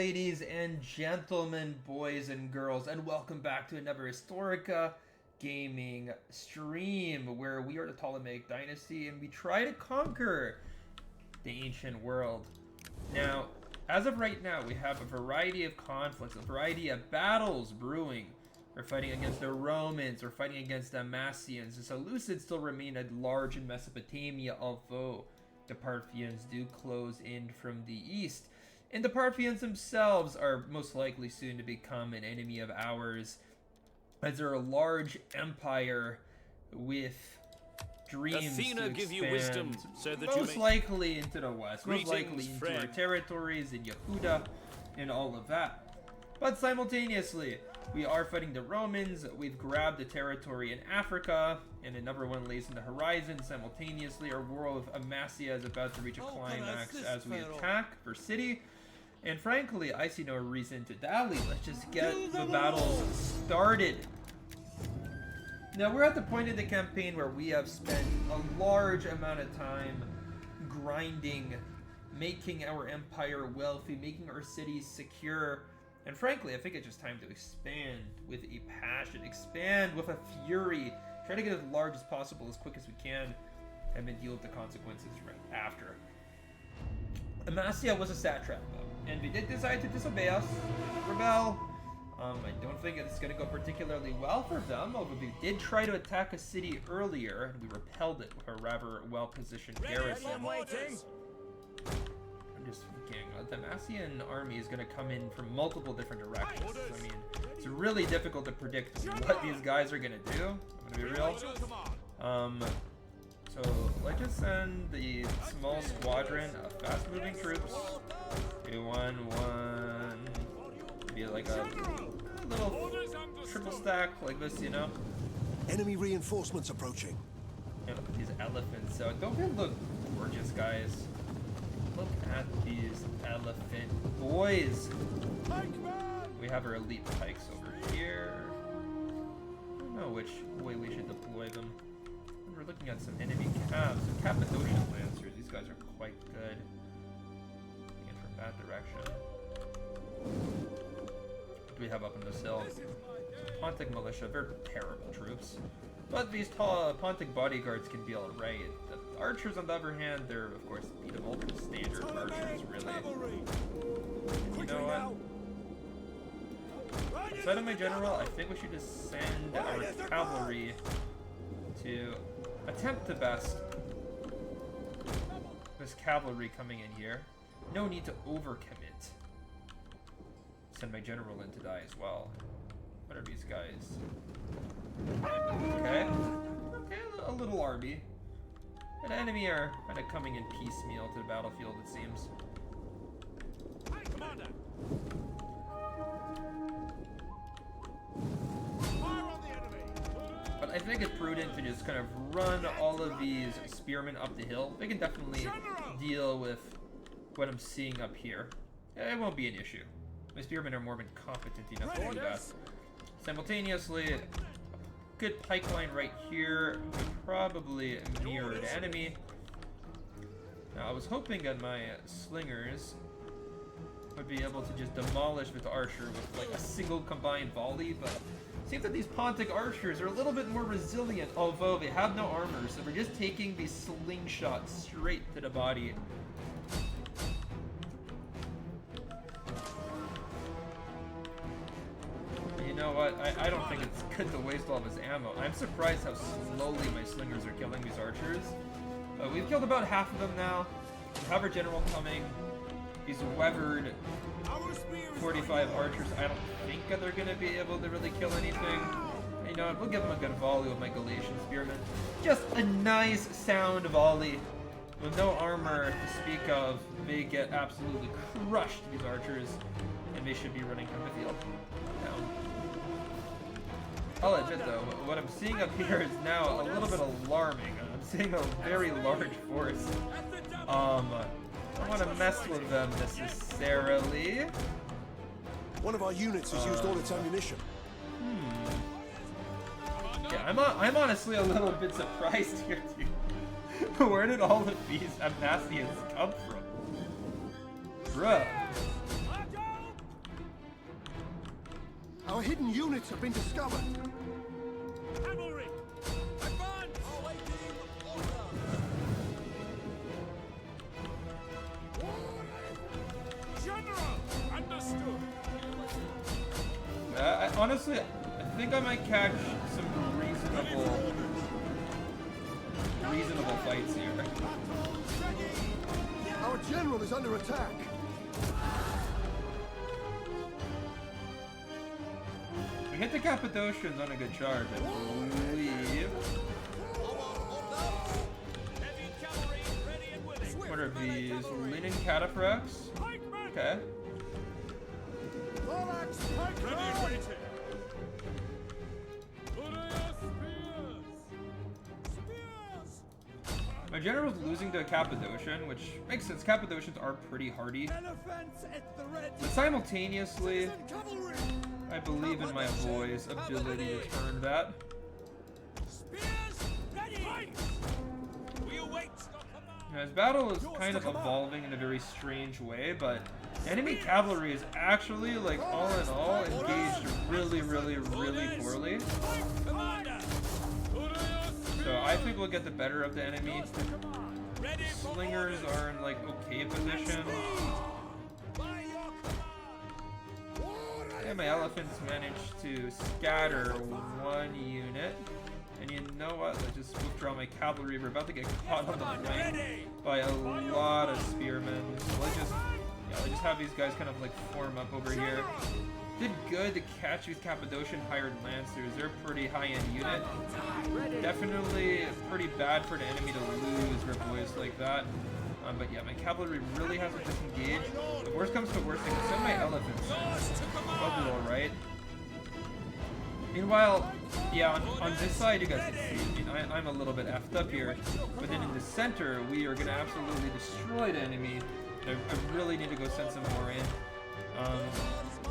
ladies and gentlemen, boys and girls, and welcome back to another Historica gaming stream where we are the Ptolemaic dynasty and we try to conquer the ancient world. Now, as of right now, we have a variety of conflicts, a variety of battles brewing. We're fighting against the Romans, we're fighting against the Macedonians. The Seleucids still remain at large in Mesopotamia, although the Parthians do close in from the east. And the Parthians themselves are most likely soon to become an enemy of ours, as they're a large empire with dreams Athena to give you expand wisdom, so that most you may... likely into the west, most Greetings, likely into our friend. territories in Yehuda and all of that. But simultaneously, we are fighting the Romans. We've grabbed the territory in Africa, and another one lays in the horizon. Simultaneously, our war of Amasia is about to reach a climax as we attack for city. And frankly, I see no reason to dally. Let's just get the battles started. Now, we're at the point in the campaign where we have spent a large amount of time grinding, making our empire wealthy, making our cities secure. And frankly, I think it's just time to expand with a passion, expand with a fury, try to get as large as possible as quick as we can, and then deal with the consequences right after. Amasia was a satrap, though, and they did decide to disobey us, rebel. I don't think it's going to go particularly well for them, although they did try to attack a city earlier, and we repelled it with a rather well-positioned garrison. I'm just thinking, the Macedonian army is going to come in from multiple different directions. I mean, it's really difficult to predict what these guys are going to do. I'm going to be real. So let's just send the small squadron of fast-moving troops. 2-1-1. Be like a little triple stack like this, you know. Enemy reinforcements approaching. And look at these elephants. So don't they look gorgeous, guys? Look at these elephant boys. We have our elite pikes over here. I don't know which way we should deploy them. We're looking at some enemy cabs. So Cappadocian Lancers, these guys are quite good. Looking in from that direction. What do we have up on this hill? Pontic militia, they're terrible troops. But these Pontic bodyguards can be alright. The archers, on the other hand, they're of course beatable. They're standard archers, really. And you know what? Instead of my general, I think we should just send our cavalry to attempt to best this cavalry coming in here. No need to overcommit. Send my general in to die as well. What are these guys? Okay. Okay, a little army. An enemy are kind of coming in piecemeal to the battlefield, it seems. Commander. But I think it's prudent to just kind of run all of these spearmen up the hill. They can definitely deal with what I'm seeing up here. It won't be an issue. My spearmen are more than competent enough to do that. Simultaneously, good pike line right here, probably a mirrored enemy. Now, I was hoping that my slingers would be able to just demolish with archer with like a single combined volley, but it seems that these Pontic archers are a little bit more resilient, although they have no armor, so we're just taking these slingshots straight to the body. You know what? I don't think it's good to waste all this ammo. I'm surprised how slowly my slingers are killing these archers. We've killed about half of them now. We have our general coming. These weathered 45 archers, I don't think that they're going to be able to really kill anything. You know what? We'll give them a good volley with my Galatian spearmen. Just a nice sound volley. With no armor to speak of, they get absolutely crushed, these archers. And they should be running from the field. Down. I'll admit though, what I'm seeing up here is now a little bit alarming. I'm seeing a very large force. I don't want to mess with them necessarily. One of our units has used all its ammunition. Yeah, I'm honestly a little bit surprised here too. Where did all of these Amassians come from? Bruh. Our hidden units have been discovered. Cavalry! Advance! Awaiting order! General! Understood! Honestly, I think I might catch some reasonable fights here. Our general is under attack. We hit the Cappadocians on a good charge, I believe. Heavy cavalry ready and willing! What are these? Linen cataphracts? Pikemen! Okay. Ready and waiting! Spears! My general's losing to a Cappadocian, which makes sense. Cappadocians are pretty hardy. Elephants at the ready! But simultaneously, Cavalry! I believe in my boy's ability to turn that. Spears ready! We await your command! Now, his battle is kind of evolving in a very strange way, but enemy cavalry is actually, like, all in all, engaged really poorly. Commander! So I think we'll get the better of the enemy. Ready for Slingers are in, like, okay position. by your command! And my elephants managed to scatter one unit. And you know what? Let's just withdraw my cavalry. We're about to get caught on the flank by a lot of spearmen. So let's just have these guys kind of like form up over here. Did good to catch these Cappadocian hired lancers. They're a pretty high-end unit. Definitely pretty bad for the enemy to lose for boys like that. But yeah, my cavalry really has to disengage. If worst comes to worst, I can send my elephants. I'll do alright. Meanwhile, yeah, on this side, you guys can see, I mean, I'm a little bit effed up here. But then in the center, we are going to absolutely destroy the enemy. I really need to go send some more in.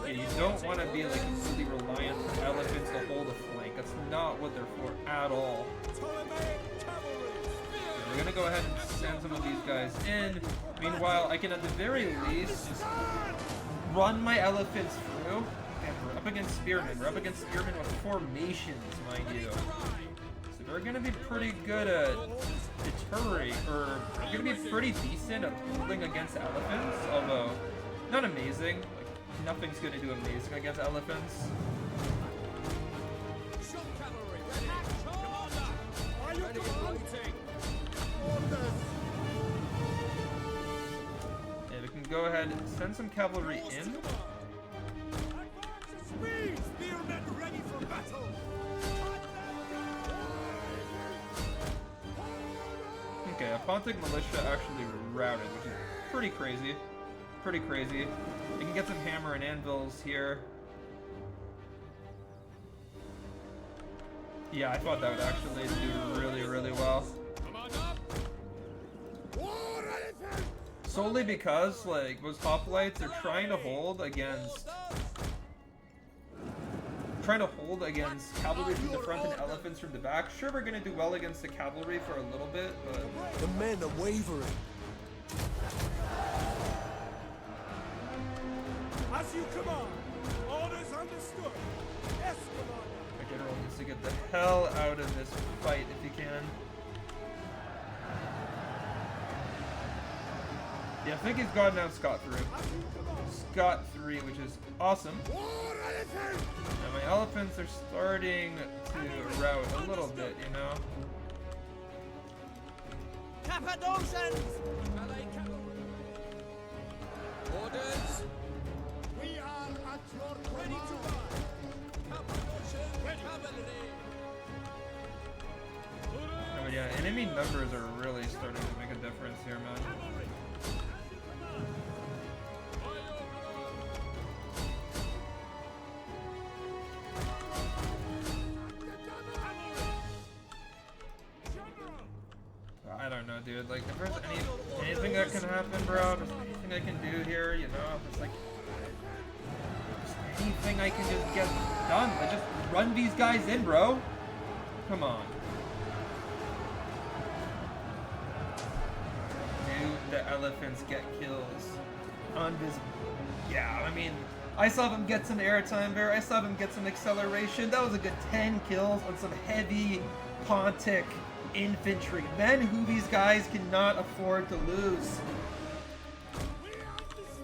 Yeah, you don't want to be like completely reliant on elephants to hold a flank. That's not what they're for at all. We're gonna go ahead and send some of these guys in. Meanwhile, I can at the very least just run my elephants through. And we're up against spearmen. We're up against spearmen with formations, mind you. So we're gonna be pretty good at deterring, or we're gonna be pretty decent at holding against elephants, although not amazing. Like, nothing's gonna do amazing against elephants. Yeah, we can go ahead and send some cavalry in. Spearmen ready for battle! Okay, a Pontic militia actually routed, which is pretty crazy. Pretty crazy. You can get some hammer and anvils here. Yeah, I thought that would actually do really well. Solely because, like, those hoplites are trying to hold against cavalry from the front and elephants from the back. Sure, we're gonna do well against the cavalry for a little bit, but The men are wavering. As you command! Orders understood! Yes, Commander! our general needs to get the hell out of this fight if he can. Yeah, I think he's gotten out scot-free. Scot-free, which is awesome. Now my elephants are starting to rout a little bit, you know? Cappadocians! Orders! We are at your ready to ride! Cappadocian cavalry! Oh yeah, enemy numbers are really starting to make a difference here, man. I don't know, dude. Like, if there's anything that can happen, bro, there's anything I can do here, you know? It's like, just anything I can just get done. Like, just run these guys in, bro. Come on. Do the elephants get kills on this? Yeah, I mean, I saw him get some airtime there. I saw him get some acceleration. That was a good 10 kills on some heavy Pontic infantry. Men who these guys cannot afford to lose.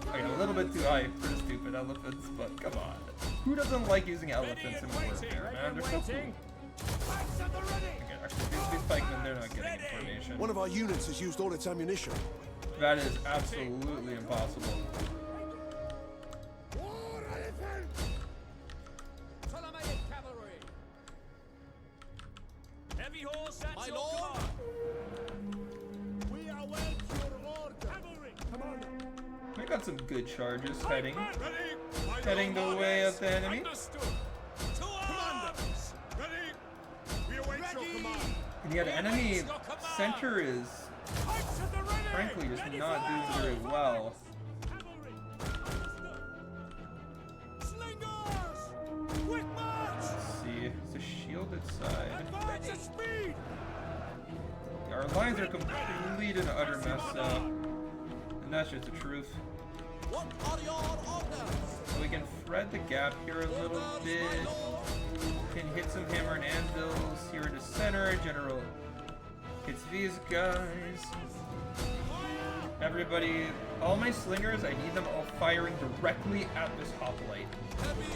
Okay, a little bit too high for stupid elephants, but come on. Who doesn't like using elephants in warfare, man? They're so cool. Okay, actually, these pikemen, they're not getting information. One of our units has used all its ammunition. That is absolutely impossible. Heavy horse at your command. We await your order. Cavalry. Commander. We got some good charges heading the way of the enemy. Commanders. Ready. We await your command. And yet enemy center is frankly just not doing very well. Slingers. Quick march. Let's see, it's a shielded side. Advance at speed. Our lines are complete and utter mess up. And that's just the truth. What are your orders? So we can thread the gap here a little bit. Can hit some hammer and anvils here in the center. General hits these guys. Everybody, all my slingers, I need them all firing directly at this hoplite.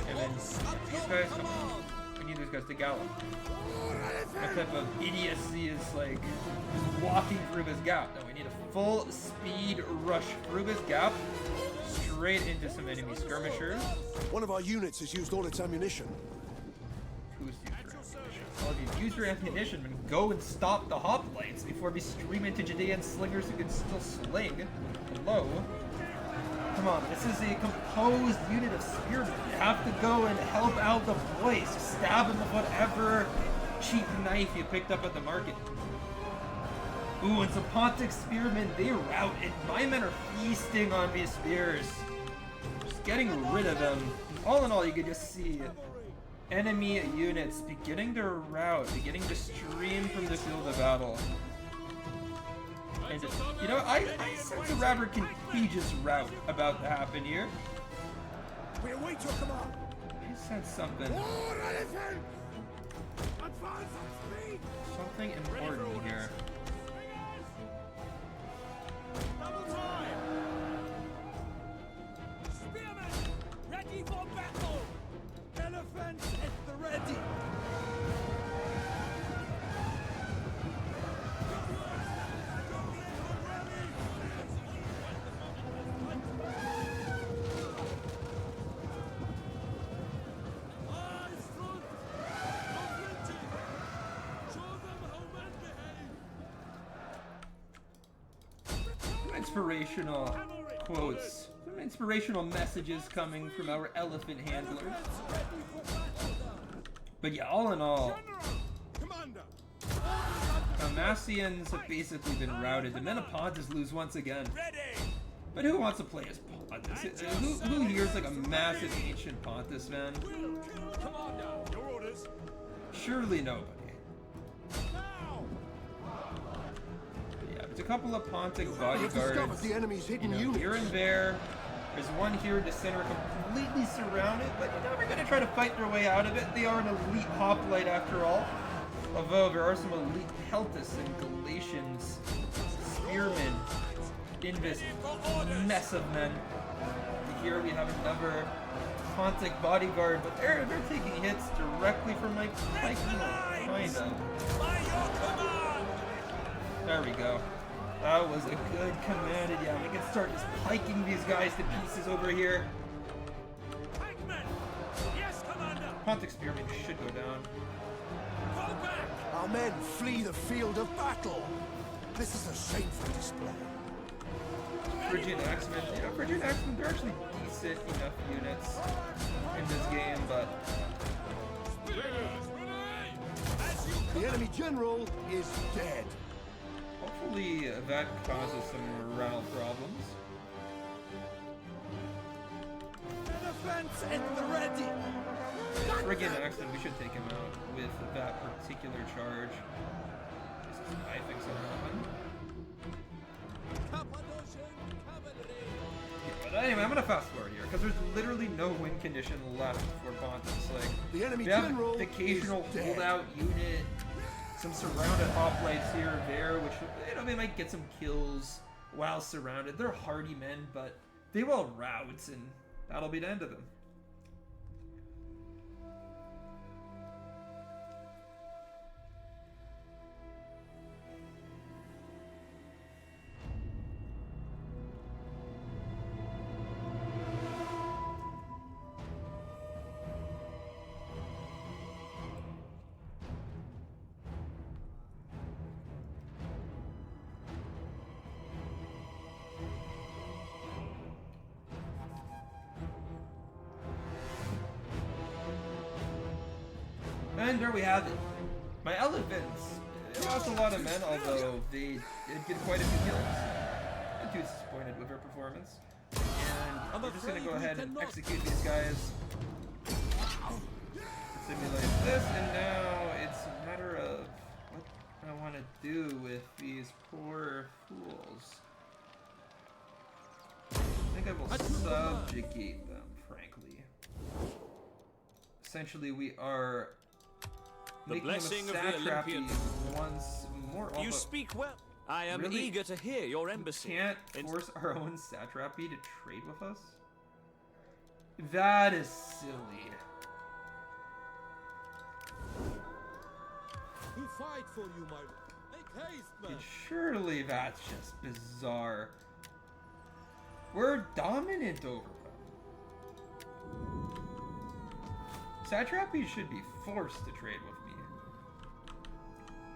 And then these guys come on. We need these guys to gallop. What type of idiocy is like just walking through this gap? No, we need a full speed rush through this gap, straight into some enemy skirmishers. One of our units has used all its ammunition. Who's used your ammunition? Well, if you've used your ammunition, then go and stop the hoplites before we stream into Judean slingers who can still sling. Hello? Come on, this is a composed unit of spearmen. You have to go and help out the boys. Stab them with whatever cheap knife you picked up at the market. Ooh, and some Pontic spearmen, they rout, and my men are feasting on these spears. Just getting rid of them. All in all, you can just see enemy units beginning to rout, beginning to stream from the field of battle. And, you know, I sense a rather contagious rout about to happen here. We await your command. I sense something. Something important here. Double time. Spearmen, ready for battle. Elephants at the ready. Inspirational quotes, some inspirational messages coming from our elephant handlers. But yeah, all in all, Commander. the Massians have basically been routed. The men of Pontus lose once again. Ready. But who wants to play as Pontus? Who here is like a massive ancient Pontus man? Commander. Your orders. Surely nobody. Now. Yeah, there's a couple of Pontic We have discovered bodyguards. the enemy's hidden You know, unit. here and there. There's one here in the center completely surrounded, but you know, they're going to try to fight their way out of it. They are an elite hoplite after all. Although there are some elite Peltus and Galatians spearmen in this mess of men. Here we have another Pontic bodyguard, but they're taking hits directly from my pikemen, kind of. By your command. There we go. That was a good command, and yeah, we can start just piking these guys to pieces over here. Pikemen. Yes, Commander. Pontic spearmen should go down. Go back. Our men flee the field of battle. This is a shameful display. Phrygian Axemen, you know, Phrygian Axemen, they're actually decent enough units in this game, but The enemy general is dead. hopefully that causes some morale problems. Defense at the ready. Phrygian Axemen, we should take him out with that particular charge. I think so. Cappadocia cavalry. But I Anyway, I'm gonna fast forward here because there's literally no win condition left for Pontus. Like, The enemy we have general the occasional is dead. holdout unit, some surrounded hoplites here or there, which, you know, they might get some kills while surrounded. They're hardy men, but they will rout, and that'll be the end of them. And there we have it. My elephants. They lost a lot of men, although they did get quite a few kills. Not too disappointed with their performance. And we're just gonna go ahead and execute these guys. Simulate this, and now it's a matter of what I want to do with these poor fools. I think I will subjugate them, frankly. Essentially, we are making them a satrapy once more. You speak well. I am Really? eager to hear your embassy. We can't force our own satrapy to trade with us? That is silly. We fight for you, my lord. Make haste, man. And surely that's just bizarre. We're dominant over them. Satrapies should be forced to trade with me.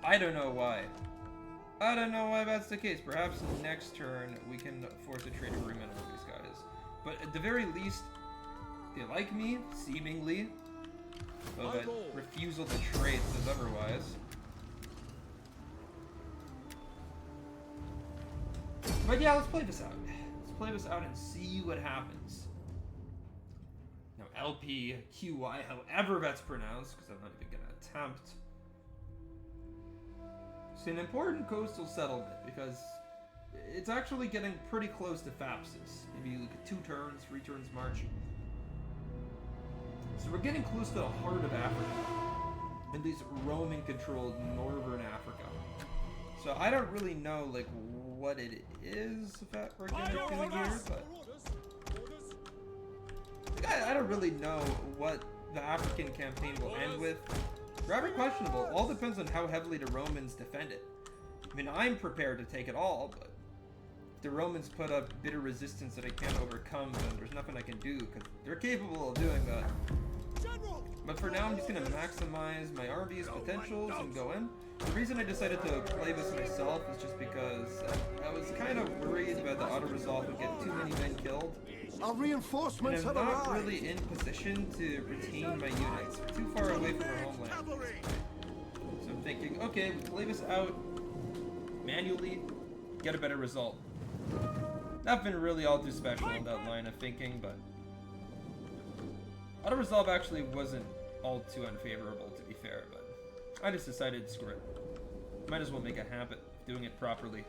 I don't know why. I don't know why that's the case. Perhaps next turn we can force a trade agreement with these guys. But at the very least, they like me, seemingly. Though that refusal to trade says otherwise. But yeah, let's play this out. Let's play this out and see what happens. Now, LPQY, however that's pronounced, because I'm not even going to attempt. It's an important coastal settlement because it's actually getting pretty close to Thapsus. Maybe like 2 turns, 3 turns march. So we're getting close to the heart of Africa. At least Roman-controlled northern Africa. So I don't really know like what it is that we're gonna do here, but I don't really know what the African campaign will end with. Rather questionable. All depends on how heavily the Romans defend it. I mean, I'm prepared to take it all, but if the Romans put up bitter resistance that I can't overcome, then there's nothing I can do, because they're capable of doing that. But for now, I'm just going to maximize my army's potentials and go in. The reason I decided to play this myself is just because I was kind of worried that the auto-resolve would get too many men killed. Our reinforcements And I'm have not arrived. really in position to retain my units. We're too far away from our homeland. So I'm thinking, okay, we play this out manually, get a better result. Nothing really all too special in that line of thinking, but auto-resolve actually wasn't all too unfavorable, to be fair, but I just decided, screw it. Might as well make a habit of doing it properly.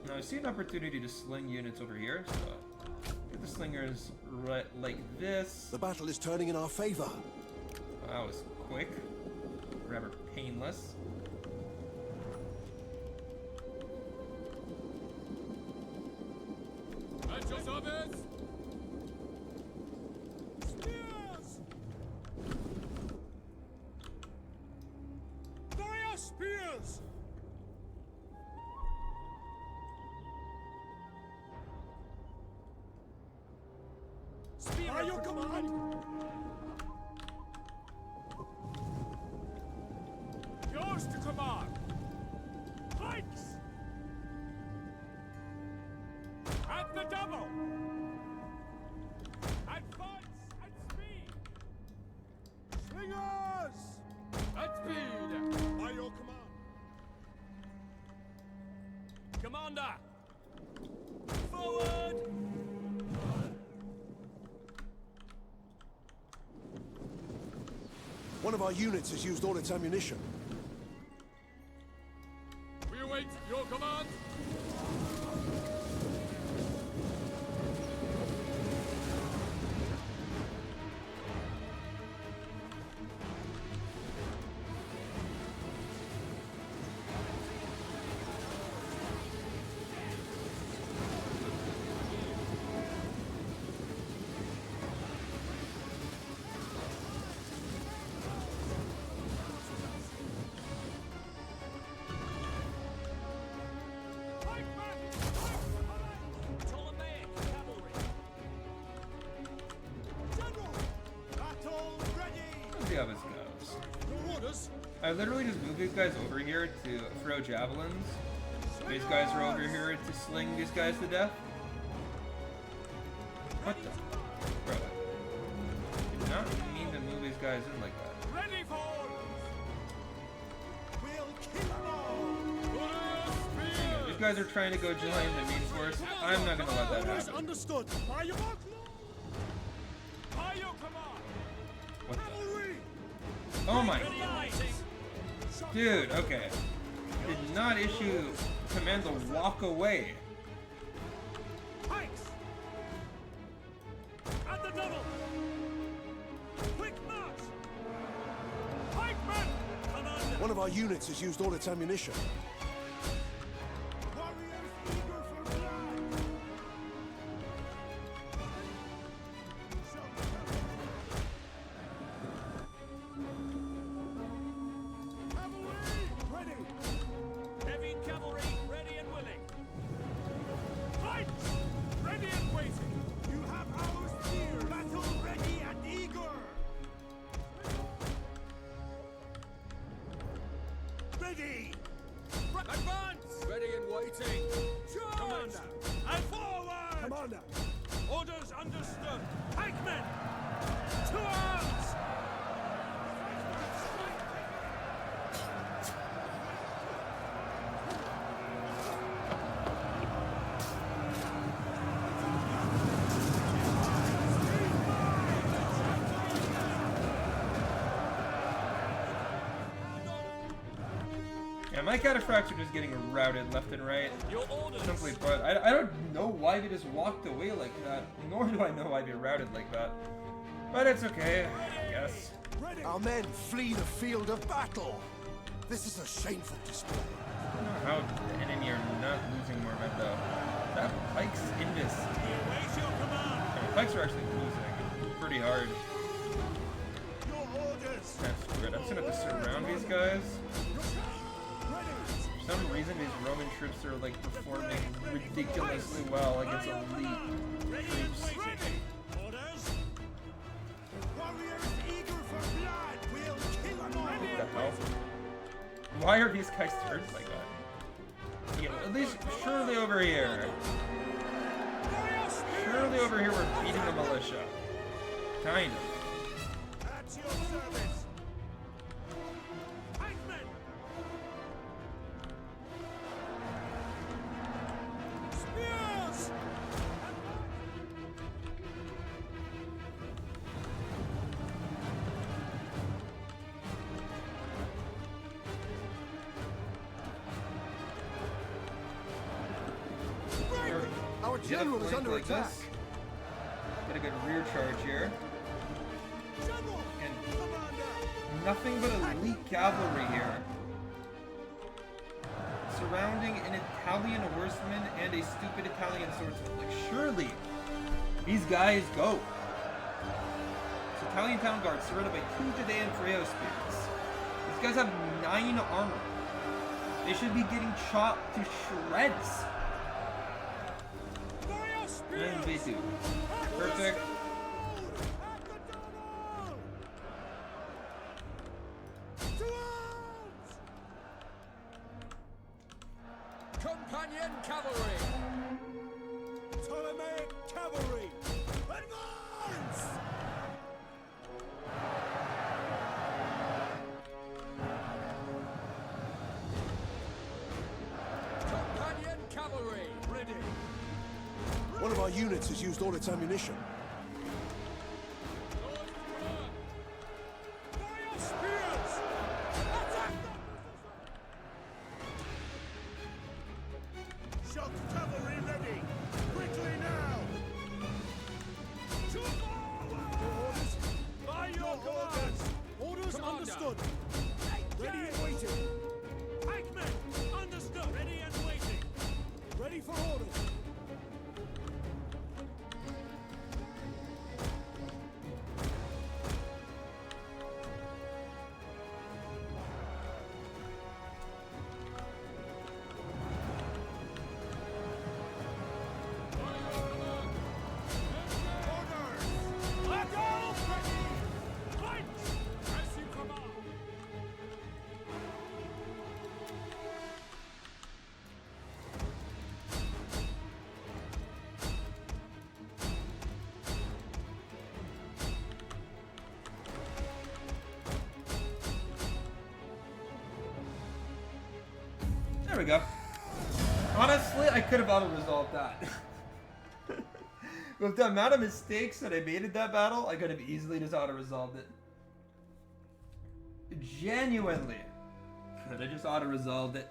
Now I see an opportunity to sling units over here, so get the slingers right like this. The battle is turning in our favor. That was quick, rather painless. At your service. Spears. Fire spears. Spear. By your command. Yours to command. Pikes. At the double. Advance at speed. Slingers. At speed. By your command. Commander. Forward. One of our units has used all its ammunition. We await your command. I literally just moved these guys over here to throw javelins. These guys are over here to sling these guys to death. What the? Bro. Did not mean to move these guys in like that. Ready for orders. We'll kill them all. These guys are trying to go join the main force. I'm not gonna let that Orders happen. understood. By your mark. By your command. What the? Cavalry. Oh my. Dude, okay. Did not issue command to walk away. Pikes. At the double. Quick march. Pikemen. Commander. One of our units has used all its ammunition. Warriors eager for blood. Cavalry ready. Heavy cavalry ready and willing. Fight! Ready and waiting. You have our spear. Battle ready and eager. Ready. Advance! Ready and waiting. Charge! Commander. And forward! Commander! Orders understood. Pikemen! To arms! Yeah, my cataphracts are just getting routed left and right. Your orders. Simply put, I don't know why they just walked away like that, nor do I know why they routed like that. But it's okay, I guess. Our men flee the field of battle. This is a shameful display. I don't know how the enemy are not losing more men though. That Pike's in this. We await your command. I mean, Pikes are actually losing pretty hard. Your orders. That's good. I'm just gonna have to surround these guys. For some reason, these Roman troops are like performing ridiculously well against elite troops. Orders. Warriors eager for blood. We'll kill them all. What the hell? Why are these guys turned like that? Yeah, at least surely over here. Surely over here we're beating the militia. Kind of. At your service. Pikemen. Spears. Our Get a general is flank under like attack. this. Get a good rear charge here. General. And Commander. nothing but elite cavalry here. Surrounding an Italian horseman and a stupid Italian swordsman. Like, surely these guys go. This Italian town guard surrounded by 2 Judean Freo spears. These guys have 9 armor. They should be getting chopped to shreds. Warrior spears. And they do. Perfect. At the double. To arms. Companion cavalry. Ptolemaic cavalry. Advance. Companion cavalry. Ready. One of our units has used all its ammunition. Warrior spears. Attack them. Shock cavalry ready. Quickly now. To forward. By your command. Orders Commander. understood. Ready and waiting. Pikemen. Understood. Ready and waiting. Ready for orders. we go. Honestly, I could have auto-resolved that. With the amount of mistakes that I made in that battle, I could have easily just auto-resolved it. Genuinely. Could have just auto-resolved it.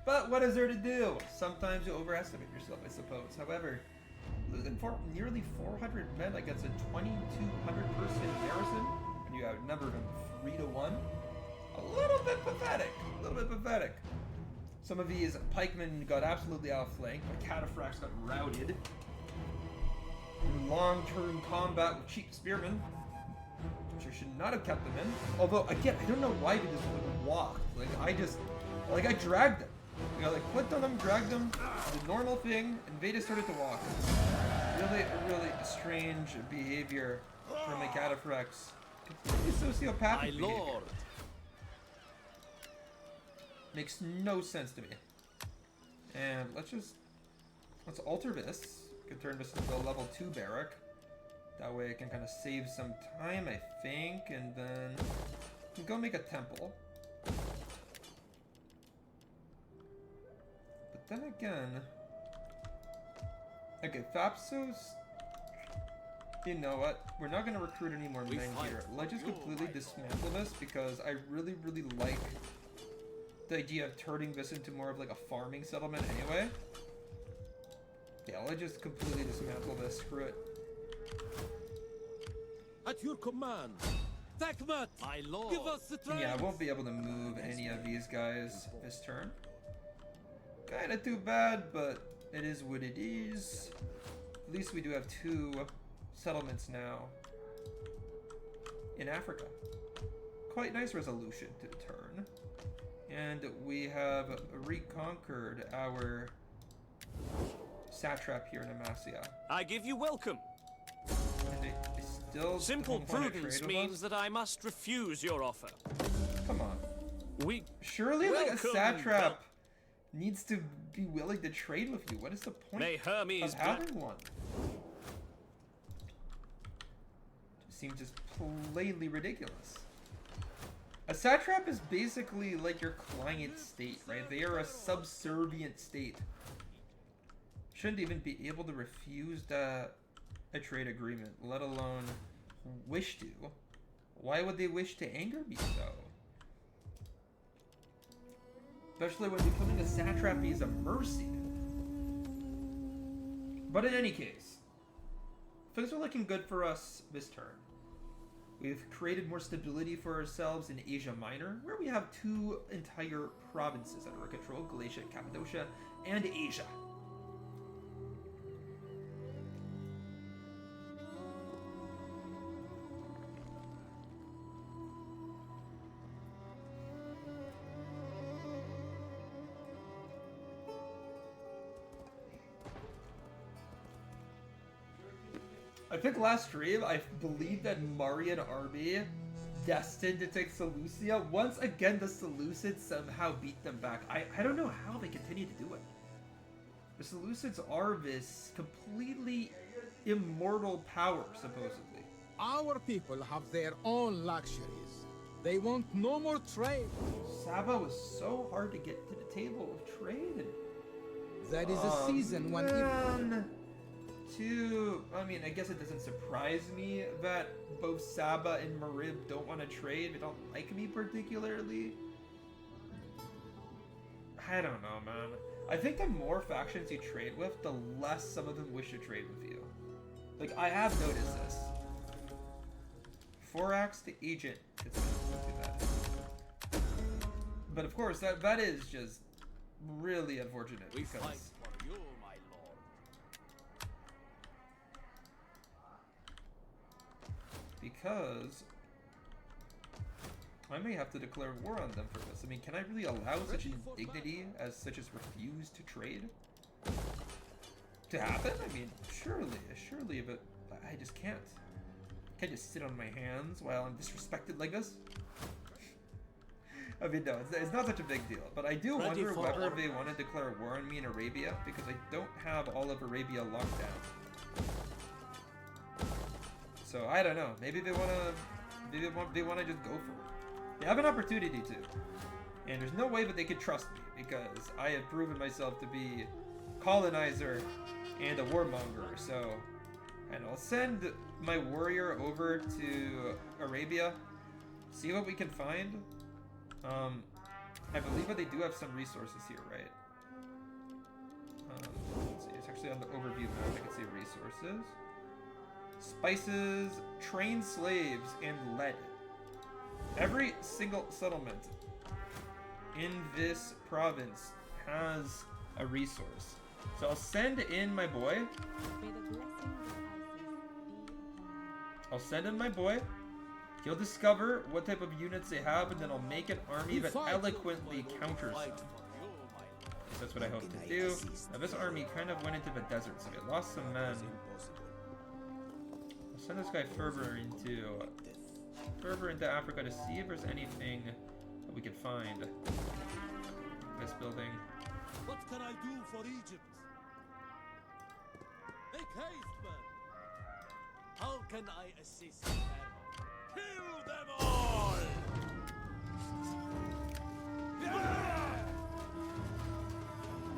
But what is there to do? Sometimes you overestimate yourself, I suppose. However, losing nearly 400 men against a 2,200 person garrison, and you outnumbered them 3-1. A little bit pathetic. A little bit pathetic. Some of these pikemen got absolutely outflanked. My cataphracts got routed. In long-term combat with cheap spearmen, which I should not have kept them in. Although, again, I don't know why they just walked. Like, I dragged them. You know, like, clicked on them, dragged them, the normal thing, and they just started to walk. Really strange behavior from my cataphracts. Completely sociopathic behavior. Lord. Makes no sense to me. And let's alter this. Could turn this into a level 2 barrack. That way I can kind of save some time, I think, and then we can go make a temple. But then again, okay, Thapsos. You know what? We're not going to recruit any more men here. Let's just completely dismantle this because I really like the idea of turning this into more of like a farming settlement anyway. Yeah, let's just completely dismantle this. Screw it. At your command. Takmat! My lord. Give us the strength! Yeah, I won't be able to move any of these guys this turn. Kinda too bad, but it is what it is. At least we do have 2 settlements now in Africa. Quite nice resolution to the turn. And we have reconquered our satrap here in Amasia. I give you welcome. And they still Simple don't wanna prudence trade with means us? that I must refuse your offer. Come on. We Surely like a Welcome, satrap needs to be willing to trade with you. What is the point may Hermes of having one? It seems just plainly ridiculous. A satrap is basically like your client state, right? They are a subservient state. Shouldn't even be able to refuse a trade agreement, let alone wish to. Why would they wish to anger me so? Especially when becoming a satrapy is a mercy. But in any case, things are looking good for us this turn. We've created more stability for ourselves in Asia Minor, where we have 2 entire provinces under our control, Galatia and Cappadocia, and Asia. I think last stream, I believe that Marian army destined to take Seleucia. Once again, the Seleucids somehow beat them back. I don't know how they continue to do it. The Seleucids are this completely immortal power, supposedly. Our people have their own luxuries. They want no more trade. Saba was so hard to get to the table of trade. That is a season when I mean, I guess it doesn't surprise me that both Saba and Marib don't want to trade. They don't like me particularly. I don't know, man. I think the more factions you trade with, the less some of them wish to trade with you. Like, I have noticed this. Forax to Agent. It's not too bad. But of course, that is just really unfortunate We because fight for you, my lord. I may have to declare war on them for this. I mean, can I really allow such an indignity as such as refuse to trade to happen? I mean, surely, but I just can't. I can't just sit on my hands while I'm disrespected like this. I mean, no, it's not such a big deal. But I do wonder whether they want to declare war on me in Arabia, because I don't have all of Arabia locked down. So I don't know. Maybe they want to just go for it. They have an opportunity to. And there's no way that they could trust me, because I have proven myself to be a colonizer and a warmonger, so... And I'll send my warrior over to Arabia, see what we can find. I believe that they do have some resources here, right? Let's see, it's actually on the overview map, I can see resources. Spices, trained slaves, and lead. Every single settlement in this province has a resource. So I'll send in my boy. I'll send in my boy. He'll discover what type of units they have, and then I'll make an army that eloquently counters them. That's what I hope to do. Now this army kind of went into the desert, so they lost some men. I'll send this guy further into Africa to see if there's anything that we could find. This building. What can I do for Egypt? Make haste, man. How can I assist? Kill them all!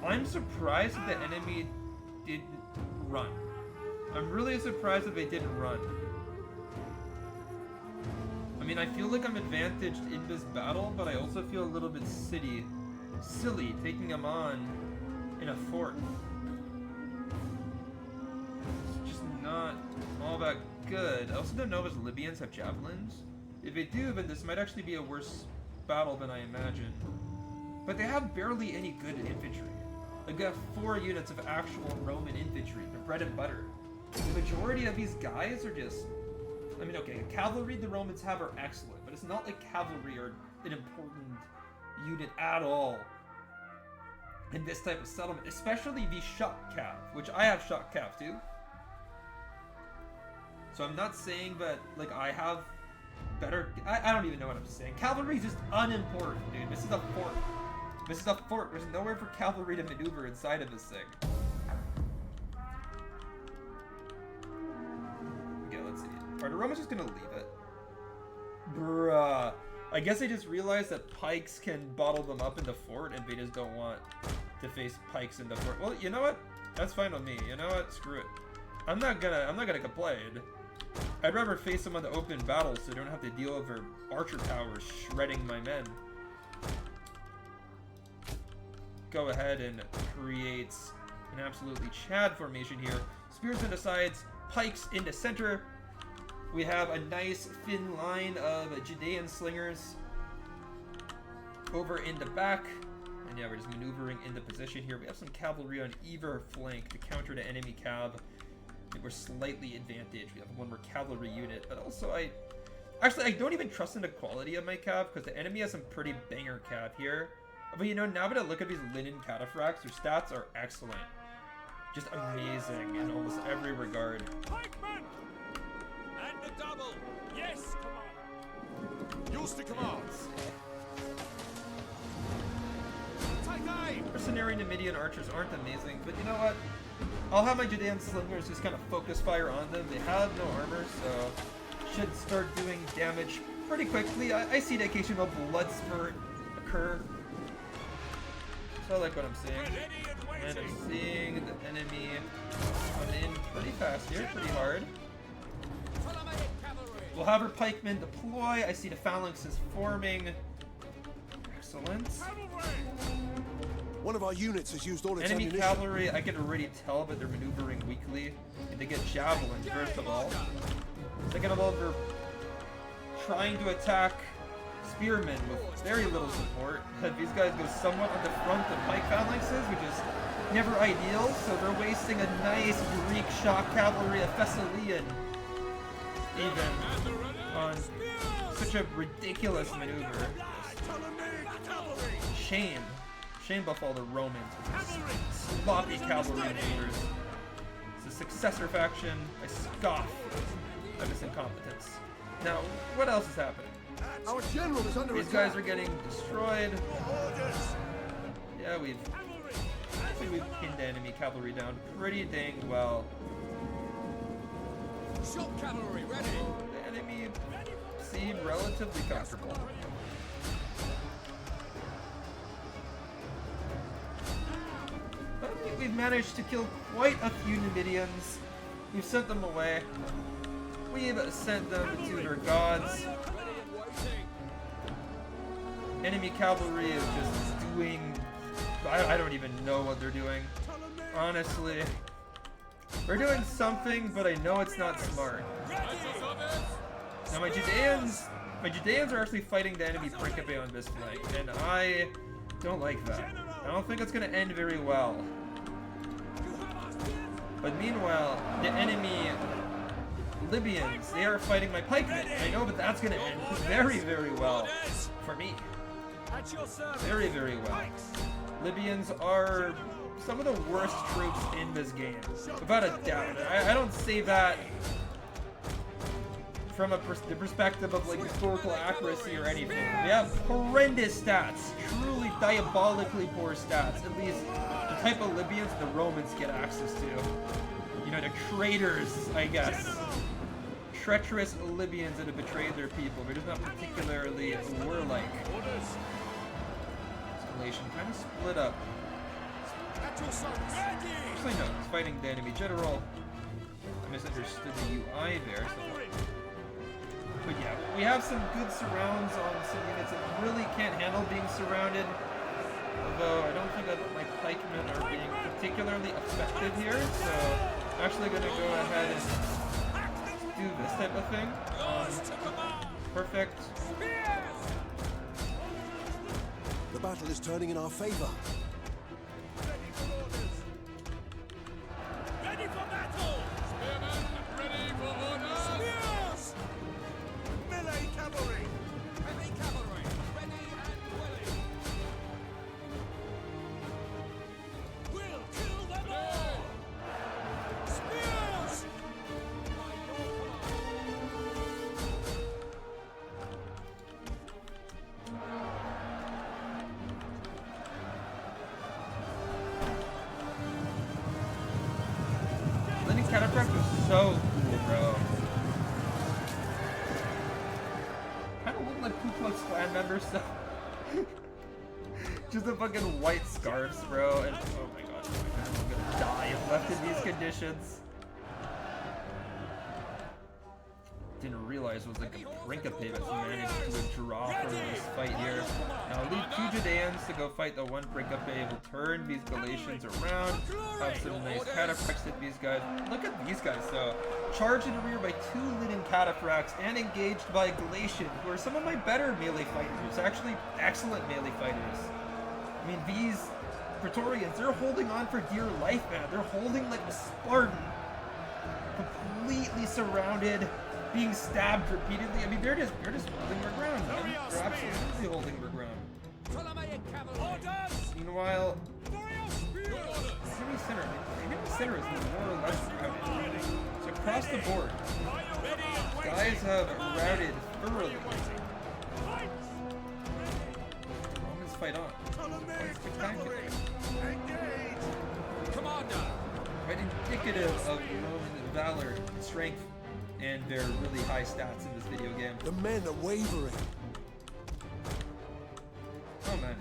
I'm surprised that the enemy didn't run. I'm really surprised that they didn't run. I mean, I feel like I'm advantaged in this battle, but I also feel a little bit silly taking them on in a fort. It's just not all that good. I also don't know if the Libyans have javelins. If they do, then this might actually be a worse battle than I imagined. But they have barely any good infantry. Like, they have 4 units of actual Roman infantry, the bread and butter. The majority of these guys are just... I mean, okay, cavalry the Romans have are excellent, but it's not like cavalry are an important unit at all in this type of settlement, especially the shock cav, which I have shock cav too. So I'm not saying that, like, I have better... I don't even know what I'm saying. Cavalry is just unimportant, dude. This is a fort. This is a fort. There's nowhere for cavalry to maneuver inside of this thing. Okay, let's see. Are the Romans just gonna leave it? Bruh. I guess they just realized that pikes can bottle them up in the fort, and they just don't want to face pikes in the fort. Well, you know what? That's fine with me. You know what? Screw it. I'm not gonna complain. I'd rather face them on the open battle so I don't have to deal with their archer towers shredding my men. Go ahead and create an absolutely Chad formation here. Spears on the sides, pikes in the center. We have a nice thin line of Judean slingers over in the back. And yeah, we're just maneuvering into position here. We have some cavalry on either flank to counter the enemy cav. I think we're slightly advantaged. We have one more cavalry unit, but also I don't even trust in the quality of my cav because the enemy has some pretty banger cav here. But you know, now that I look at these linen cataphracts, their stats are excellent. Just amazing in almost every regard. Pikemen! And the double! Yes, Commander! Used to command. Take aim! Mercenary Numidian archers aren't amazing, but you know what? I'll have my Judean slingers just kind of focus fire on them. They have no armor, so should start doing damage pretty quickly. I see the occasional blood spurt occur. So I like what I'm seeing. And I'm seeing the enemy come in pretty fast here, pretty hard. We'll have our pikemen deploy. I see the phalanxes forming. Excellent. One of our units has used all its Enemy ammunition. cavalry, I can already tell that they're maneuvering weakly. And they get javelins, first of all. Second of all, they're trying to attack spearmen with very little support. These guys go somewhat on the front of pike phalanxes, which is never ideal, so they're wasting a nice Greek shock cavalry, a Thessalian, even, on such a ridiculous maneuver. Shame. Shame buff all the Romans with sloppy cavalry maneuvers. It's a successor faction. I scoff at this incompetence. Now, what else is happening? Our general is under These attack. guys are getting destroyed. Yeah, we've pinned enemy cavalry down pretty dang well. Shock cavalry ready. The enemy seem relatively comfortable. we've managed to kill quite a few Numidians. We've sent them away. We've sent them to their gods. Enemy cavalry is just doing... I don't even know what they're doing. Honestly. We're doing something, but I know it's not smart. Now my Judeans are actually fighting the enemy Principe on this flank, and I don't like that. I don't think it's going to end very well. But meanwhile, the enemy Libyans, they are fighting my pikemen. I know, but that's going to end very, very well for me. Very, very well. Libyans are some of the worst troops in this game, without a doubt. I don't say that from the perspective of like historical accuracy or anything. They have horrendous stats, truly diabolically poor stats. At least the type of Libyans the Romans get access to. You know, the traitors, I guess. Treacherous Libyans that have betrayed their people. They're just not particularly warlike. Escalation kind of split up. Actually, no, he's fighting the enemy general. I misunderstood the UI there. So. But yeah, we have some good surrounds on some units that really can't handle being surrounded. Although I don't think that my pikemen are being particularly effective here, so I'm actually going to go ahead and do this type of thing. Perfect. The battle is turning in our favor. Ready for battle! Spearmen, ready for orders! Spears! Melee cavalry! Heavy cavalry, ready and willing! We'll kill them all! Spears! By your Landing Cataphract was so cool, bro. Kind of look like Ku Klux Klan members, so. Just the fucking white scarves, bro. And oh my god, I'm gonna die if left in these conditions. Didn't realize it was like a Principe that's managed to withdraw from this fight here. Now I'll leave 2 Judeans to go fight the 1 Principe. We'll turn these Galatians around. Have some nice cataphracts hit these guys. Look at these guys though. Charged in the rear by 2 Lydian cataphracts and engaged by Galatian, who are some of my better melee fighters. Actually, excellent melee fighters. I mean, these Praetorians, they're holding on for dear life, man. They're holding like a Spartan. Completely surrounded. Being stabbed repeatedly. I mean, they're just holding their ground, man. They're absolutely holding their ground. Meanwhile, enemy center is more or less routed. So across the board, guys have routed thoroughly. Romans fight on. Quite spectacular. Quite indicative of Roman valor and strength. And their really high stats in this video game. The men are wavering. Oh man,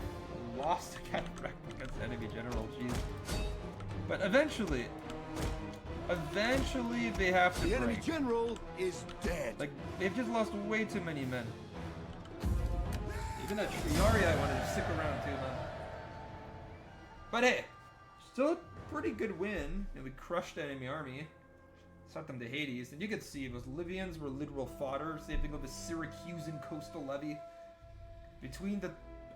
lost a cataphract against enemy general, jeez. But eventually they have to The enemy break. general is dead. Like, they've just lost way too many men. Even that Triari I wanted to stick around too, man. But hey, still a pretty good win. And we crushed the enemy army. Sent them to Hades, and you could see those Libyans were literal fodder. Same thing with the Syracusan coastal levy. Between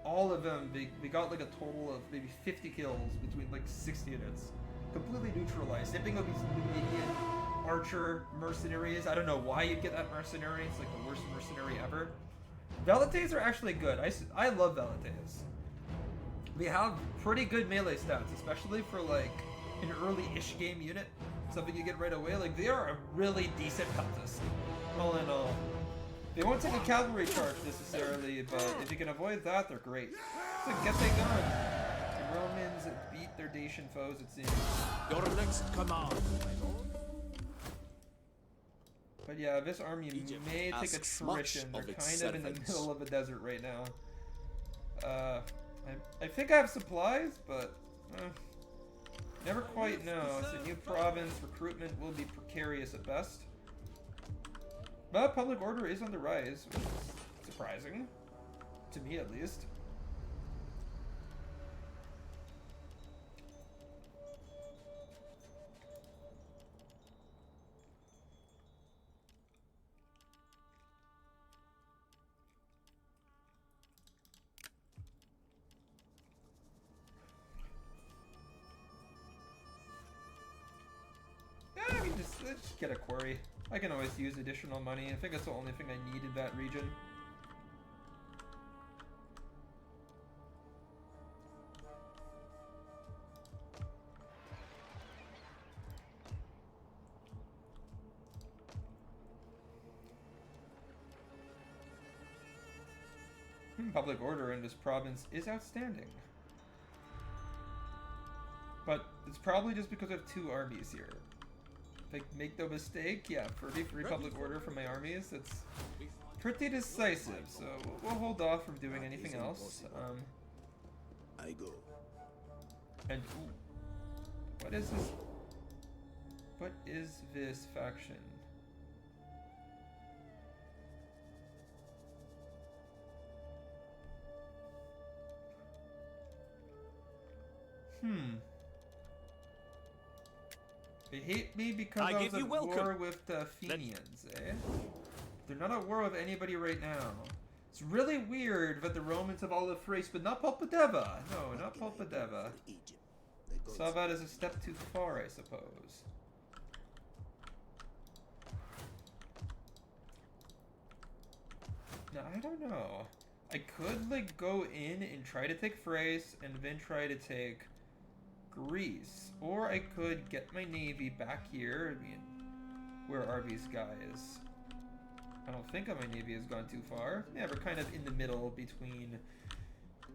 all of them, they got like a total of maybe 50 kills between like 6 units. Completely neutralized. Same thing with these Numidian archer mercenaries. I don't know why you'd get that mercenary. It's like the worst mercenary ever. Velites are actually good. I love Velites. They have pretty good melee stats, especially for like an early-ish game unit. Something you get right away. Like, they are a really decent cultist. All in all. They won't take a cavalry charge necessarily, but if you can avoid that, they're great. So get they gone. The Romans beat their Dacian foes, it seems. Your next command, my lord. But yeah, this army Egypt may take asks attrition. much They're of its kind of in the servants. middle of a desert right now. I think I have supplies, but Never quite know. It's a new province. Recruitment will be precarious at best. But public order is on the rise, which is surprising. To me, at least. Yeah, I mean, let's just get a quarry. I can always use additional money. I think that's the only thing I need in that region. Public order in this province is outstanding. But it's probably just because I have 2 armies here. If I make no mistake, yeah, 33 public order from my armies, that's pretty decisive, so we'll hold off from doing anything else. I go. And, ooh, what is this? What is this faction? They hate me because I was at war with the Fenians, eh? They're not at war with anybody right now. It's really weird that the Romans have all of Thrace, but not Pulpadeva. No, not Pulpadeva. Saw that as a step too far, I suppose. Now, I don't know. I could, like, go in and try to take Thrace, and then try to take Greece. Or I could get my navy back here. I mean, where are these guys? I don't think my navy has gone too far. Yeah, we're kind of in the middle between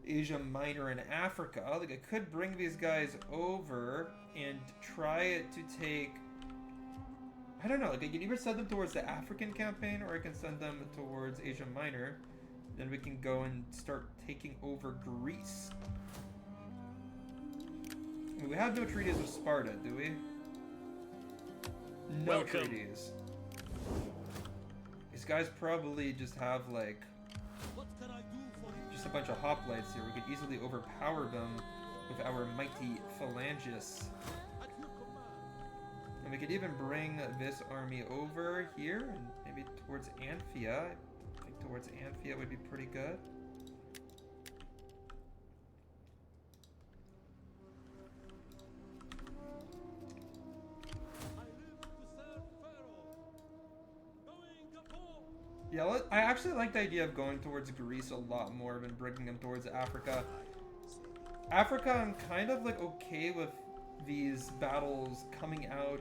Asia Minor and Africa. Like, I could bring these guys over and try to take... I don't know, like, I can either send them towards the African campaign, or I can send them towards Asia Minor. Then we can go and start taking over Greece. I mean, we have no treaties with Sparta, do we? No treaties. These guys probably just have, like, just a bunch of hoplites here. We could easily overpower them with our mighty phalanges. And we could even bring this army over here, and maybe towards Anphia. I think towards Anphia would be pretty good. Yeah, I actually like the idea of going towards Greece a lot more than bringing them towards Africa. Africa, I'm kind of, like, okay with these battles coming out,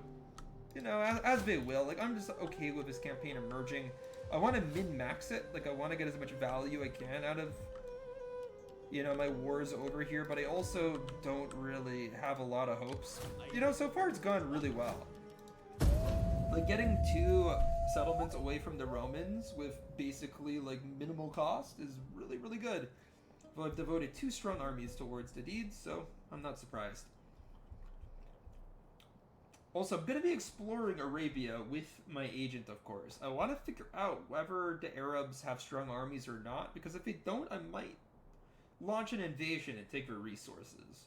you know, as they will. Like, I'm just okay with this campaign emerging. I want to min-max it. Like, I want to get as much value I can out of, you know, my wars over here, but I also don't really have a lot of hopes. You know, so far it's gone really well. Like, getting 2 settlements away from the Romans with basically, like, minimal cost is really, really good. Well, I've devoted 2 strong armies towards the deeds, so I'm not surprised. Also, I'm going to be exploring Arabia with my agent, of course. I want to figure out whether the Arabs have strong armies or not, because if they don't, I might launch an invasion and take their resources.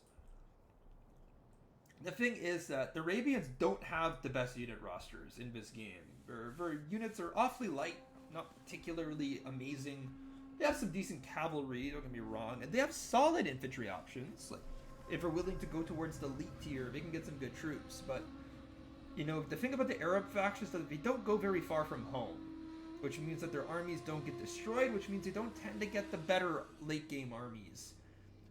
The thing is that the Arabians don't have the best unit rosters in this game. Their units are awfully light, not particularly amazing. They have some decent cavalry, don't get me wrong, and they have solid infantry options. Like, if they're willing to go towards the elite tier, they can get some good troops. But, you know, the thing about the Arab factions is that they don't go very far from home, which means that their armies don't get destroyed, which means they don't tend to get the better late-game armies.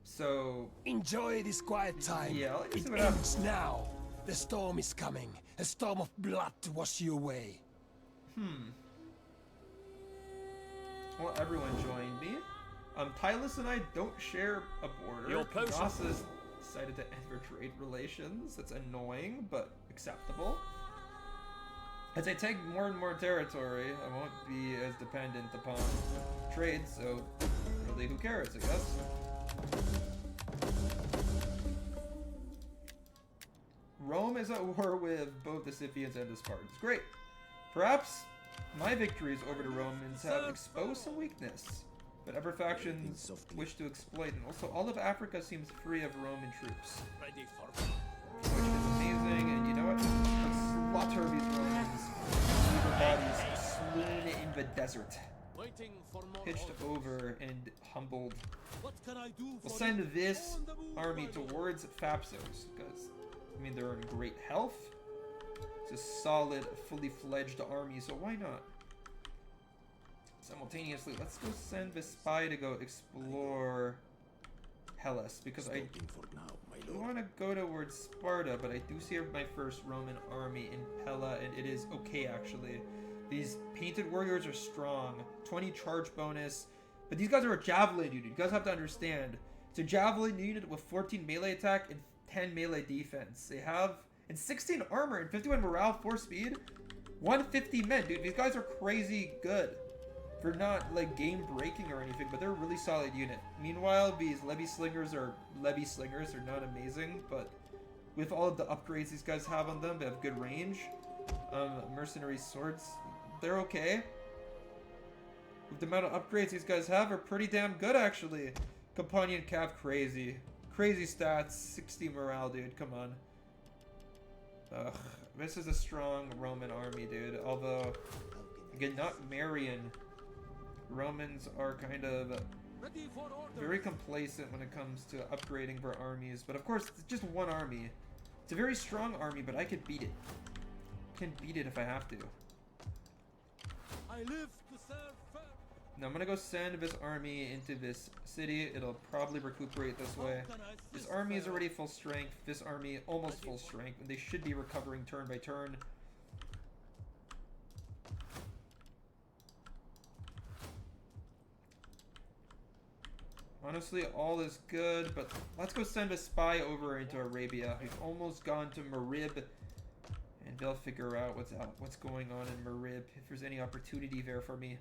So... Enjoy this quiet time. Yeah, it ends now. The storm is coming. A storm of blood to wash you away. Well, everyone joined me. Tylus and I don't share a border. Your potion. Colossus decided to end their trade relations. That's annoying, but acceptable. As I take more and more territory, I won't be as dependent upon trade, so really who cares, I guess. Rome is at war with both the Scythians and the Spartans. Great. Perhaps my victories over the Romans have exposed some weakness, but other factions wish to exploit, and also all of Africa seems free of Roman troops, Ready for which is amazing. And you know what? Let's slaughter these Romans. Leave their bodies swoon in the desert, waiting for more pitched orders. over and humbled. What can I do for We'll send you? this On the move, army my lord. towards Thapsos, because, I mean, they're in great health. It's a solid, fully fledged army, so why not? Simultaneously, let's go send the spy to go explore Hellas, because I Spoken for now, my do lord. want to go towards Sparta, but I do see my first Roman army in Pella, and it is okay, actually. These painted warriors are strong. 20 charge bonus. But these guys are a javelin unit. You guys have to understand. It's a javelin unit with 14 melee attack and 10 melee defense. They have... and 16 armor and 51 morale, 4 speed. 150 men, dude. These guys are crazy good. They're not, like, game-breaking or anything, but they're a really solid unit. Meanwhile, these levy slingers are not amazing, but with all of the upgrades these guys have on them, they have good range. Mercenary swords, they're okay. With the amount of upgrades these guys have are pretty damn good, actually. Companion Cav, crazy. Crazy stats, 60 morale, dude, come on. Ugh, this is a strong Roman army, dude. Although, again, not Marian. Romans are kind of Ready for orders. very complacent when it comes to upgrading their armies. But of course, it's just one army. It's a very strong army, but I could beat it. Can beat it if I have to. I live to serve firm. Now I'm gonna go send this army into this city. It'll probably recuperate this way. How can I This assist, army is Pharaoh? already full strength. This army almost full strength, and they should be recovering turn by turn. Honestly, all is good, but let's go send a spy over into Arabia. We've almost gone to Marib, and they'll figure out what's going on in Marib, if there's any opportunity there for me.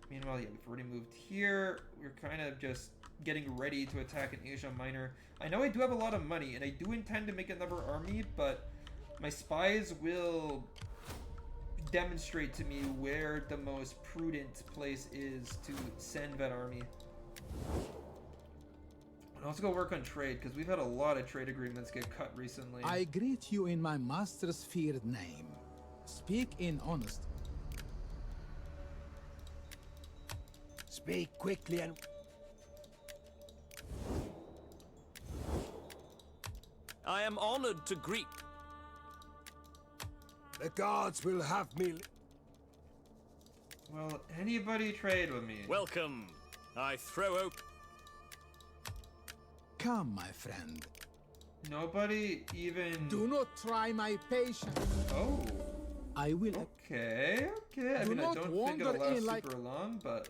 Meanwhile, yeah, we've already moved here. We're kind of just getting ready to attack in Asia Minor. I know I do have a lot of money, and I do intend to make another army, but my spies will demonstrate to me where the most prudent place is to send that army. And also go work on trade, because we've had a lot of trade agreements get cut recently. I greet you in my master's feared name. Speak in honesty. Speak quickly and I am honored to greet. the gods will have me. Well, anybody trade with me? Welcome. I throw open. Come, my friend. Nobody even... Do not try my patience. Oh. I will. Okay, okay. I Do mean, I not don't think wander it'll last in like- super long, but...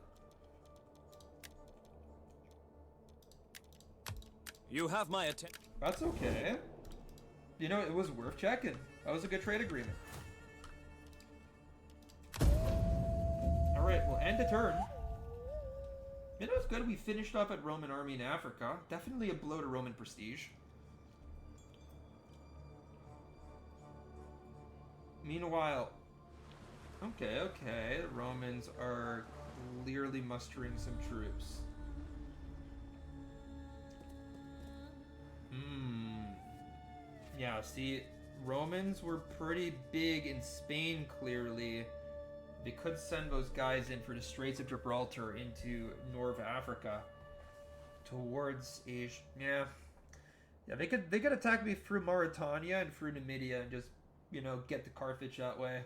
You have my attention. That's okay. You know, it was worth checking. That was a good trade agreement. Alright, we'll end the turn. You know, it's good we finished off at Roman army in Africa. Definitely a blow to Roman prestige. Meanwhile... Okay, okay. The Romans are clearly mustering some troops. Yeah, see, Romans were pretty big in Spain, clearly. They could send those guys in for the Straits of Gibraltar into North Africa. Towards Asia. Yeah. Yeah, they could attack me through Mauritania and through Numidia and just, you know, get to Carthage that way.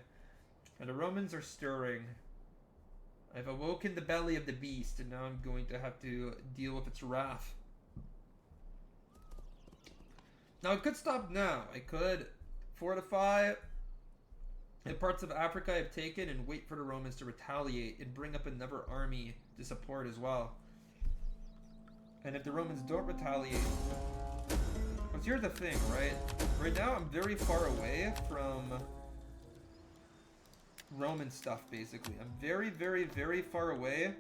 And the Romans are stirring. I've awoken the belly of the beast, and now I'm going to have to deal with its wrath. Now, I could stop now. I could fortify in parts of Africa I've taken and wait for the Romans to retaliate and bring up another army to support as well. And if the Romans don't retaliate... Because here's the thing, right? Right now, I'm very far away from Roman stuff, basically. I'm very, very, very far away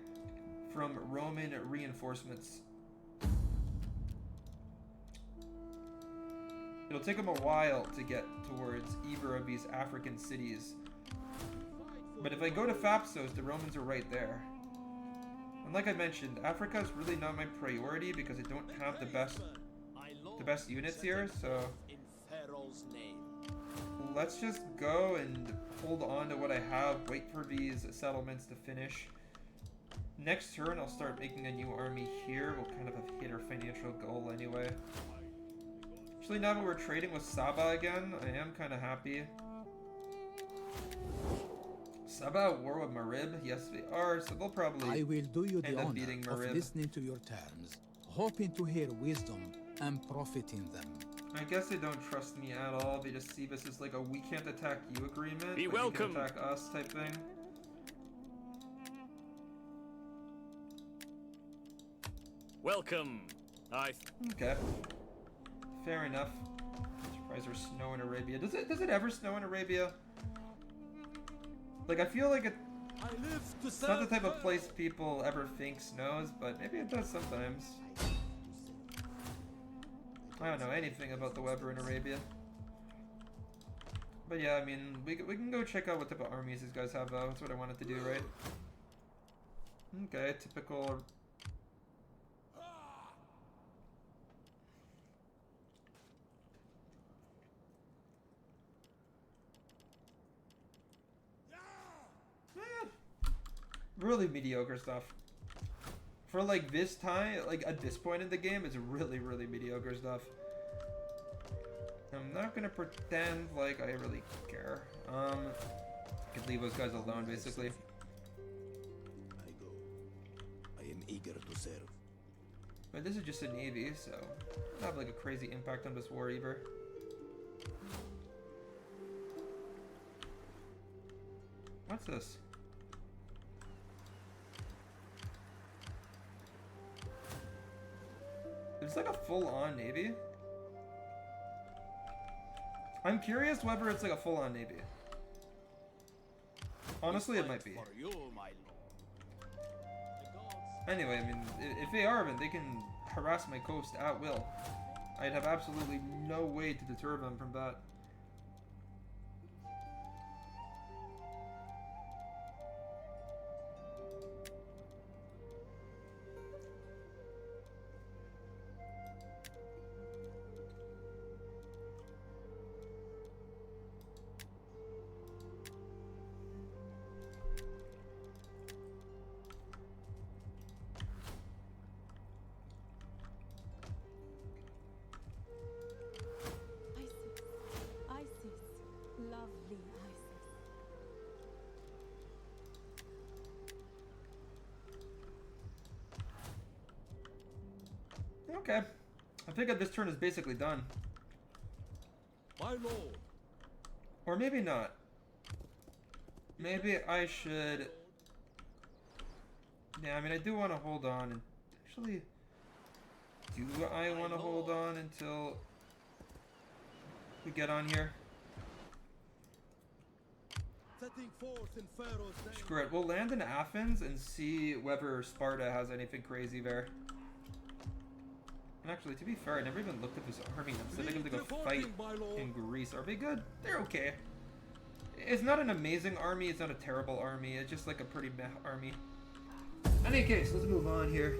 from Roman reinforcements. It'll take them a while to get towards either of these African cities. But if I go to Thapsos, the Romans are right there. And like I mentioned, Africa is really not my priority because I don't have the best units here, so In Pharaoh's name. let's just go and hold on to what I have, wait for these settlements to finish. Next turn, I'll start making a new army here. We'll kind of have hit our financial goal anyway. Actually, now that we're trading with Saba again, I am kind of happy. Saba at war with Marib? Yes, they are, so they'll probably I will do you the end up honor beating of Marib. listening to your terms, hoping to hear wisdom and profit in them. I guess they don't trust me at all. They just see this as like a we can't attack you agreement. Be but welcome. You can attack us type thing. Welcome. Okay. Fair enough. Surprised there's snow in Arabia. Does it ever snow in Arabia? Like I feel like I live to it's not the serve type of Pharaoh. place people ever think snows, but maybe it does sometimes. I don't know anything about the weather in Arabia. But yeah, I mean, we can go check out what type of armies these guys have though. That's what I wanted to do, right? Okay, typical. Really mediocre stuff. For like this time, like at this point in the game, it's really, really mediocre stuff. I'm not gonna pretend like I really care. I could leave those guys alone, basically. I go. I am eager to serve. But this is just a navy, so not have like a crazy impact on this war either. What's this? It's like a full-on navy. I'm curious whether it's like a full-on navy. Honestly, it might be. For you, my lord. The gods. Anyway, I mean, if they are, then they can harass my coast at will. I'd have absolutely no way to deter them from that. Isis, lovely Isis. Okay. I think that this turn is basically done. My lord. Or maybe not. Maybe I should... Yeah, I mean, I do want to hold on. And actually, do I want to hold on until we get on here? Setting forth in Pharaoh's name. Screw it. We'll land in Athens and see whether Sparta has anything crazy there. And actually, to be fair, I never even looked at this army. I'm sending them to go fight in Greece. Are they good? They're okay. It's not an amazing army. It's not a terrible army. It's just like a pretty meh army. In any case, let's move on here.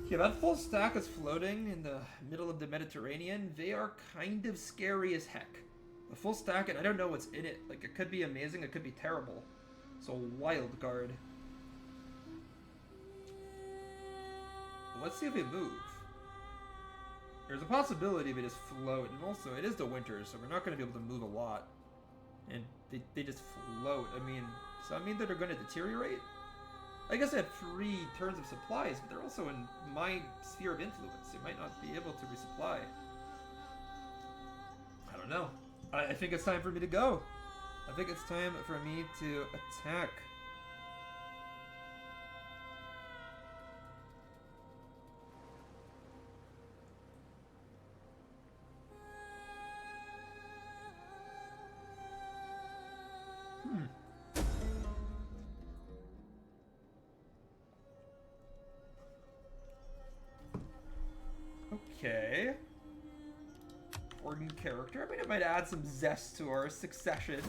Yeah, that full stack is floating in the middle of the Mediterranean. They are kind of scary as heck. A full stack, and I don't know what's in it. Like, it could be amazing, it could be terrible. So, wild card. Let's see if they move. There's a possibility they just float, and also, it is the winter, so we're not going to be able to move a lot. And they just float. I mean, does that mean that they're going to deteriorate? I guess I have 3 turns of supplies, but they're also in my sphere of influence. They might not be able to resupply. I don't know. I think it's time for me to go. I think it's time for me to attack. Okay. character. I mean, it might add some zest to our succession.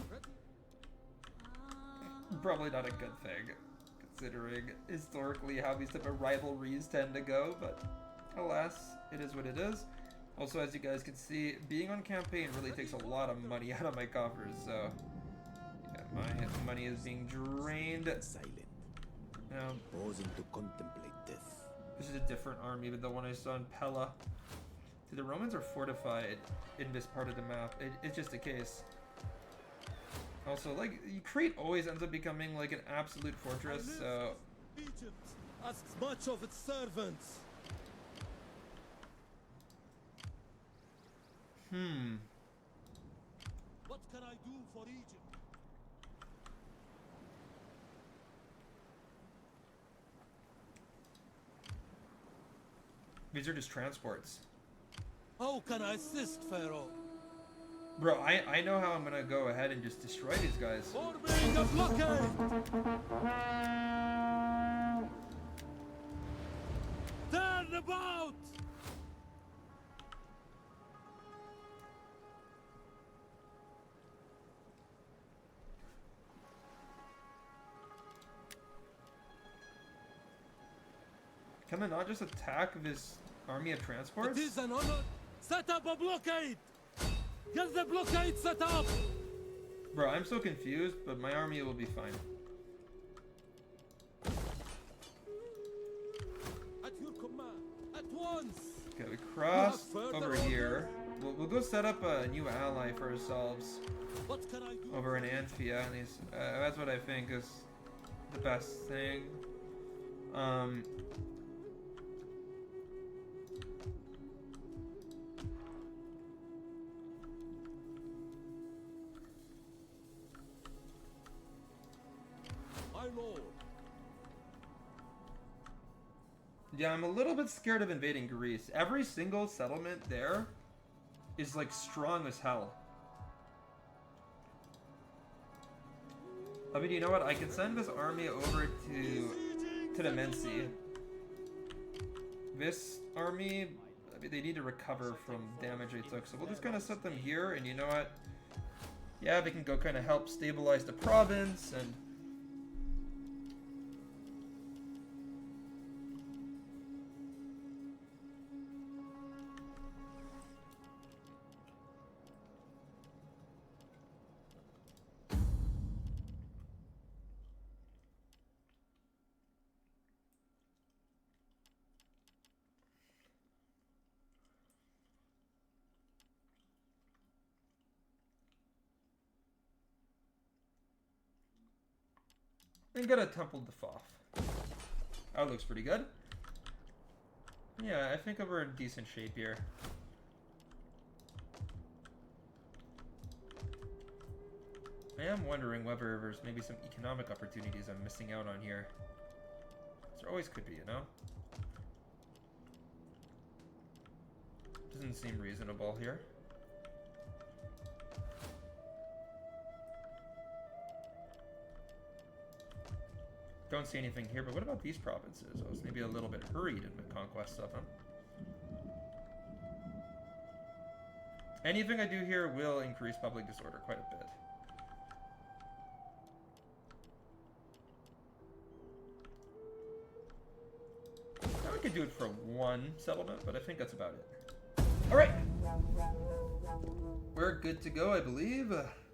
Probably not a good thing, considering historically how these type of rivalries tend to go, but alas, it is what it is. Also, as you guys can see, being on campaign really takes a lot of money out of my coffers, so yeah, my money is being drained. Silent, Now, pausing to contemplate death. this is a different army than the one I saw in Pella. See, the Romans are fortified in this part of the map. It's just a case. Also, like, Crete always ends up becoming like an absolute fortress, so Egypt asks much of its servants. What can I do for Egypt? these are just transports. How can I assist, Pharaoh? Bro, I know how I'm gonna go ahead and just destroy these guys. Forming a blockade! Turn about! Can I not just attack this army of transports? It is an honor. Set up a blockade! Get the blockade set up! Bro, I'm so confused, but my army will be fine. At your command, at once! Okay, we cross further over here. We'll go set up a new ally for ourselves What can I do? over in Anphia. At least that's what I think is the best thing. My lord. Yeah, I'm a little bit scared of invading Greece. Every single settlement there is like strong as hell. I mean, you know what? I can send this army over to the Menci. This army, I mean, they need to recover from damage they took, so we'll just kind of set them here, and you know what? Yeah, they can go kind of help stabilize the province, and and get a Temple de Thoth. That looks pretty good. Yeah, I think we're in decent shape here. I am wondering whether there's maybe some economic opportunities I'm missing out on here. There always could be, you know? Doesn't seem reasonable here. Don't see anything here, but what about these provinces? I was maybe a little bit hurried in my conquest of them. Anything I do here will increase public disorder quite a bit. Now we could do it for one settlement, but I think that's about it. Alright! We're good to go, I believe.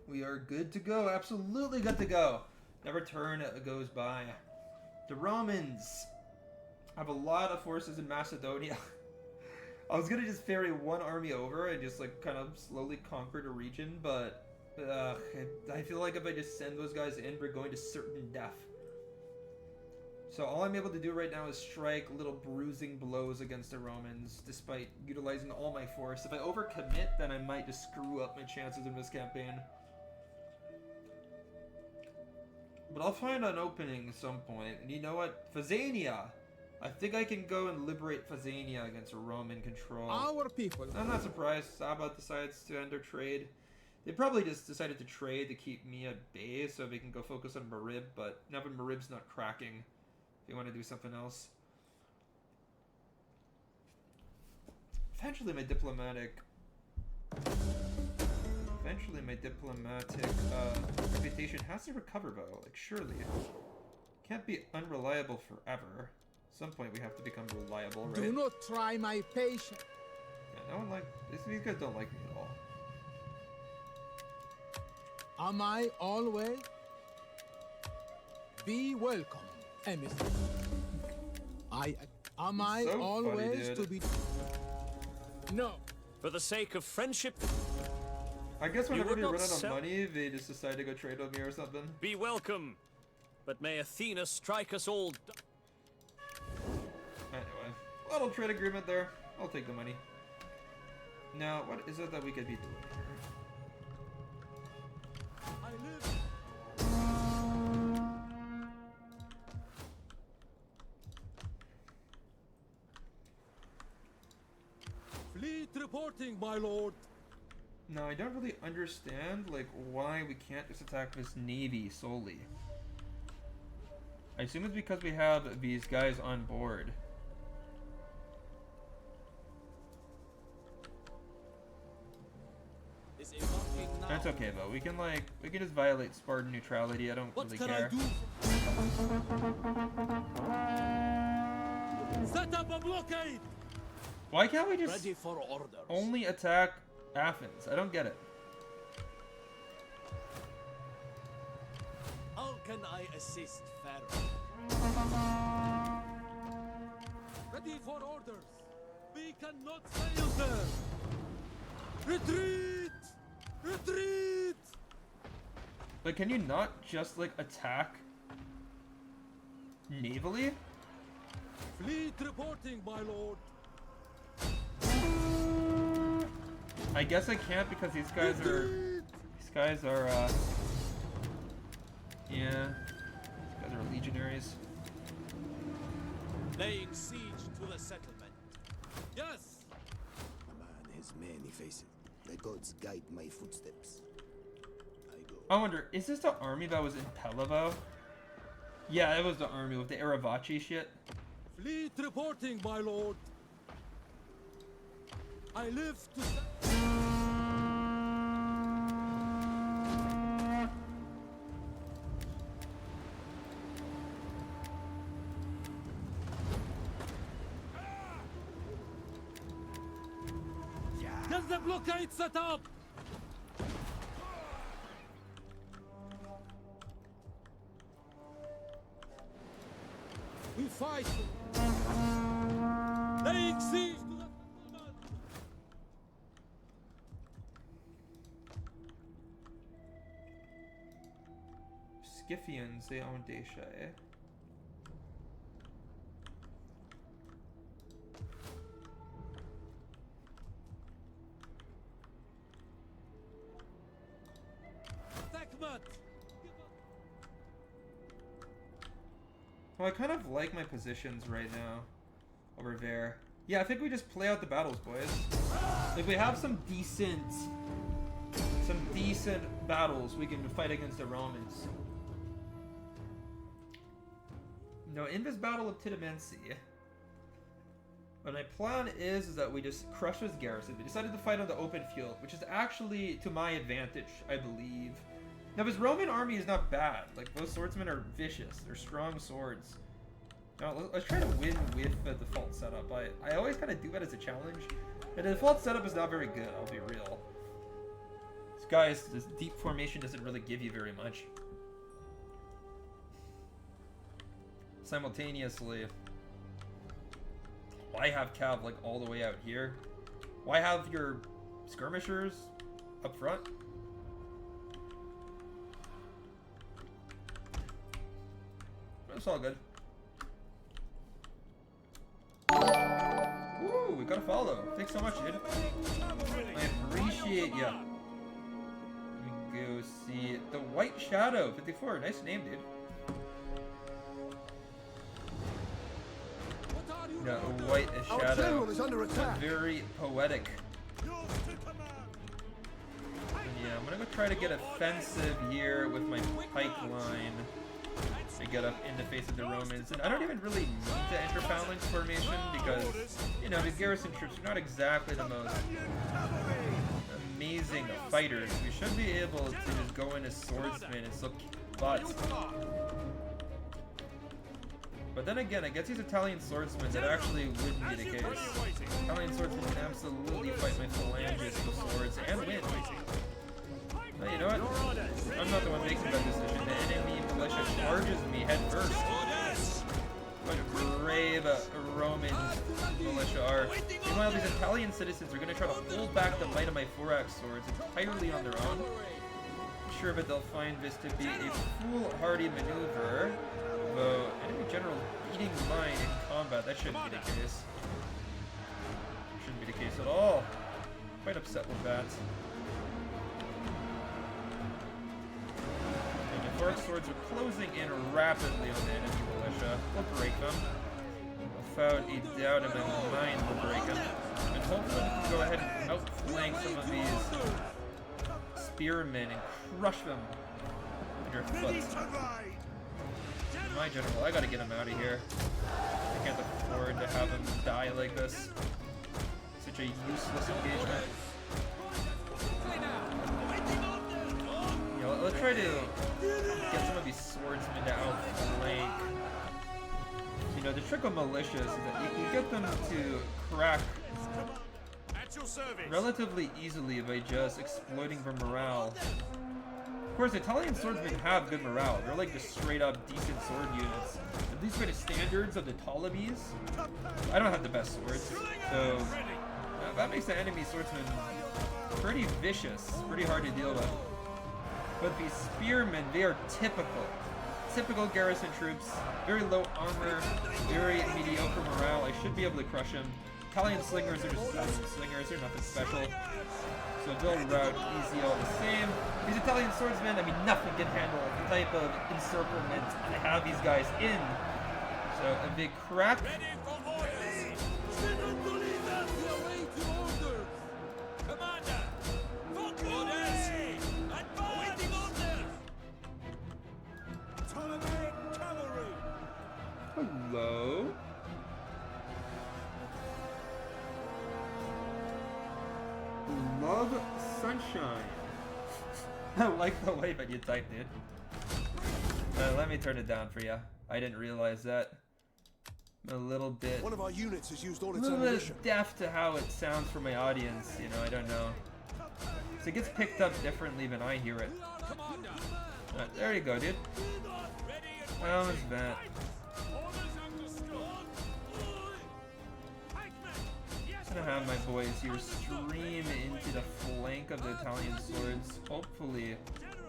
We are good to go. Absolutely good to go. Never turn goes by. The Romans have a lot of forces in Macedonia. I was gonna just ferry one army over and just like kind of slowly conquer the region, but I feel like if I just send those guys in, we're going to certain death. So all I'm able to do right now is strike little bruising blows against the Romans, despite utilizing all my force. If I overcommit, then I might just screw up my chances in this campaign. But I'll find an opening at some point. And you know what? Phazania! I think I can go and liberate Phazania against Roman control. Our people. I'm not surprised Saba decides to end their trade. They probably just decided to trade to keep me at bay so they can go focus on Marib, but now that Marib's not cracking, they want to do something else. Eventually my diplomatic eventually my diplomatic reputation has to recover, though. Like, surely. Can't be unreliable forever. At some point we have to become reliable, right? Do not try my patience. Yeah, no one like these guys don't like me at all. Am I always? Be welcome, emissary. Am I So funny, always dude. to be? No. For the sake of friendship, I guess whenever would they not run out of sell- money, they just decide to go trade with me or something. be welcome. But may Athena strike us all. Anyway, little trade agreement there. I'll take the money. Now, what is it that we could be doing here? I live. Fleet reporting, my lord. No, I don't really understand, like, why we can't just attack this navy solely. I assume it's because we have these guys on board. Is embarking now. That's okay though. We can just violate Spartan neutrality. I don't What really can care. I do? Set up a blockade. Why can't we just Ready for orders. only attack Athens? I don't get it. How can I assist, Pharaoh? Ready for orders. We cannot sail there. Retreat! Retreat! Like, can you not just like attack navally? Fleet reporting, my lord. I guess I can't because these guys are yeah, these guys are legionaries. Laying siege to the settlement. Yes! A man has many faces. The gods guide my footsteps. I go. I wonder, is this the army that was in Pelavo? Yeah, it was the army with the Aravachi shit. Fleet reporting, my lord. I live to Get the blockade set up! We fight. Laying siege to the settlement! Scythians, they own Dacia, eh? Attackment! Well, I kind of like my positions right now. Over there. Yeah, I think we just play out the battles, boys. If we have some decent battles, we can fight against the Romans. No, in this battle of Titymensi, what my plan is that we just crush this garrison. We decided to fight on the open field, which is actually to my advantage, I believe. Now, this Roman army is not bad. Like, those swordsmen are vicious. They're strong swords. Now, let's try to win with the default setup. I always kind of do it as a challenge. And the default setup is not very good, I'll be real. This deep formation doesn't really give you very much. Simultaneously, why have Cav like all the way out here? Why have your skirmishers up front? It's all good. Woo, we got a follow. Thanks so much, dude. I appreciate ya. Let me go see the White Shadow 54. Nice name, dude. What are you The orders? White Our Shadow. general is under attack. Very poetic. Yours to command. And yeah, I'm gonna go try to get offensive here with my pike line to get up in the face of the Romans. And I don't even really need to enter phalanx formation because, you know, these garrison troops are not exactly the most amazing fighters. We should be able to just go in as swordsmen and still kick butts. But then again, against these Italian swordsmen, that actually wouldn't be the case. Italian swordsmen can absolutely fight my phalanges with swords and win. But you know what? I'm not the one making that decision. The enemy militia charges me head first. What brave Roman militia are. Meanwhile, these Italian citizens are going to try to hold back the might of my four-axe swords entirely on their own. Sure, but they'll find this to be a foolhardy maneuver. Though enemy general beating mine in combat, that shouldn't be the case. Shouldn't be the case at all. Quite upset with that. And the four-axe swords are closing in rapidly on the enemy militia. We'll break them. Without a doubt in my mind, we'll break them. And hopefully we can go ahead and outflank some of these spearmen and crush them underfoot. My general, I gotta get him out of here. I can't afford to have him die like this. Such a useless engagement. You know, let's try to get some of these swordsmen to outflank. You know, the trick of militias is that you can get them to crack relatively easily by just exploiting their morale. Of course, Italian swordsmen have good morale. They're like just straight up decent sword units. At least by the standards of the Ptolemies, I don't have the best swords, so that makes the enemy swordsmen pretty vicious, pretty hard to deal with. But these spearmen, they are typical garrison troops, very low armor, very mediocre morale. I should be able to crush them. Italian slingers are just Italian slingers, they're nothing special. So they'll rout easy all the same. These Italian swordsmen, I mean, nothing can handle the type of encirclement I have these guys in. So if they crack... Hello? Love sunshine. I like the way that you typed it. Let me turn it down for you. I didn't realize that. I'm a little bit... One of our units has used all a its little bit ammunition. deaf to how it sounds for my audience, you know, I don't know. So it gets picked up differently than I hear it. There you go, dude. How was that? I'm gonna have my boys here stream into the flank of the Italian swords, hopefully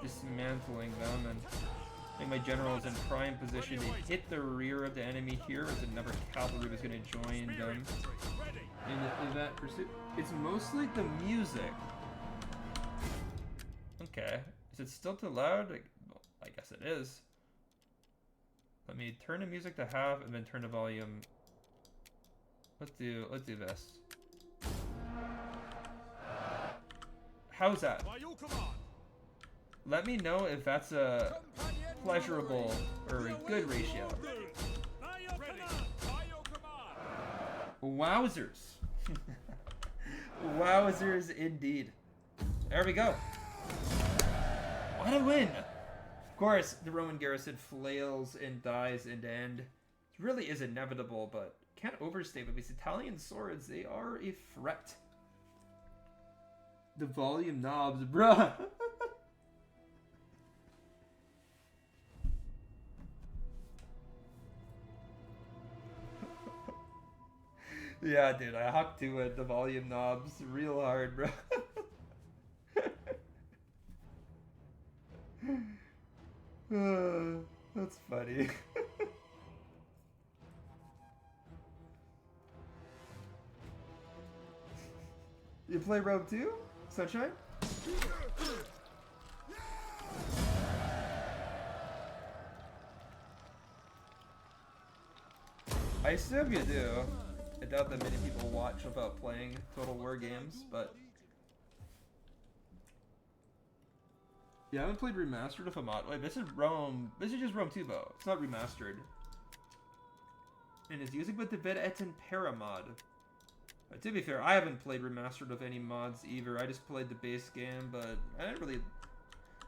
dismantling them, and I think my general is in prime position to hit the rear of the enemy here as another cavalry was gonna join them in that pursuit. It's mostly the music. Okay, is it still too loud? Well, I guess it is. Let me turn the music to half and then turn the volume. Let's do this. How's that? Let me know if that's a pleasurable or a good ratio. Wowzers. Wowzers indeed. There we go. What a win! Of course, the Roman garrison flails and dies in the end. It really is inevitable, but can't overstate with these Italian swords. They are a threat. The volume knobs, bruh. Yeah, dude, I hucked to it, the volume knobs real hard, bro. That's funny. You play Rogue 2? Sunshine? I assume you do. I doubt that many people watch without playing Total War games, but... Yeah, I haven't played Remastered of a mod. Wait, this is Rome... This is just Rome 2 though. It's not Remastered. And it's using the divert et impera mod. To be fair, I haven't played Remastered with any mods either. I just played the base game, but I didn't really...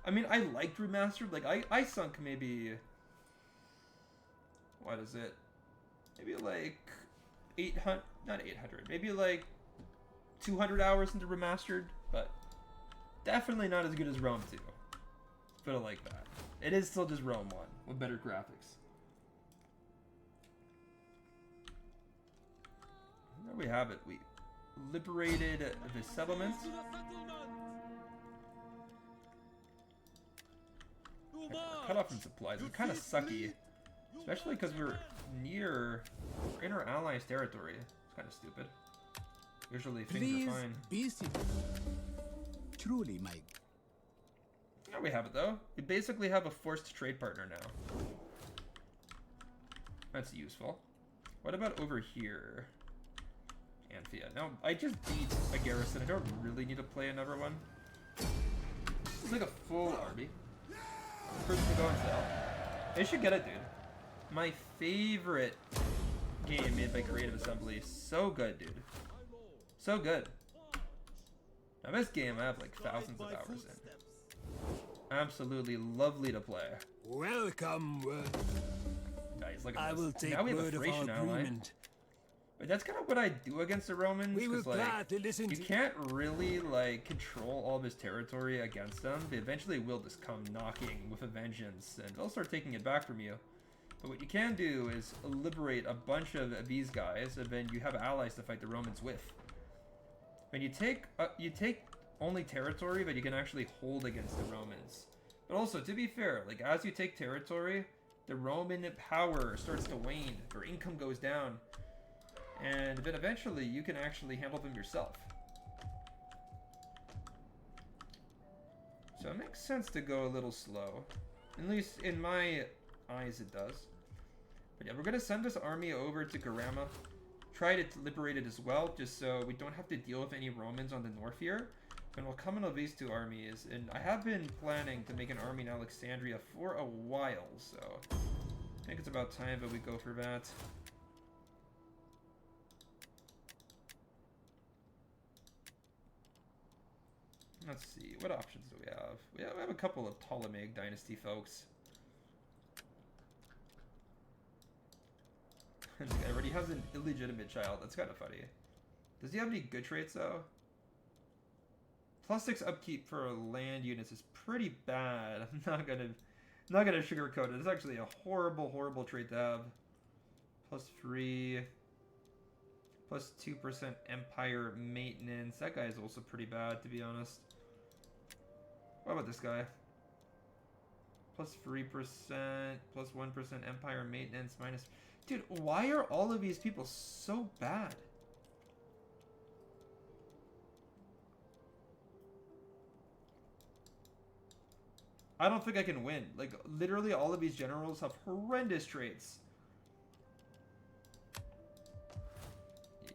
I mean, I liked Remastered. Like, I sunk maybe... What is it? Maybe like 800... Not 800. Maybe like 200 hours into Remastered, but definitely not as good as Rome 2. Put it like that. It is still just Rome 1 with better graphics. There we have it. We liberated the settlement. Cut off from supplies. It's kind of sucky. Especially because we're in our allies' territory. It's kind of stupid. Usually things Please are fine. be seated. Truly, my... There we have it, though. We basically have a forced trade partner now. That's useful. What about over here? Anthea. No, I just beat a garrison. I don't really need to play another one. It's like a full army. First to go on sale. They should get it, dude. My favorite game made by Creative Assembly. So good, dude. So good. Now this game I have like thousands of hours in. Absolutely lovely to play. Welcome. Guys, look at I this. will take Now we have a word of our Thracian ally. agreement. But that's kind of what I do against the Romans. We will 'Cause, like, gladly listen you to... can't really like control all of his territory against them. They eventually will just come knocking with a vengeance, and they'll start taking it back from you. But what you can do is liberate a bunch of these guys, and then you have allies to fight the Romans with. And you take only territory that you can actually hold against the Romans. But also, to be fair, like as you take territory, the Roman power starts to wane, their income goes down, and then eventually you can actually handle them yourself. So it makes sense to go a little slow. At least in my eyes it does. But yeah, we're going to send this army over to Garama. Try to liberate it as well, just so we don't have to deal with any Romans on the north here. And we'll come in with these two armies. And I have been planning to make an army in Alexandria for a while, so I think it's about time that we go for that. Let's see, what options do we have? We have a couple of Ptolemaic dynasty folks. This guy already has an illegitimate child. That's kind of funny. Does he have any good traits though? +6 upkeep for land units is pretty bad. I'm not gonna sugarcoat it. It's actually a horrible trait to have. +3, +2% empire maintenance. That guy is also pretty bad, to be honest. What about this guy? +3%, +1% empire maintenance, minus... Dude, why are all of these people so bad? I don't think I can win. Like, literally all of these generals have horrendous traits.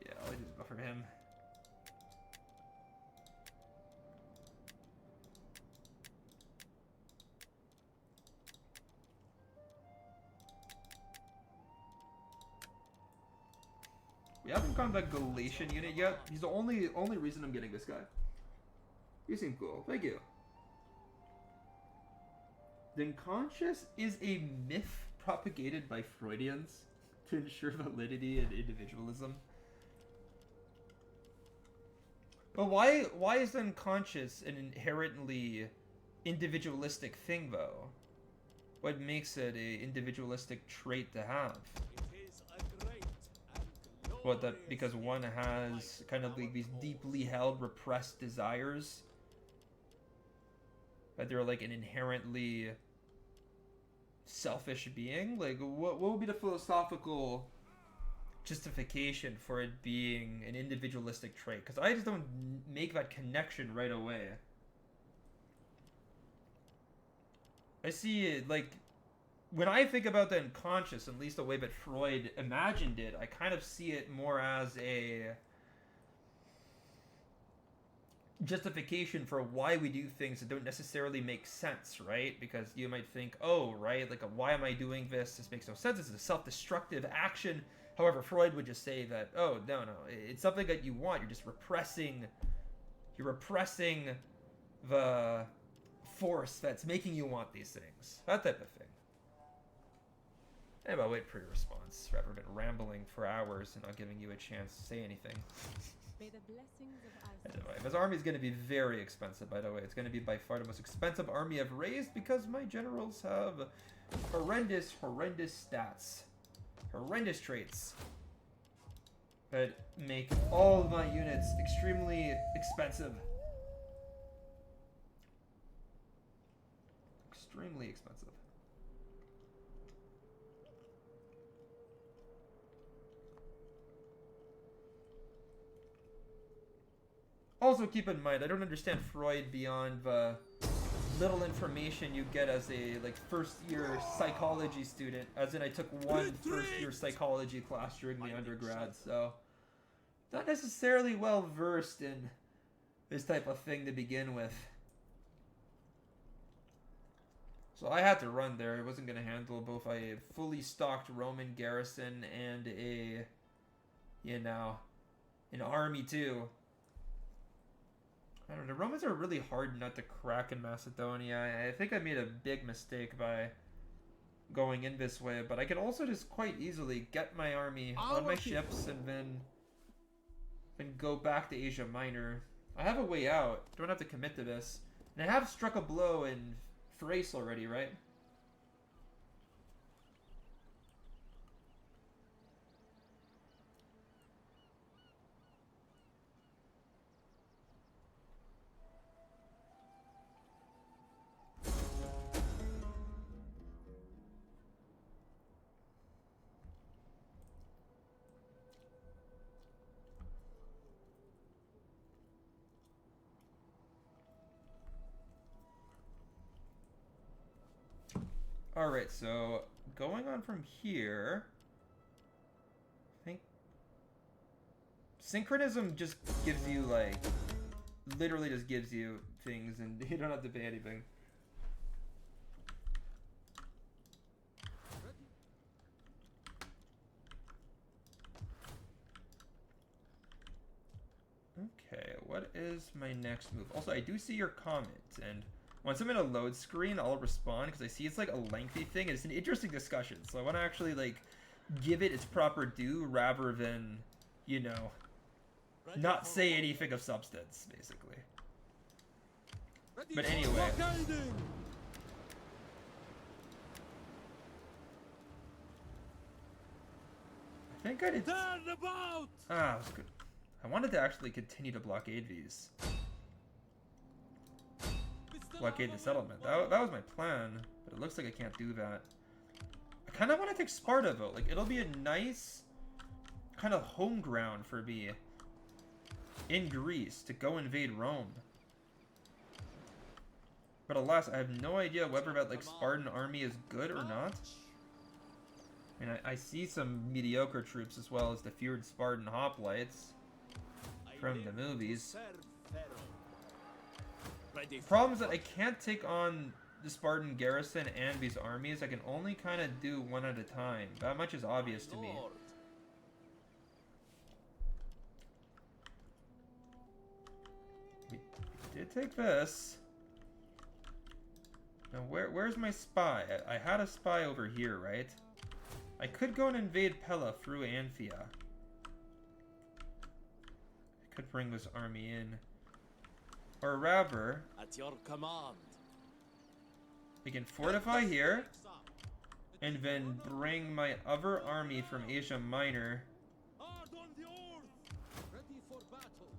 Yeah, I'll just go for him. We haven't gotten that Galatian unit yet. He's the only reason I'm getting this guy. You seem cool. Thank you. The unconscious is a myth propagated by Freudians to ensure validity and individualism. But why is the unconscious an inherently individualistic thing, though? What makes it an individualistic trait to have? It is a great and What, that because one has kind of like these deeply held repressed desires? That they're like an inherently selfish being? Like, what would be the philosophical justification for it being an individualistic trait? Because I just don't make that connection right away. I see it, like, when I think about the unconscious, at least the way that Freud imagined it, I kind of see it more as a justification for why we do things that don't necessarily make sense, right? Because you might think, oh, right, like, why am I doing this? This makes no sense. This is a self-destructive action However, Freud would just say that, oh, no, it's something that you want. You're just repressing the force that's making you want these things. That type of thing. Anyway, I'll wait for your response, rather than rambling for hours and not giving you a chance to say anything. May the blessings of Isis. Anyway, this army is going to be very expensive, by the way. It's going to be by far the most expensive army I've raised because my generals have horrendous stats. Horrendous traits that make all of my units extremely expensive. Extremely expensive. Also keep in mind, I don't understand Freud beyond the little information you get as a first year psychology student, as in I took one first year psychology class during the undergrad, so not necessarily well versed in this type of thing to begin with. So I had to run there. I wasn't going to handle both a fully stocked Roman garrison and a, an army too. I don't know, the Romans are really hard not to crack in Macedonia. I think I made a big mistake by going in this way, but I can also just quite easily get my army on my ships and then go back to Asia Minor. I have a way out. Don't have to commit to this. And I have struck a blow in Thrace already, right? Alright, so going on from here, I think synchronism just gives you, literally just gives you things and you don't have to pay anything. Okay, what is my next move? Also, I do see your comment, and once I'm in a load screen, I'll respond, because I see it's a lengthy thing. It's an interesting discussion, so I want to actually, give it its proper due, rather than, not say anything of substance, basically. But anyway. I think I did... Ah, that was good. I wanted to actually continue to blockade these. Blockade the settlement. That was my plan, but it looks like I can't do that. I kind of want to take Sparta, though. It'll be a nice kind of home ground for me in Greece to go invade Rome. But alas, I have no idea whether that, Spartan army is good or not. I mean, I see some mediocre troops as well as the feared Spartan hoplites from the movies. The problem is that I can't take on the Spartan garrison and these armies. I can only kind of do one at a time. That much is obvious to me. We did take this. Now, where's my spy? I had a spy over here, right? I could go and invade Pella through Anthea. I could bring this army in. Or rather, At your command. we can fortify here, and then bring my other army from Asia Minor. Hard on the earth. Ready for battle.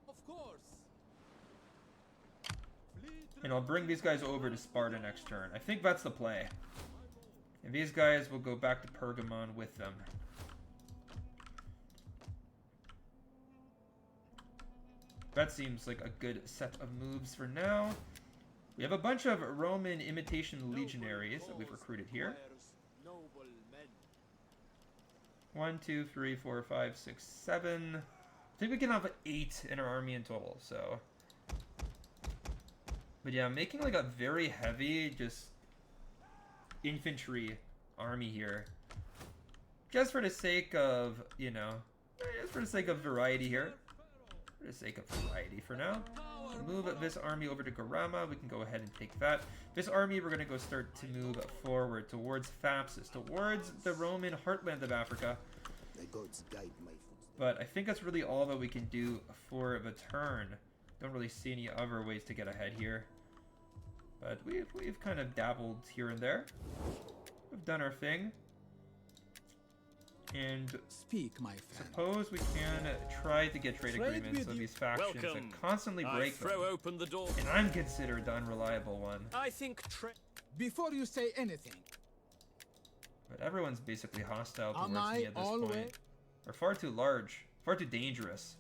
Of course. And I'll bring these guys over to Sparta next turn. I think that's the play. And these guys will go back to Pergamon with them. That seems like a good set of moves for now. We have a bunch of Roman imitation legionaries that we've recruited here. 1, 2, 3, 4, 5, 6, 7. I think we can have 8 in our army in total, so. But yeah, I'm making a very heavy, just infantry army here. just for the sake of, you know, just for the sake of variety here. For the sake of variety for now. Move this army over to Garama. We can go ahead and take that. This army, we're going to go start to move forward towards Thapsus, towards the Roman heartland of Africa. The gods guide my footsteps. But I think that's really all that we can do for the turn. Don't really see any other ways to get ahead here. But we've kind of dabbled here and there. We've done our thing. And Speak, my friend. suppose we can try to get trade Trade agreements with with you. these factions Welcome. that constantly I break throw them. open the door. And I'm considered the unreliable one. I think Before you say anything, But everyone's basically hostile towards am me I at this always... point. They're far too large. Far too dangerous.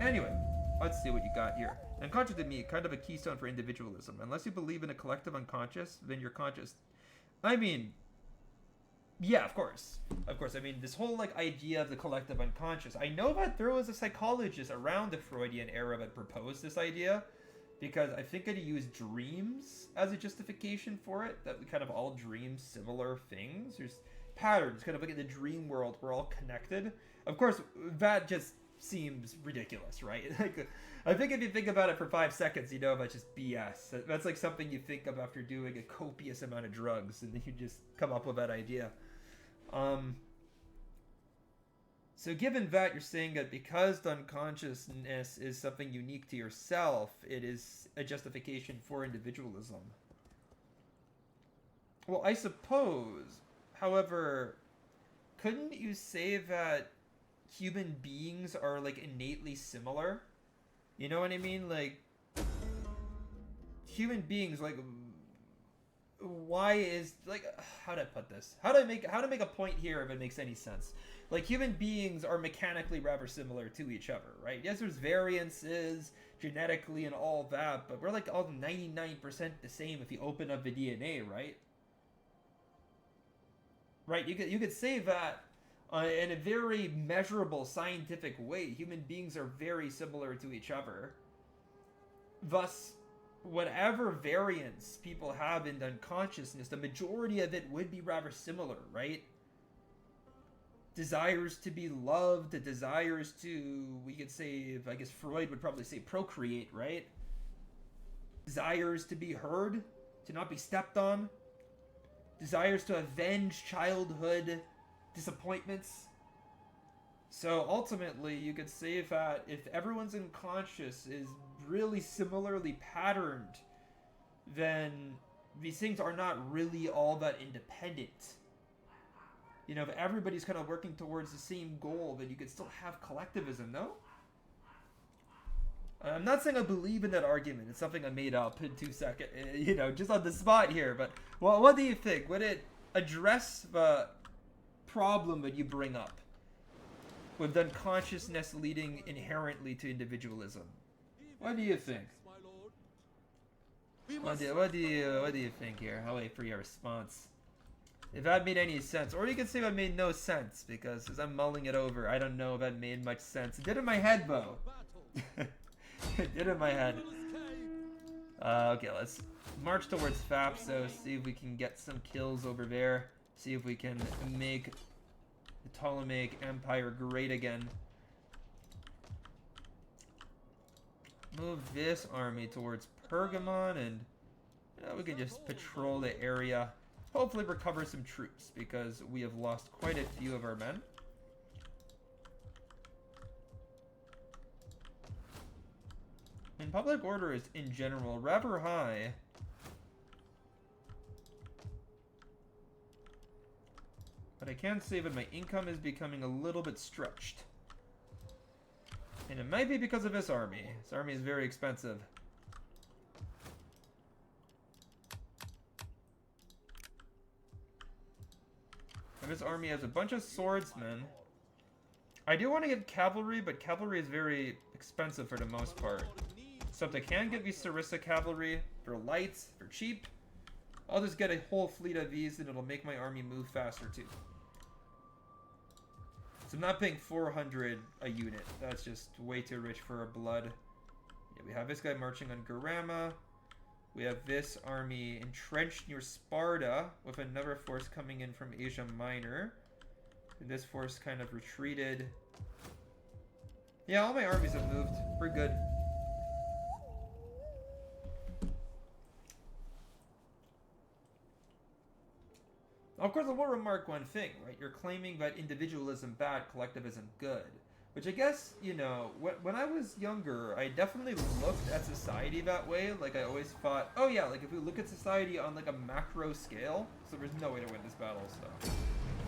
Anyway, let's see what you got here. Unconscious to me, kind of a keystone for individualism. Unless you believe in a collective unconscious, then you're conscious. I mean, yeah, of course. Of course, I mean, this whole, like, idea of the collective unconscious. I know that there was a psychologist around the Freudian era that proposed this idea, because I think that he used dreams as a justification for it, that we kind of all dream similar things. There's patterns, kind of like in the dream world, we're all connected. Of course, that just seems ridiculous, right? Like, I think if you think about it for 5 seconds, you know that's just BS. That's like something you think of after doing a copious amount of drugs, and then you just come up with that idea. So given that, you're saying that because the unconsciousness is something unique to yourself, it is a justification for individualism. Well, I suppose, however, couldn't you say that human beings are, like, innately similar? You know what I mean? Like, human beings, like, why is, like, how do I put this? How to make a point here if it makes any sense? Like, human beings are mechanically rather similar to each other, right? Yes, there's variances genetically and all that, but we're like all 99% the same if you open up the DNA, right? Right, you could say that in a very measurable scientific way. Human beings are very similar to each other. Thus, whatever variance people have in unconsciousness, the majority of it would be rather similar, right? Desires to be loved, the desires to, we could say, I guess Freud would probably say procreate, right? Desires to be heard, to not be stepped on. Desires to avenge childhood disappointments. So ultimately, you could say that if everyone's unconscious is really similarly patterned, then these things are not really all that independent. You know, if everybody's kind of working towards the same goal, then you could still have collectivism, no? I'm not saying I believe in that argument. It's something I made up in 2 seconds, you know, just on the spot here. But, well, what do you think? Would it address the problem that you bring up with unconsciousness leading inherently to individualism? What do you think? My lord. We must What do you think here? I'll wait for your response. If that made any sense, or you can say that made no sense, because as I'm mulling it over, I don't know if that made much sense. It did in my head, though. battle. It did in my head. We will escape. Okay, let's march towards Thapsus, see if we can get some kills over there. See if we can make the Ptolemaic Empire great again. Move this army towards Pergamon, and we can just patrol the area. Hopefully recover some troops, because we have lost quite a few of our men. And public order is, in general, rather high. But I can say that my income is becoming a little bit stretched. And it might be because of this army. This army is very expensive. And this army has a bunch of swordsmen. I do want to get cavalry, but cavalry is very expensive for the most part. So if I can get these Sarissa cavalry, they're light, they're cheap. I'll just get a whole fleet of these and it'll make my army move faster too. So I'm not paying 400 a unit. That's just way too rich for our blood. Yeah, we have this guy marching on Garama. We have this army entrenched near Sparta with another force coming in from Asia Minor. And this force kind of retreated. Yeah, all my armies have moved. We're good. Of course, I will remark one thing, right? You're claiming that individualism bad, collectivism good. Which I guess, you know, when I was younger, I definitely looked at society that way. Like, I always thought, oh yeah, like, if we look at society on, like, a macro scale, so there's no way to win this battle, so.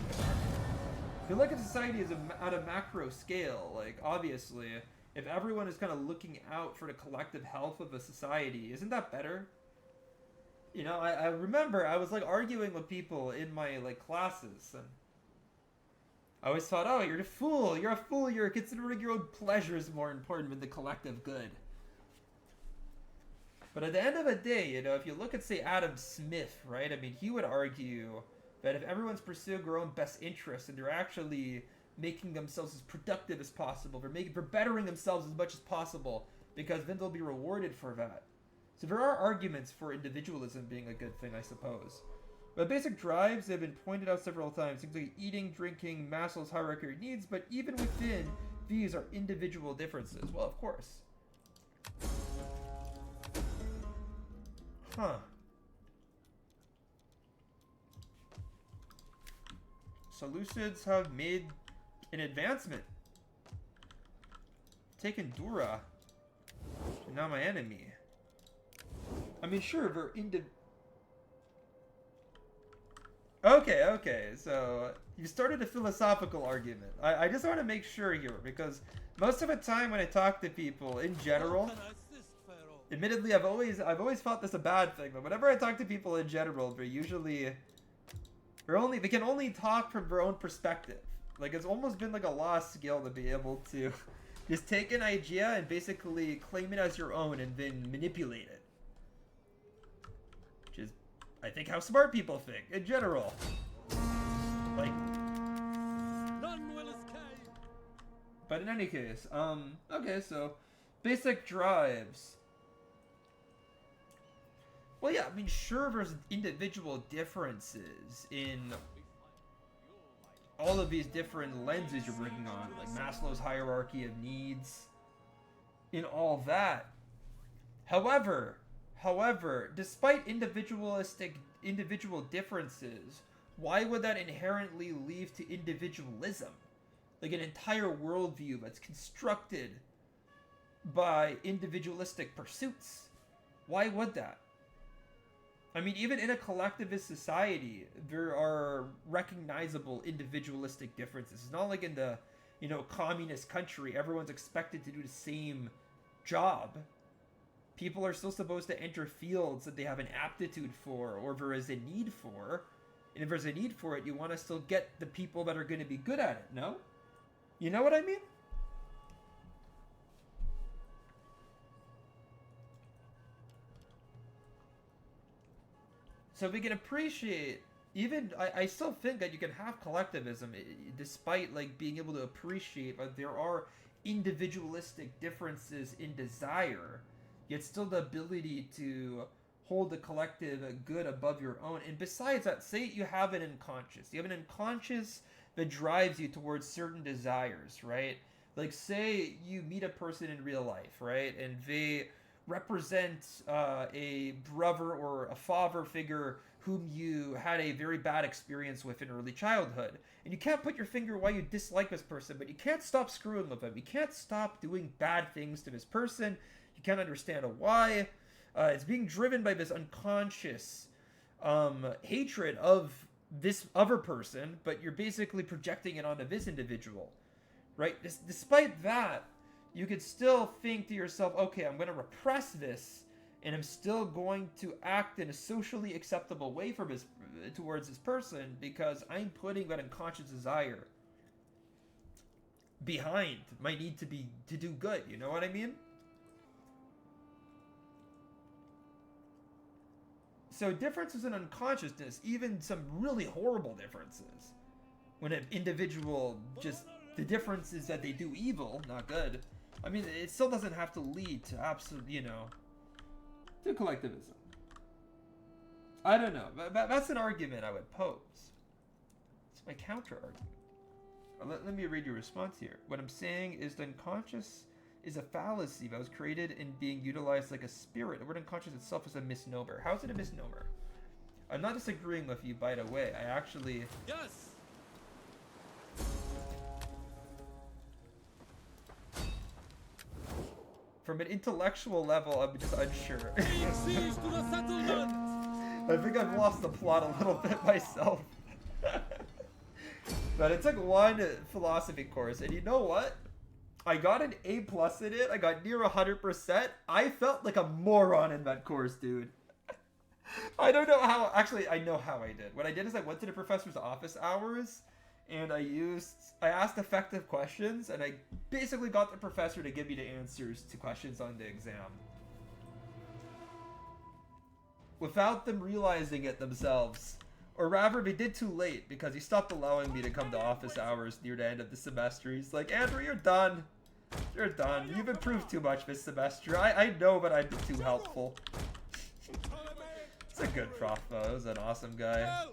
If you look at society as at a macro scale, like, obviously, if everyone is kind of looking out for the collective health of a society, isn't that better? You know, I remember I was, like, arguing with people in my, like, classes, and I always thought, oh, you're a fool, you're considering your own pleasures more important than the collective good. But at the end of the day, you know, if you look at, say, Adam Smith, right, I mean, he would argue that if everyone's pursuing their own best interests and they're actually making themselves as productive as possible, they're bettering themselves as much as possible, because then they'll be rewarded for that. So there are arguments for individualism being a good thing, I suppose. But basic drives have been pointed out several times, things like eating, drinking, Maslow's hierarchy of needs, but even within these are individual differences. Well, of course. Huh. Seleucids have made an advancement. Taken Dura. They're now my enemy. I mean, sure, they're Okay, so you started a philosophical argument. I just want to make sure here, because most of the time when I talk to people in general, How can I assist, Pharaoh? admittedly I've always thought this a bad thing, but whenever I talk to people in general, they can only talk from their own perspective. Like, it's almost been like a lost skill to be able to just take an idea and basically claim it as your own and then manipulate it. Which is, I think, how smart people think in general. Like, None will escape. but in any case, okay, so basic drives. Well, yeah, I mean, sure, there's individual differences in all of these different lenses you're bringing on, like Maslow's hierarchy of needs, in all that. However, despite individual differences, why would that inherently lead to individualism? Like an entire worldview that's constructed by individualistic pursuits. Why would that? I mean, even in a collectivist society, there are recognizable individualistic differences. It's not like in the, you know, communist country, everyone's expected to do the same job. People are still supposed to enter fields that they have an aptitude for, or there is a need for. And if there's a need for it, you want to still get the people that are going to be good at it, no? You know what I mean? So we can appreciate, even, I still think that you can have collectivism despite, like, being able to appreciate that there are individualistic differences in desire, yet still the ability to hold the collective good above your own. And besides that, say you have an unconscious. You have an unconscious that drives you towards certain desires, right? Like, say you meet a person in real life, right? And they represent a brother or a father figure whom you had a very bad experience with in early childhood. And you can't put your finger why you dislike this person, but you can't stop screwing with them. You can't stop doing bad things to this person. You can't understand why. It's being driven by this unconscious hatred of this other person, but you're basically projecting it onto this individual, right? Despite that, you could still think to yourself, okay, I'm going to repress this, and I'm still going to act in a socially acceptable way towards this person, because I'm putting that unconscious desire behind my need to do good. You know what I mean? So differences in unconsciousness, even some really horrible differences, when an individual just, the difference is that they do evil, not good. I mean, it still doesn't have to lead to absolute, you know, to collectivism. I don't know. That's an argument I would pose. It's my counter argument. Let me read your response here. What I'm saying is the unconscious is a fallacy that was created and being utilized like a spirit. The word unconscious itself is a misnomer. How is it a misnomer? I'm not disagreeing with you, by the way. I actually... Yes! From an intellectual level, I'm just unsure. Seize to the settlement! I think I've lost the plot a little bit myself. But I took one philosophy course, and you know what? I got an A+ in it. I got near 100%. I felt like a moron in that course, dude. I don't know how. Actually, I know how I did. What I did is I went to the professor's office hours, and I asked effective questions, and I basically got the professor to give me the answers to questions on the exam. Without them realizing it themselves. Or rather, they did too late, because he stopped allowing me to come to office hours near the end of the semester. He's like, Andrew, you're done. You're done. You've improved too much this semester. I know, but I've been too helpful. It's a good prof, though. He was an awesome guy.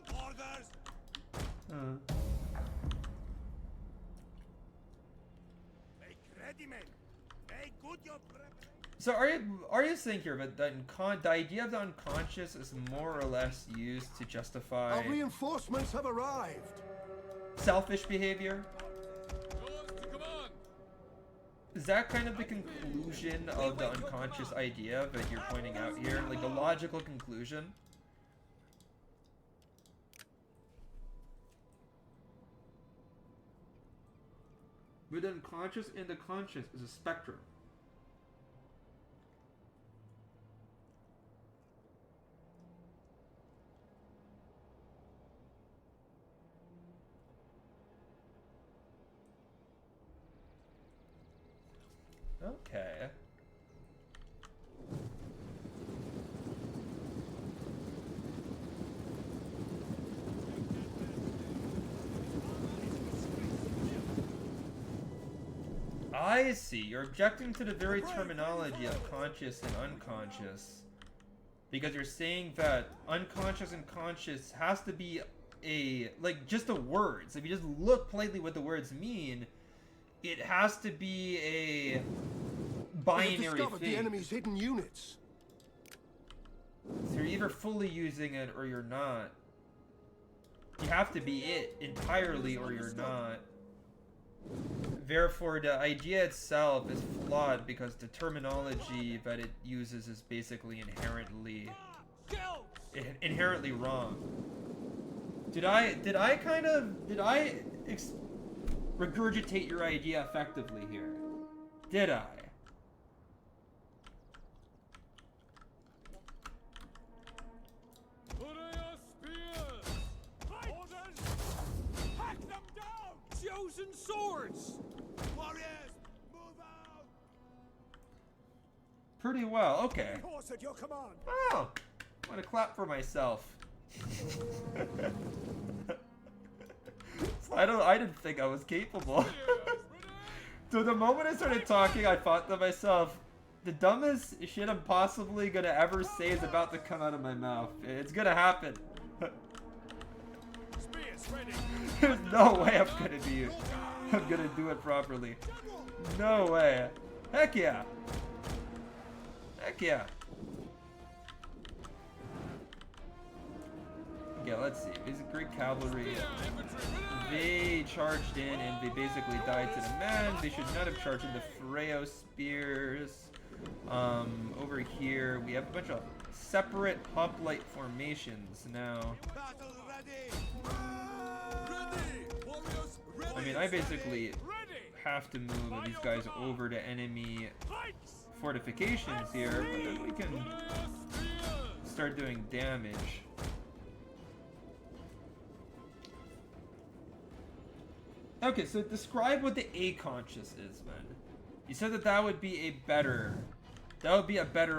So are you saying here that the idea of the unconscious is more or less used to justify Our reinforcements have arrived. selfish behavior? Yours to command. Is that kind of the conclusion of the unconscious idea that you're pointing out here? Like the logical conclusion? But the unconscious and the conscious is a spectrum. Okay. I see. You're objecting to the very terminology of conscious and unconscious. Because you're saying that unconscious and conscious has to be just a word. So if you just look plainly what the words mean, it has to be a binary discovered thing. the enemy's hidden units. So you're either fully using it or you're not. You have to be it entirely or you're not. Therefore, the idea itself is flawed because the terminology that it uses is basically inherently wrong. Did I regurgitate your idea effectively here? Did I? Put your spears. Orders. Hack them down. Chosen swords! Warriors, move out. Pretty well, okay. Horse at your command. Oh, I'm gonna clap for myself. I didn't think I was capable. So the moment I started talking, I thought to myself, the dumbest shit I'm possibly gonna ever say is about to come out of my mouth. It's gonna happen. Spears ready. There's no way I'm gonna do it properly. No way. Heck yeah. Heck yeah. Okay, let's see. These Greek cavalry, they charged in and they basically died to the man. They should not have charged into Phreo spears. Over here, we have a bunch of separate hoplite formations now. Battle ready. Ready. Warriors ready. I mean, I basically have to move these guys over to enemy fortifications here, but then we can start doing damage. Okay, so describe what the A-conscious is, then. You said that would be a better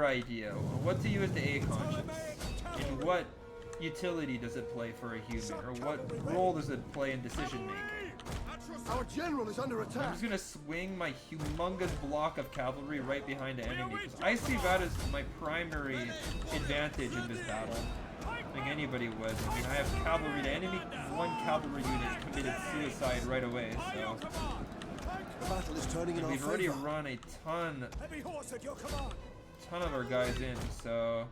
idea. What to you is the A-conscious? And what utility does it play for a human? Or what role does it play in decision-making? Our general is under I'm attack. just gonna swing my humongous block of cavalry right behind the enemy, because I see that as my primary advantage in this battle. think anybody would. I mean, I have cavalry. The enemy one cavalry unit committed suicide right away, so The battle is turning in our we've already favor. run a ton Heavy horse at your command. of our guys in, so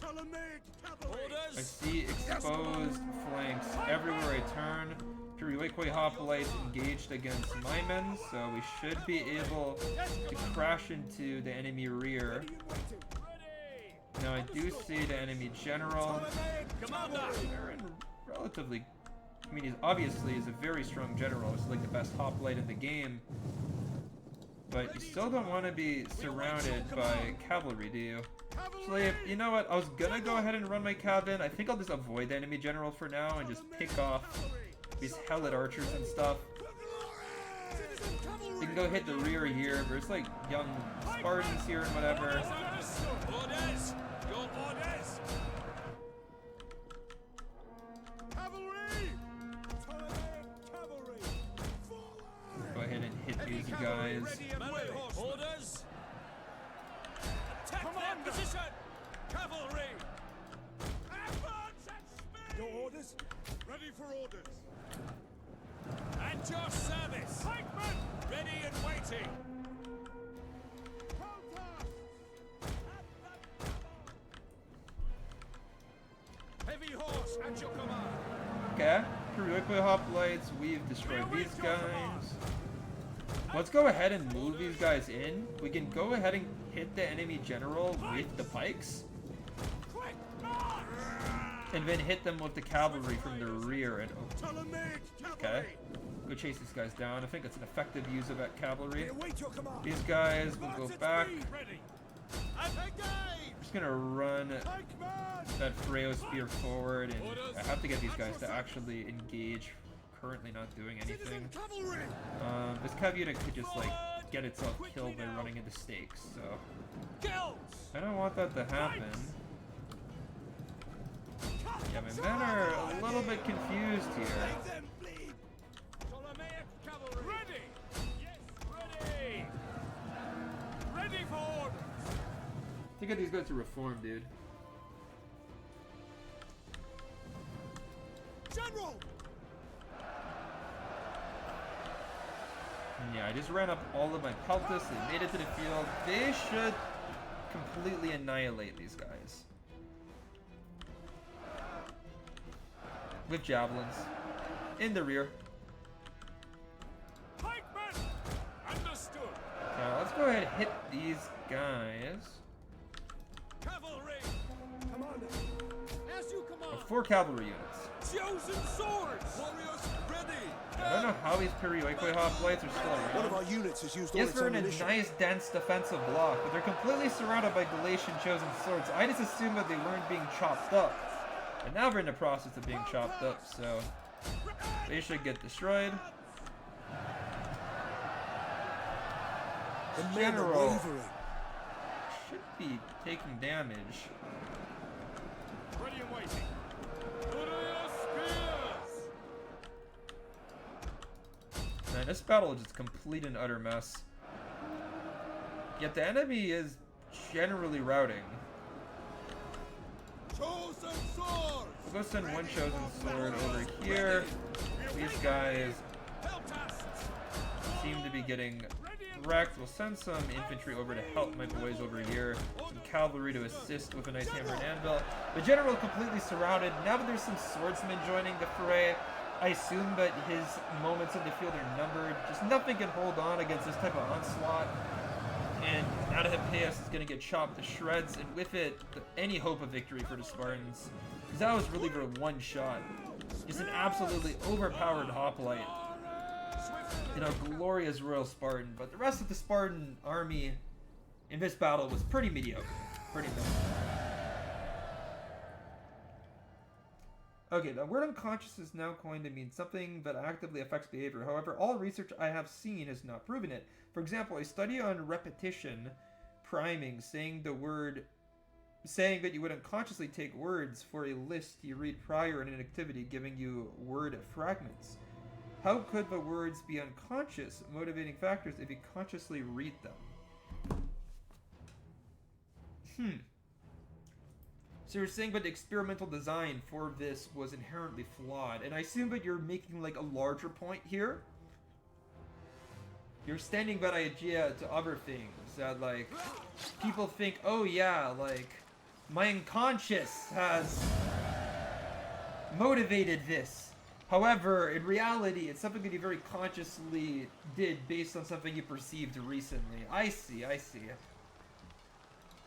Ptolemaic cavalry. I see exposed flanks everywhere I turn. Periwekwe hoplites engaged against my men, so we should be able to crash into the enemy rear. Now I do see the enemy general. They're in relatively, I mean, he's obviously is a very strong general. He's like the best hoplite in the game. But you still don't want to be surrounded by cavalry, do you? Actually, you know what? I was gonna go ahead and run my cav in. I think I'll just avoid the enemy general for now and just pick off these helot archers and stuff. You can go hit the rear here. There's like young Spartans here and whatever. Orders! Your orders! Cavalry. Ptolemaic cavalry. Go ahead and hit these guys. Melee orders! Attack their position! Cavalry! Advance at speed! Your orders? Ready for orders! At your service! Pikemen! Ready and waiting! Heavy horse at your command! Okay. Periwekwe hoplites. We've destroyed these guys. Let's go ahead and move these guys in. We can go ahead and hit the enemy general with the pikes. Quick march! And then hit them with the cavalry from the rear. And Ptolemaic okay. cavalry. Go chase these guys down. I think it's an effective use of that cavalry. We await your command. These guys will go back. Ready! And engage! Just gonna run Pikemen. that Freyo spear forward, and I have to get these guys to actually engage. Currently not doing anything. Cavalry. This cav unit could just like get itself killed by running into stakes, so Kills! I don't want that to happen. Yeah, my men are a little bit confused here. Make them bleed. Ptolemaic cavalry! Ready! Yes, ready! Ready for orders! To get these guys to reform, dude. General. Yeah, I just ran up all of my peltas. They made it to the field. They should completely annihilate these guys. With javelins. In the rear. Pikemen! Understood! Now let's go ahead and hit these guys. Cavalry! Commander. As you command! 4 cavalry units. Chosen swords! Warriors ready! I don't know how these Periwekwe hoplites are still One of around. our units has used all Yes, its they're in a ammunition. nice, dense defensive block, but they're completely surrounded by Galatian chosen swords. I just assumed that they weren't being chopped up. And now we're in the process of being chopped up, so they should get destroyed. The men are General wavering. should be taking damage. Ready and waiting! Order your spears! Man, this battle is just complete and utter mess. Yet the enemy is generally routing. Chosen swords! We'll go send one chosen sword over here. These guys seem to be getting wrecked. We'll send some infantry over to help my boys over here. Some cavalry to assist with a nice hammer and anvil. The general completely surrounded. Now that there's some swordsmen joining the fray, I assume that his moments in the field are numbered. Just nothing can hold on against this type of onslaught. And Adahipeus is going to get chopped to shreds, and with it, any hope of victory for the Spartans. Because that was really their one shot. Just an absolutely overpowered hoplite. You know, glorious royal Spartan. But the rest of the Spartan army in this battle was pretty mediocre. Pretty bad. Okay, the word unconscious is now going to mean something that actively affects behavior. However, all research I have seen has not proven it. For example, a study on repetition priming saying that you would unconsciously take words for a list you read prior in an activity, giving you word fragments. How could the words be unconscious motivating factors if you consciously read them? So you're saying, but the experimental design for this was inherently flawed, and I assume that you're making like a larger point here. You're standing by the idea to other things that like people think, oh yeah, like my unconscious has motivated this. However, in reality, it's something that you very consciously did based on something you perceived recently. I see, I see.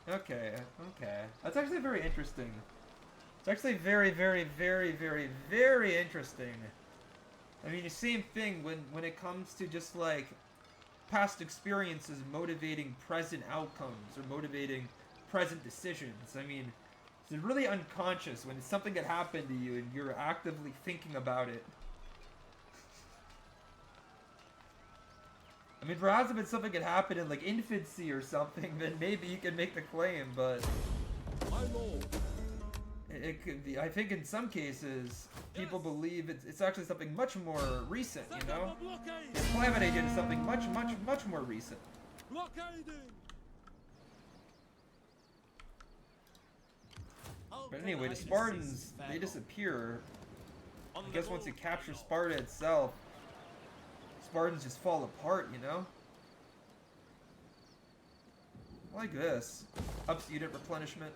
Okay, okay. That's actually very interesting. It's actually very, very, very, very, very interesting. I mean, the same thing when it comes to just like past experiences motivating present outcomes or motivating present decisions. I mean, it's really unconscious when it's something that happened to you and you're actively thinking about it. I mean, perhaps if it's something that happened in like infancy or something, then maybe you can make the claim, but My lord. it could be. I think in some cases, people believe it's actually something much more recent, you know? The climate agent is something much, much, much more recent. Blockading. But anyway, the Spartans, they disappear. I guess once you capture Sparta itself, Spartans just fall apart, you know? Like this. Ups unit replenishment.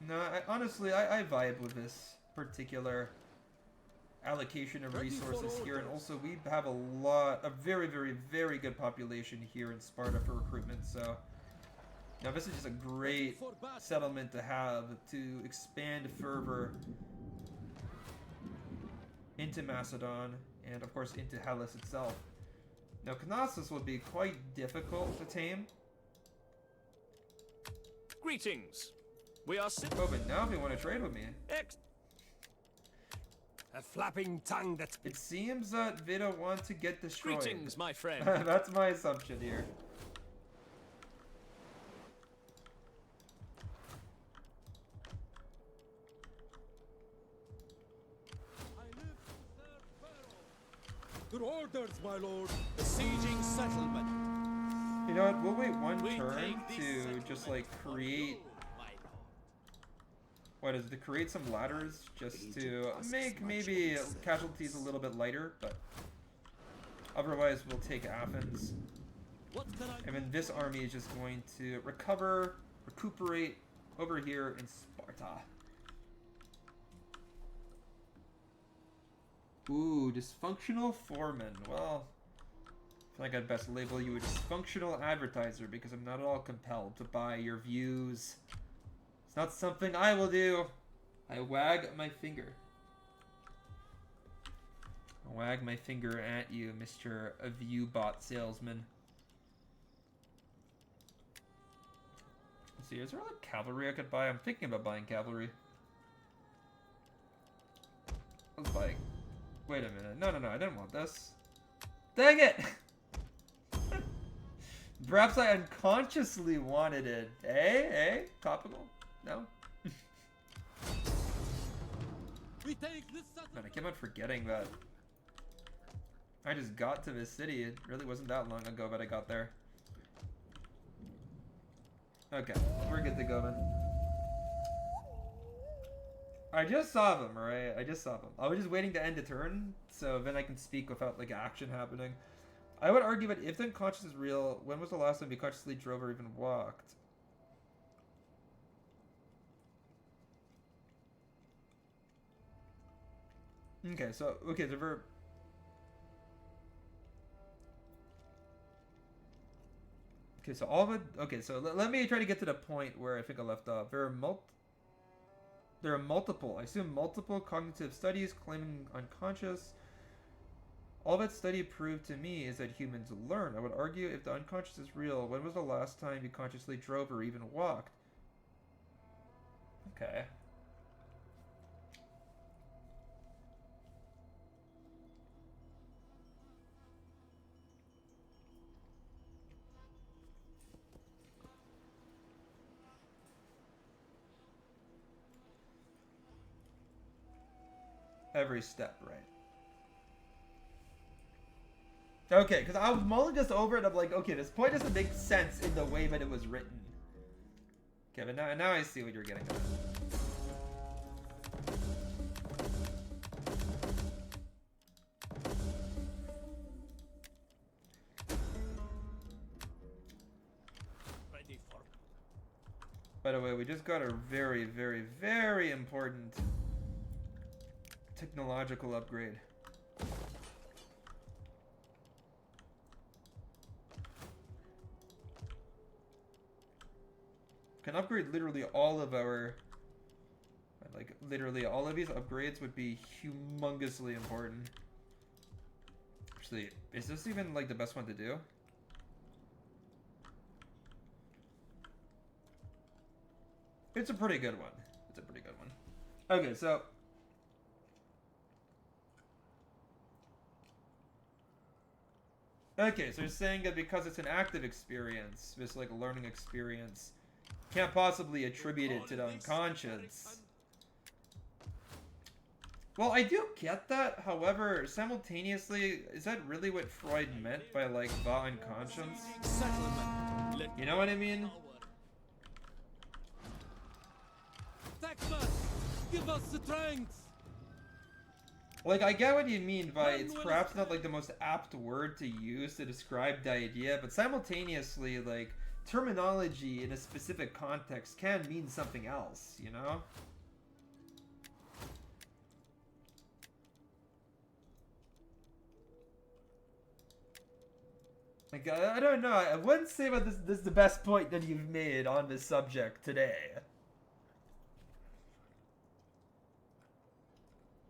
No, honestly, I vibe with this particular allocation of resources here, and also we have a very, very, very good population here in Sparta for recruitment, so now this is just a great settlement to have to expand further into Macedon, and of course into Hellas itself. Now Knossos would be quite difficult to tame. Greetings. We are Oh, but now if you want to trade with me. A flapping tongue that... It seems that they don't want to get destroyed. Greetings, my friend. That's my assumption here. Your orders, my lord. Besieging settlement. You know what? We'll wait one We turn take this to settlement just like from create. you, my lord. What is it? To create some ladders just to Agent costs make much maybe more sense. casualties a little bit lighter, but otherwise we'll take Athens. What can I And then this army is just going to recuperate over here in Sparta. Ooh, dysfunctional foreman. Well, I feel like I'd best label you a dysfunctional advertiser because I'm not at all compelled to buy your views. It's not something I will do. I wag my finger. I wag my finger at you, Mr. Viewbot salesman. Let's see, is there like cavalry I could buy? I'm thinking about buying cavalry. Let's buy. Wait a minute. No, I didn't want this. Dang it! Perhaps I unconsciously wanted it. Topical? No? We take this Man, I settlement. keep on forgetting that. I just got to this city. It really wasn't that long ago that I got there. Okay, we're good to go then. I just saw them, right? I just saw them. I was just waiting to end a turn, so then I can speak without, like, action happening. I would argue that if the unconscious is real, when was the last time you consciously drove or even walked? Okay, so the verb. Okay, so all the so let me try to get to the point where I think I left off. There are multiple, I assume multiple cognitive studies claiming unconscious. All that study proved to me is that humans learn. I would argue if the unconscious is real, when was the last time you consciously drove or even walked? Okay. Every step, right? Okay, because I was mulling this over and I'm like, okay, this point doesn't make sense in the way that it was written. Okay, but now I see what you're getting at. Ready for By the way, we just got a very, very, very important technological upgrade. Can upgrade literally all of our... Like, literally all of these upgrades would be humongously important. Actually, is this even, like, the best one to do? It's a pretty good one. It's a pretty good one. Okay, so... Okay, so you're saying that because it's an active experience, this, like, learning experience, can't possibly attribute it to the unconscious. Well, I do get that. However, simultaneously, is that really what Freud meant by, like, the unconscious? settlement. Let You know what I mean? Taxman, give us strength. Like, I get what you mean by it's perhaps not, like, the most apt word to use to describe the idea, but simultaneously, like, terminology in a specific context can mean something else, you know? Like, I don't know. I wouldn't say about this is the best point that you've made on this subject today.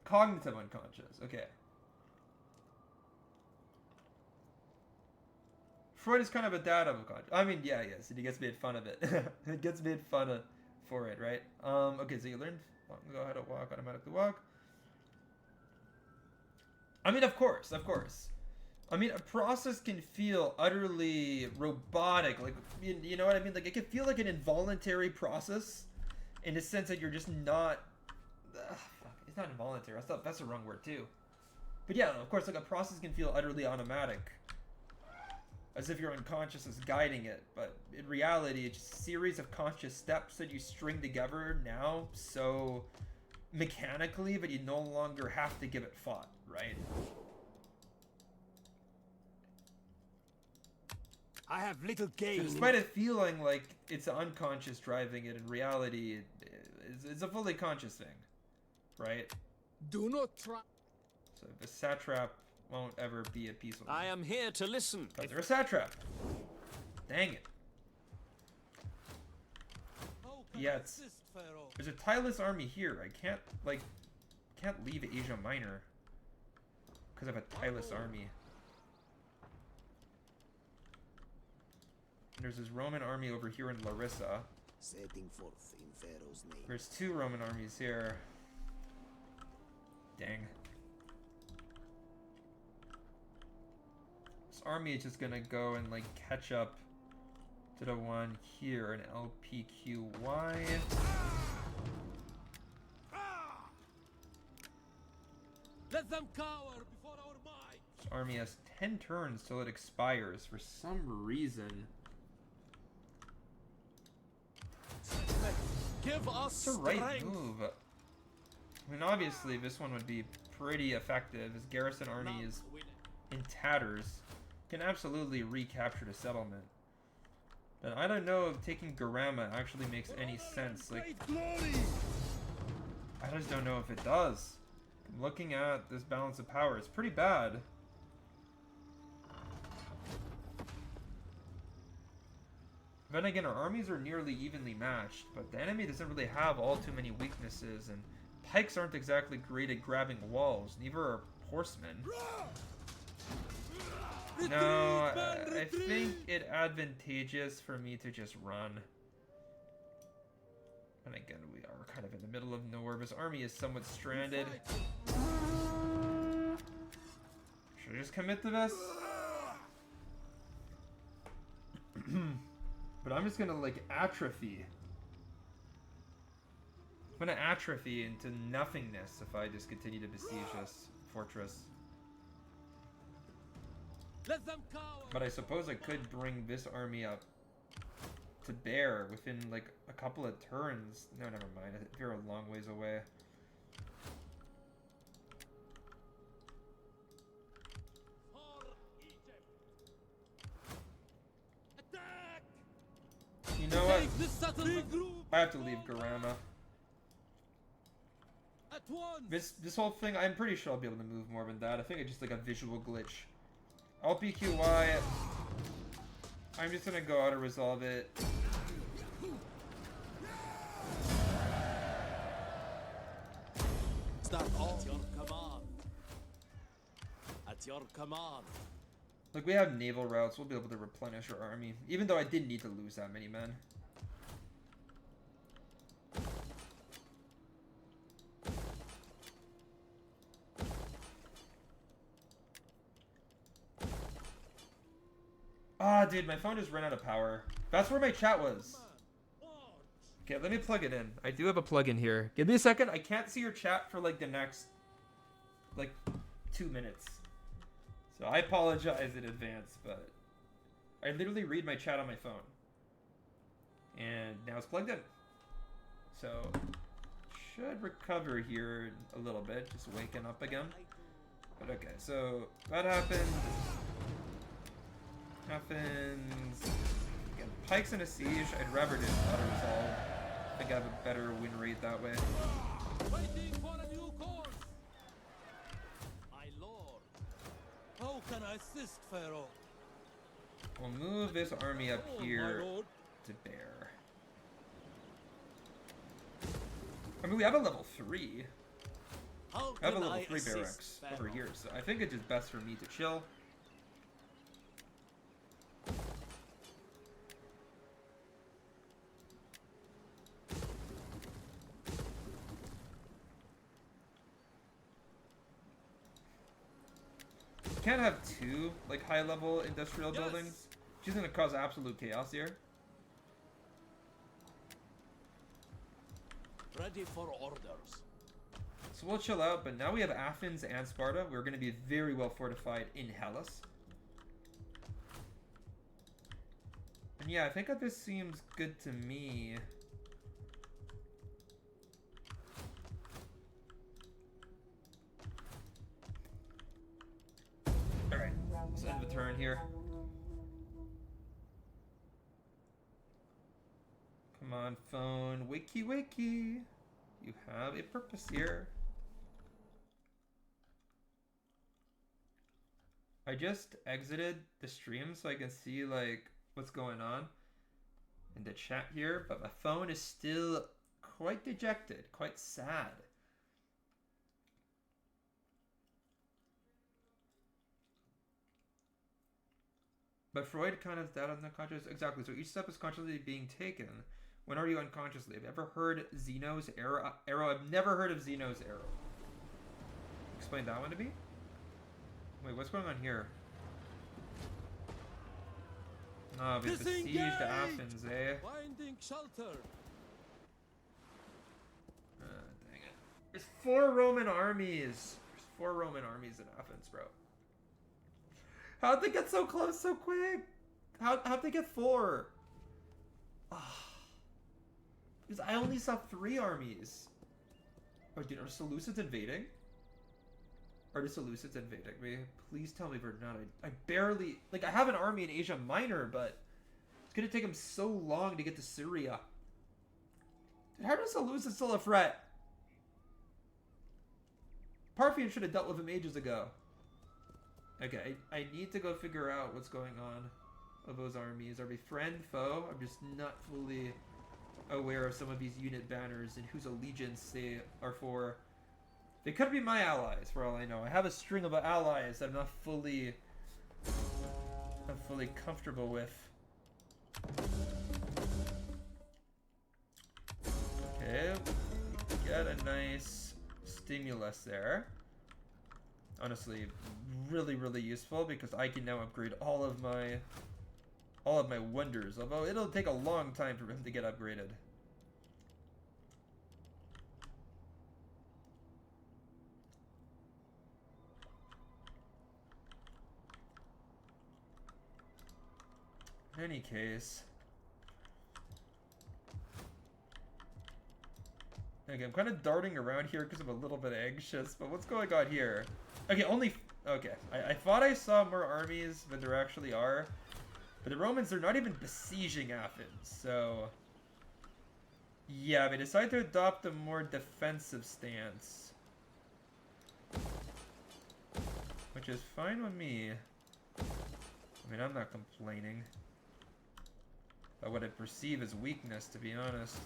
Cognitive unconscious. Okay. Freud is kind of a dad of unconscious. I mean, yeah, yes, and he gets made fun of it. It gets made fun of for it, right? Okay, so you learned long ago how to walk, automatically walk. I mean, of course. I mean, a process can feel utterly robotic. Like, you know what I mean? Like, it can feel like an involuntary process in the sense that you're just not... fuck, it's not involuntary. That's the wrong word, too. But yeah, of course, like, a process can feel utterly automatic. As if your unconscious is guiding it. But in reality, it's just a series of conscious steps that you string together now so mechanically, but you no longer have to give it thought, right? I have little gain. So despite it feeling like it's unconscious driving it, in reality, it's a fully conscious thing, right? Do not try. So the satrap won't ever be at peace with me. I am here to listen. Because they're a satrap. Dang it. How can Yeah, I it's... assist, Pharaoh? There's a tireless army here. I can't, like... Can't leave Asia Minor. Because of a tireless army. There's this Roman army over here in Larissa. Setting forth in Pharaoh's name. There's two Roman armies here. Dang. This army is just gonna go and, like, catch up to the one here in LPQY. Let them cower before our might. This army has 10 turns till it expires for some reason. Give us It's the right strength. move. I mean, obviously, this one would be pretty effective. His garrison army is in tatters. Can absolutely recapture the settlement. But I don't know if taking Garama actually makes any sense. Like, I just don't know if it does. Looking at this balance of power, it's pretty bad. Then again, our armies are nearly evenly matched, but the enemy doesn't really have all too many weaknesses, and pikes aren't exactly great at grabbing walls, neither are horsemen. No, I think it advantageous for me to just run. And again, we are kind of in the middle of nowhere. This army is somewhat stranded. Should I just commit to this? But I'm just gonna, like, atrophy. I'm gonna atrophy into nothingness if I just continue to besiege this fortress. Let them cower. But I suppose I could bring this army up to bear within like a couple of turns. No, never mind. They're a long ways away. For Egypt. Attack! You know what? Take the settlement. I have to leave Garama. At once. This whole thing, I'm pretty sure I'll be able to move more than that. I think it's just like a visual glitch. Alt PQY. I'm just gonna go out and resolve it. Start all. At your command. At your command. Like, we have naval routes. We'll be able to replenish our army. Even though I did need to lose that many men. Ah, dude, my phone just ran out of power. That's where my chat was. Okay, let me plug it in. I do have a plug-in here. Give me a second. I can't see your chat for, like, the next, like, 2 minutes. So I apologize in advance, but I literally read my chat on my phone. And now it's plugged in. So, should recover here a little bit. Just waking up again. But okay, so that happened. Again, pikes in a siege. I'd rather just auto-resolve. I think I have a better win rate that way. Waiting for a new course. My lord. How can I assist, Pharaoh? We'll move this army up here to bear. I mean, we have a level 3. How I have a can level I 3 assist, barracks over Pharaoh? here, so I think it's just best for me to chill. Can't have 2 like high-level industrial Yes. buildings. She's gonna cause absolute chaos here. Ready for orders. So we'll chill out, but now we have Athens and Sparta. We're gonna be very well fortified in Hellas. And yeah, I think that this seems good to me. Alright, let's end the turn here. Come on, phone. Wakey, wakey. You have a purpose here. I just exited the stream so I can see, like, what's going on in the chat here, but my phone is still quite dejected, quite sad. But Freud kind of that unconscious. Exactly. So each step is consciously being taken. When are you unconsciously? Have you ever heard Zeno's arrow? I've never heard of Zeno's arrow. Explain that one to me. Wait, what's going on here? Ah, we besieged Disengage! Athens, eh? Finding shelter. Dang it. There's 4 Roman armies. There's 4 Roman armies in Athens, bro. How'd they get so close so quick? How'd they get 4? Because I only saw 3 armies. Oh, dude, are the Seleucids invading? Are the Seleucids invading me? Please tell me they're not. I barely... Like, I have an army in Asia Minor, but it's gonna take them so long to get to Syria. Dude, how are the Seleucids still a threat? Parthians should have dealt with them ages ago. Okay, I need to go figure out what's going on of those armies. Are we friend, foe? I'm just not fully aware of some of these unit banners and whose allegiance they are for. They could be my allies, for all I know. I have a string of allies that I'm not fully comfortable with. Okay, get a nice stimulus there. Honestly, really useful because I can now upgrade all of my wonders. Although it'll take a long time for him to get upgraded. In any case, Okay, I'm kind of darting around here because I'm a little bit anxious, but what's going on here? Okay, okay, I thought I saw more armies than there actually are. But the Romans, they're not even besieging Athens, so... Yeah, they decide to adopt a more defensive stance. Which is fine with me. I mean, I'm not complaining. About what I perceive as weakness, to be honest.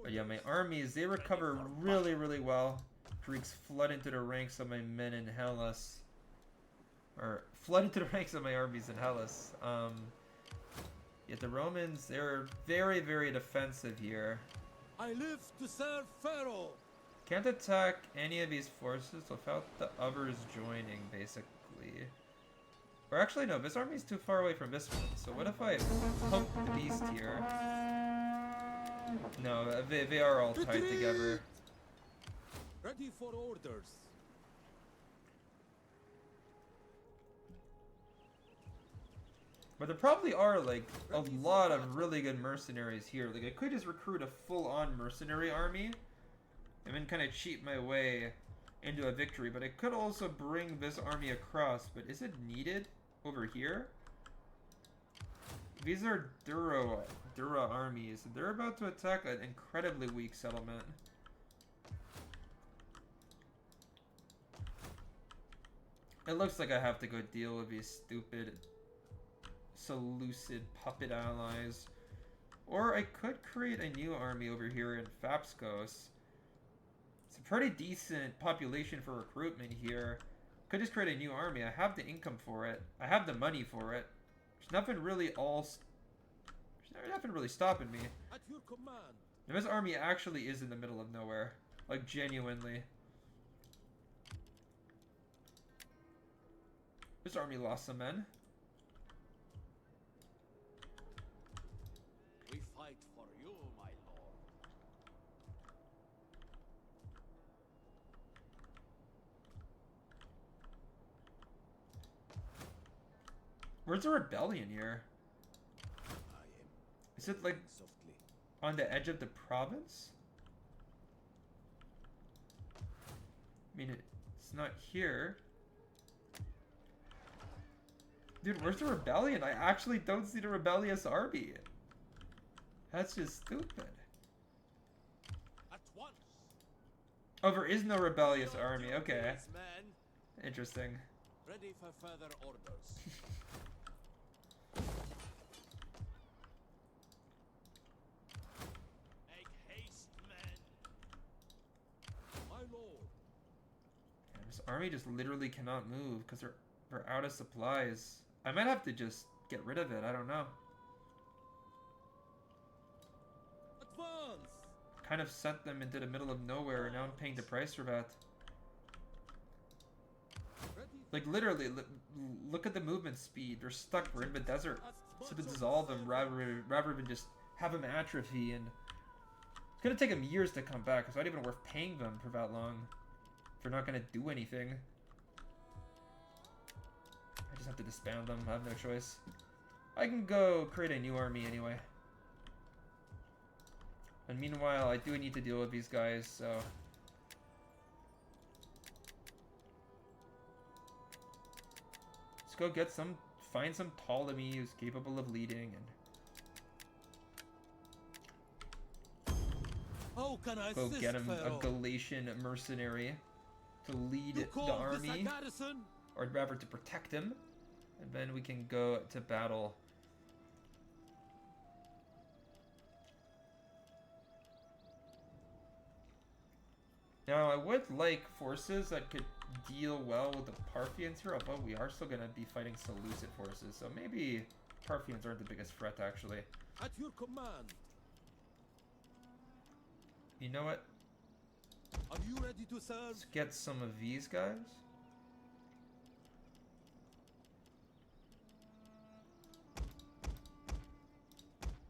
But yeah, my armies, they recover really, really well. Greeks flood into the ranks of my men in Hellas. Or, flood into the ranks of my armies in Hellas. Yet the Romans, they're very, very defensive here. I live to serve Pharaoh. Can't attack any of these forces without the others joining, basically. Or actually, no, this army's too far away from this one. So what if I pump the beast here? No, they are all tied together. Ready for orders. But there probably are, like, a lot of really good mercenaries here. Like, I could just recruit a full-on mercenary army and then kind of cheat my way into a victory. But I could also bring this army across. But is it needed over here? These are Dura armies. They're about to attack an incredibly weak settlement. It looks like I have to go deal with these stupid Seleucid puppet allies. Or I could create a new army over here in Thapskos. It's a pretty decent population for recruitment here. Could just create a new army. I have the income for it. I have the money for it. There's nothing really stopping me. At your command. And this army actually is in the middle of nowhere. Like, genuinely. This army lost some men. We fight for you, my lord. Where's the rebellion here? I am Is it like softly. on the edge of the province? I mean, it's not here. Dude, where's the rebellion? I actually don't see the rebellious army. That's just stupid. At once. Oh, there is no rebellious army. Okay. These men, Interesting. Ready for further orders. make haste, men. My lord. Yeah, this army just literally cannot move because they're out of supplies. I might have to just get rid of it. I don't know. Advance. Kind of sent them into the middle of nowhere, and now I'm paying the price for that. Ready. Like, literally, look at the movement speed. They're stuck. We're in the desert. So to dissolve them rather than just have them atrophy. And it's going to take them years to come back. It's not even worth paying them for that long. If they're not going to do anything. I just have to disband them. I have no choice. I can go create a new army anyway. And meanwhile, I do need to deal with these guys, so... Let's go get find some Ptolemy who's capable of leading, and How can I go assist get him Pharaoh? a Galatian mercenary to lead You the call this army, a garrison? or rather to protect him, and then we can go to battle. Now, I would like forces that could deal well with the Parthians here, although we are still going to be fighting Seleucid forces, so maybe Parthians aren't the biggest threat, actually. At your command. You know what? Are you ready to serve? Let's get some of these guys.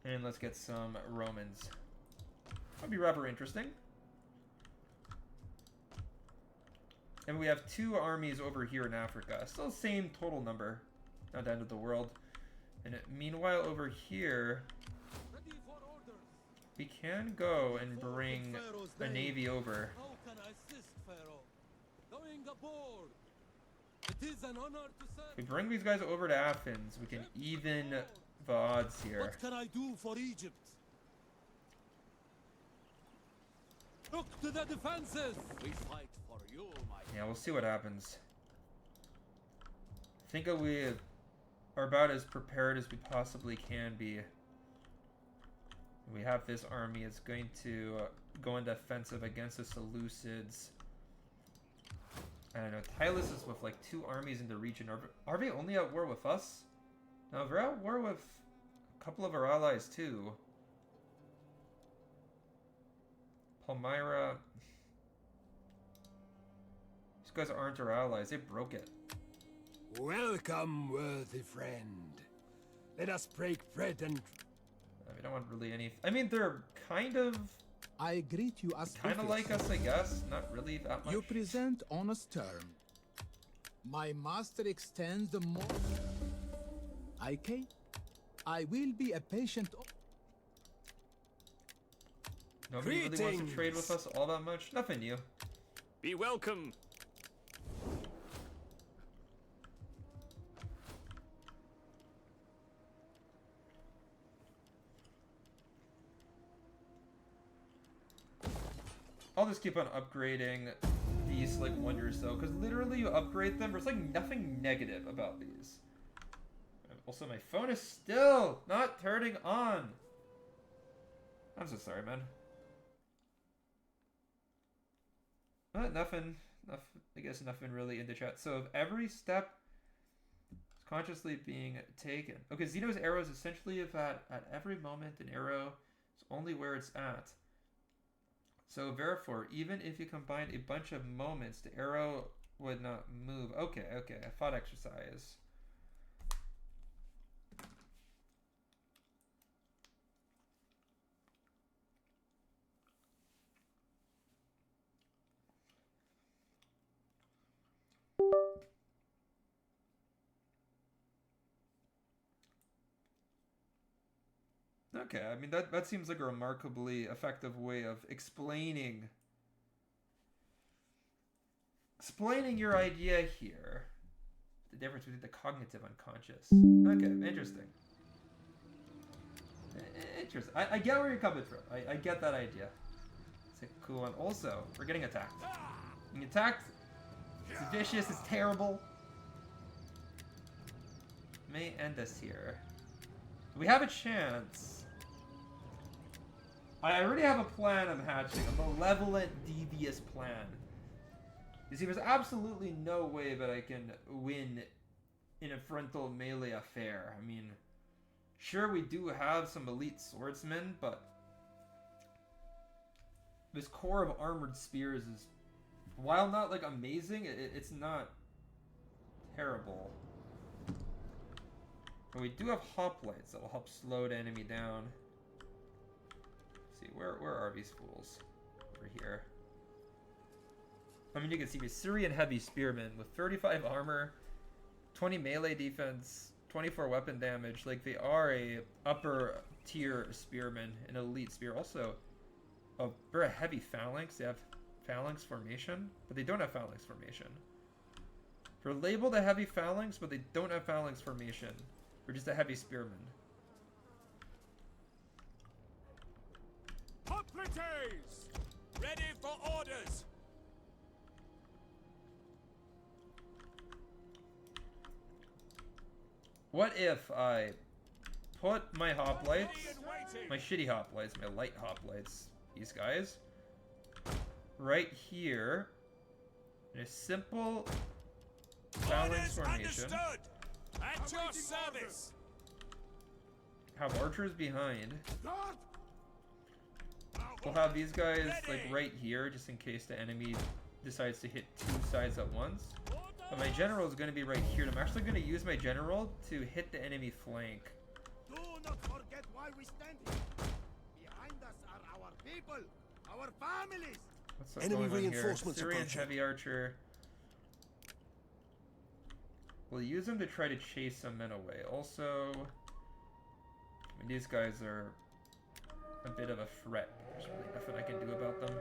And let's get some Romans. That'd be rather interesting. And we have 2 armies over here in Africa. Still same total number. Not the end of the world. And meanwhile over here, Ready for orders. We can go and bring a navy over. How can I assist, Pharaoh? Going aboard. It is an honor to serve. If we bring these guys over to Athens, we can even the odds here. What can I do for Egypt? Look to the defenses. We fight for you, my Yeah, we'll see what happens. I think we are about as prepared as we possibly can be. We have this army. It's going to go into offensive against the Seleucids. I don't know. Tylus is with like 2 armies in the region. Are they only at war with us? No, they're at war with a couple of our allies too. Palmyra. These guys aren't our allies. They broke it. Welcome, worthy friend. Let us break bread and... We don't want really any... I mean, they're kind of I greet you as like us, I guess. Not really that much. You present honest term. My master extends the more. I will be a patient. Nobody really wants to trade with us all that much. Nothing new. Be welcome. I'll just keep on upgrading these like wonders though, because literally you upgrade them, there's like nothing negative about these. Also, my phone is still not turning on. I'm so sorry, man. Nothing. I guess nothing really in the chat. So if every step is consciously being taken. Okay, Zeno's arrow is essentially that at every moment an arrow is only where it's at. So therefore, even if you combine a bunch of moments, the arrow would not move. Okay, thought exercise. Okay, I mean that seems like a remarkably effective way of explaining your idea here. The difference between the cognitive unconscious. Okay, interesting. Interesting. I get where you're coming from. I get that idea. It's a cool one. Also, we're getting attacked. Being attacked. It's vicious. It's terrible. May end us here. We have a chance. I already have a plan I'm hatching. A malevolent, devious plan. You see, there's absolutely no way that I can win in a frontal melee affair. I mean, sure, we do have some elite swordsmen, but this core of armored spears is, while not like amazing, it's not terrible. But we do have hoplites that will help slow the enemy down. Let's see, where are these fools? Over here. I mean, you can see the Syrian heavy spearmen with 35 armor, 20 melee defense, 24 weapon damage. Like, they are a upper tier spearman, an elite spear. Also, they're a heavy phalanx. They have phalanx formation, but they don't have phalanx formation. They're labeled a heavy phalanx, but they don't have phalanx formation. They're just a heavy spearman. Hoplites! Ready for orders! What if I put my hoplites, my shitty hoplites, my light hoplites, these guys, right here, in a simple phalanx formation. At your service! Have archers behind. We'll have these guys like right here, just in case the enemy decides to hit 2 sides at once. But my general is going to be right here. I'm actually going to use my general to hit the enemy flank. Do not forget why we stand here. Behind us are our people, our families. What's up Enemy going on reinforcements here? Syrian approaching. heavy archer. We'll use them to try to chase some men away. Also, I mean, these guys are a bit of a threat. There's really nothing I can do about them.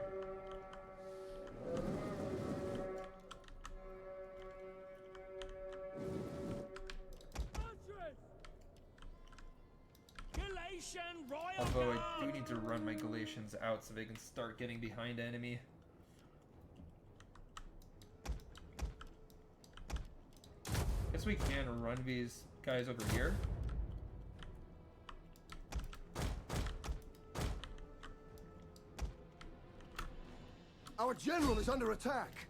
Galatian Royal Although I Guard! do need to run my Galatians out so they can start getting behind enemy. Guess we can run these guys over here. Our general is under attack.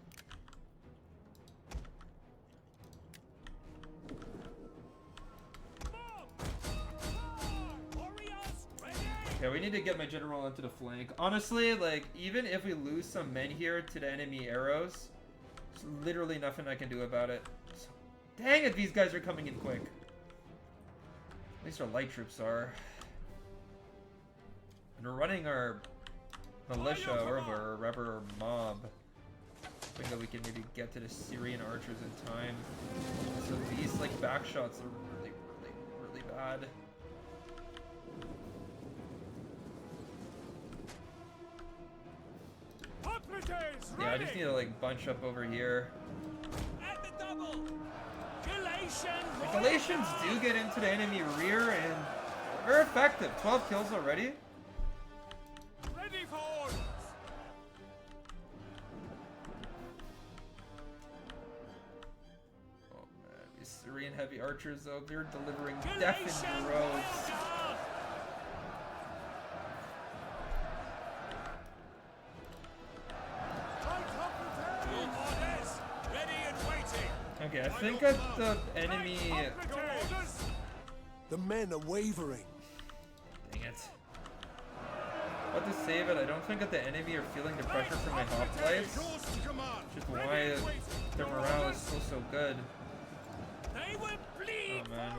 Yeah, we need to get my general into the flank. Honestly, like, even if we lose some men here to the enemy arrows, there's literally nothing I can do about it. So, dang it, these guys are coming in quick. At least our light troops are. And we're running our militia over, or rather mob. Hoping that we can maybe get to the Syrian archers in time. So these, like, back shots are really bad. Yeah, I just need to like bunch up over here. At the double! Galatian The Galatians do get into the enemy rear and they're effective. 12 kills already. Ready for orders. Oh man, these Syrian heavy archers though, they're delivering death in droves. Okay, I think that the enemy... The men are wavering. Dang it. About to save it, I don't think that the enemy are feeling the pressure from my hoplites. Which is why their morale is still so good. They will bleed Oh man.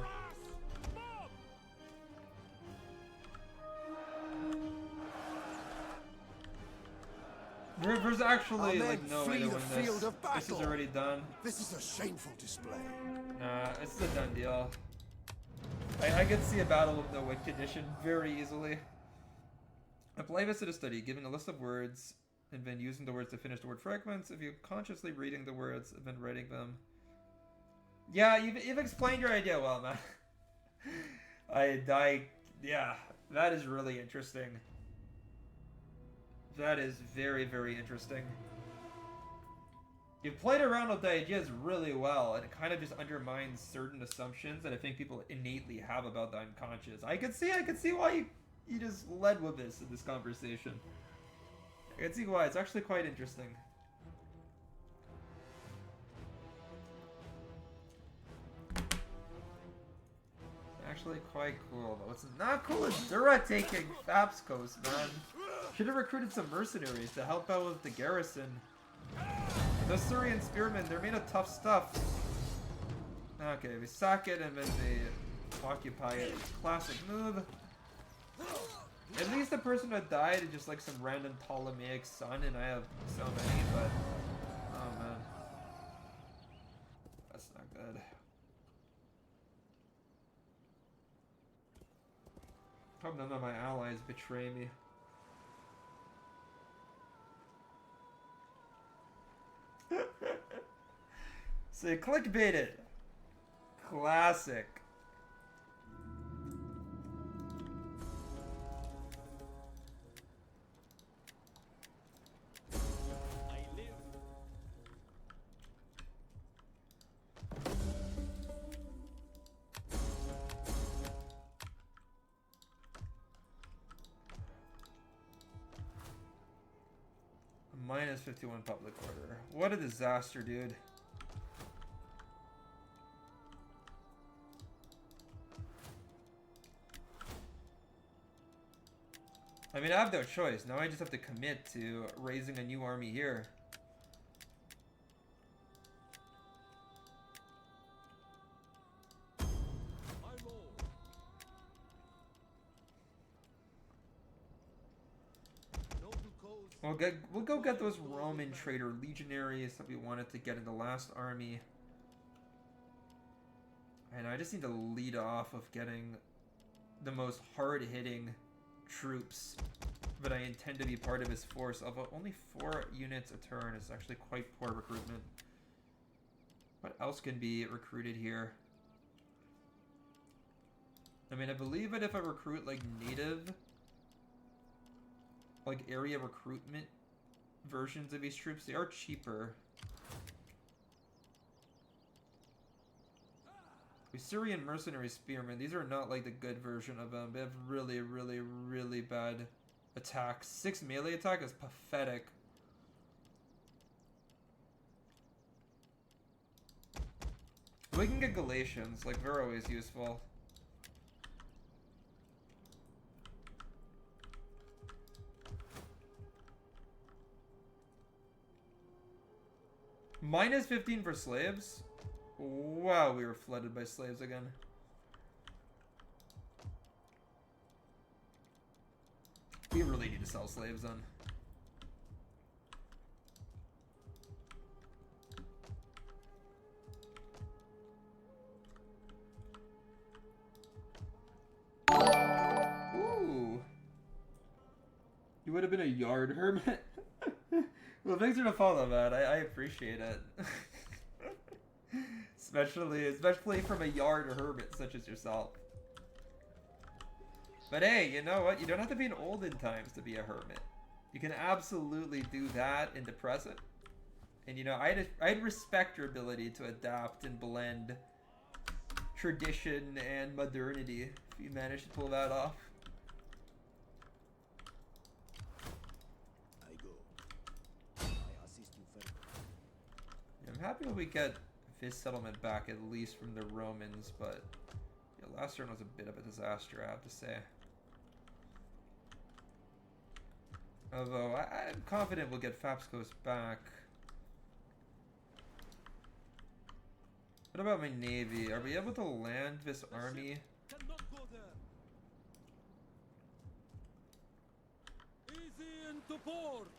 There's actually like no way to win this. This is already done. This is a shameful display. Nah, it's a done deal. I could see a battle of no win condition very easily. Apply this to the study, giving a list of words and then using the words to finish the word fragments. If you're consciously reading the words and then writing them. Yeah, you've explained your idea well, man. Yeah, that is really interesting. That is very, very interesting. You've played around with the ideas really well, and it kind of just undermines certain assumptions that I think people innately have about the unconscious. I could see why you just led with this in this conversation. I can see why. It's actually quite interesting. Actually quite cool, though. What's not cool is Dura taking Fap's Coast, man. Should have recruited some mercenaries to help out with the garrison. The Syrian spearmen, they're made of tough stuff. Okay, we sack it and then they occupy it. Classic move. At least the person that died is just like some random Ptolemaic son, and I have so many, but... Oh man. That's not good. Hope none of my allies betray me. So clickbaited. Classic. I live. Minus 51 public order. What a disaster, dude. I mean, I have no choice. Now I just have to commit to raising a new army here. My lord. We'll go get those Roman traitor legionaries that we wanted to get in the last army. And I just need to lead off of getting the most hard-hitting troops, but I intend to be part of his force. Although only 4 units a turn is actually quite poor recruitment. What else can be recruited here? I mean, I believe that if I recruit like native, like area recruitment versions of these troops, they are cheaper. Syrian mercenary spearmen, these are not like the good version of them. They have really, really, really bad attacks. 6 melee attack is pathetic. We can get Galatians, like they're always useful. Minus 15 for slaves? Wow, we were flooded by slaves again. We really need to sell slaves then. Ooh. You would have been a yard hermit? Well, thanks for the follow, man. I appreciate it. Especially from a yard hermit such as yourself. But hey, you know what? You don't have to be in olden times to be a hermit. You can absolutely do that in the present. And you know, I'd respect your ability to adapt and blend tradition and modernity if you manage to pull that off. I go. I assist you further. I'm happy that we get this settlement back at least from the Romans, but yeah, last turn was a bit of a disaster, I have to say. Although I'm confident we'll get Fapskos back. What about my navy? Are we able to land this army? Cannot go there. Easy into port.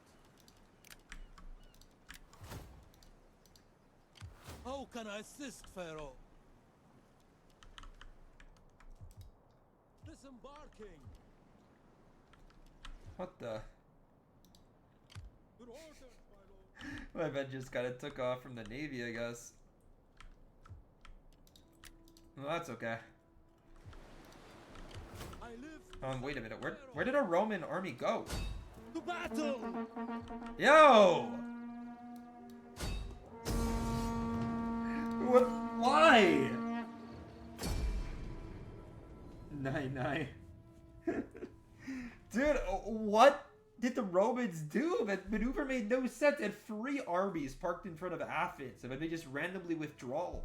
How can I assist, Pharaoh? Disembarking. What the? Your orders, my lord. My men just kind of took off from the navy, I guess. Well, that's okay. I live. Wait a minute. Where did our Roman army go? To battle. Yo! What? Why? 9-9. Dude, what did the Romans do? That maneuver made no sense. They had 3 armies parked in front of Athens, and then they just randomly withdraw.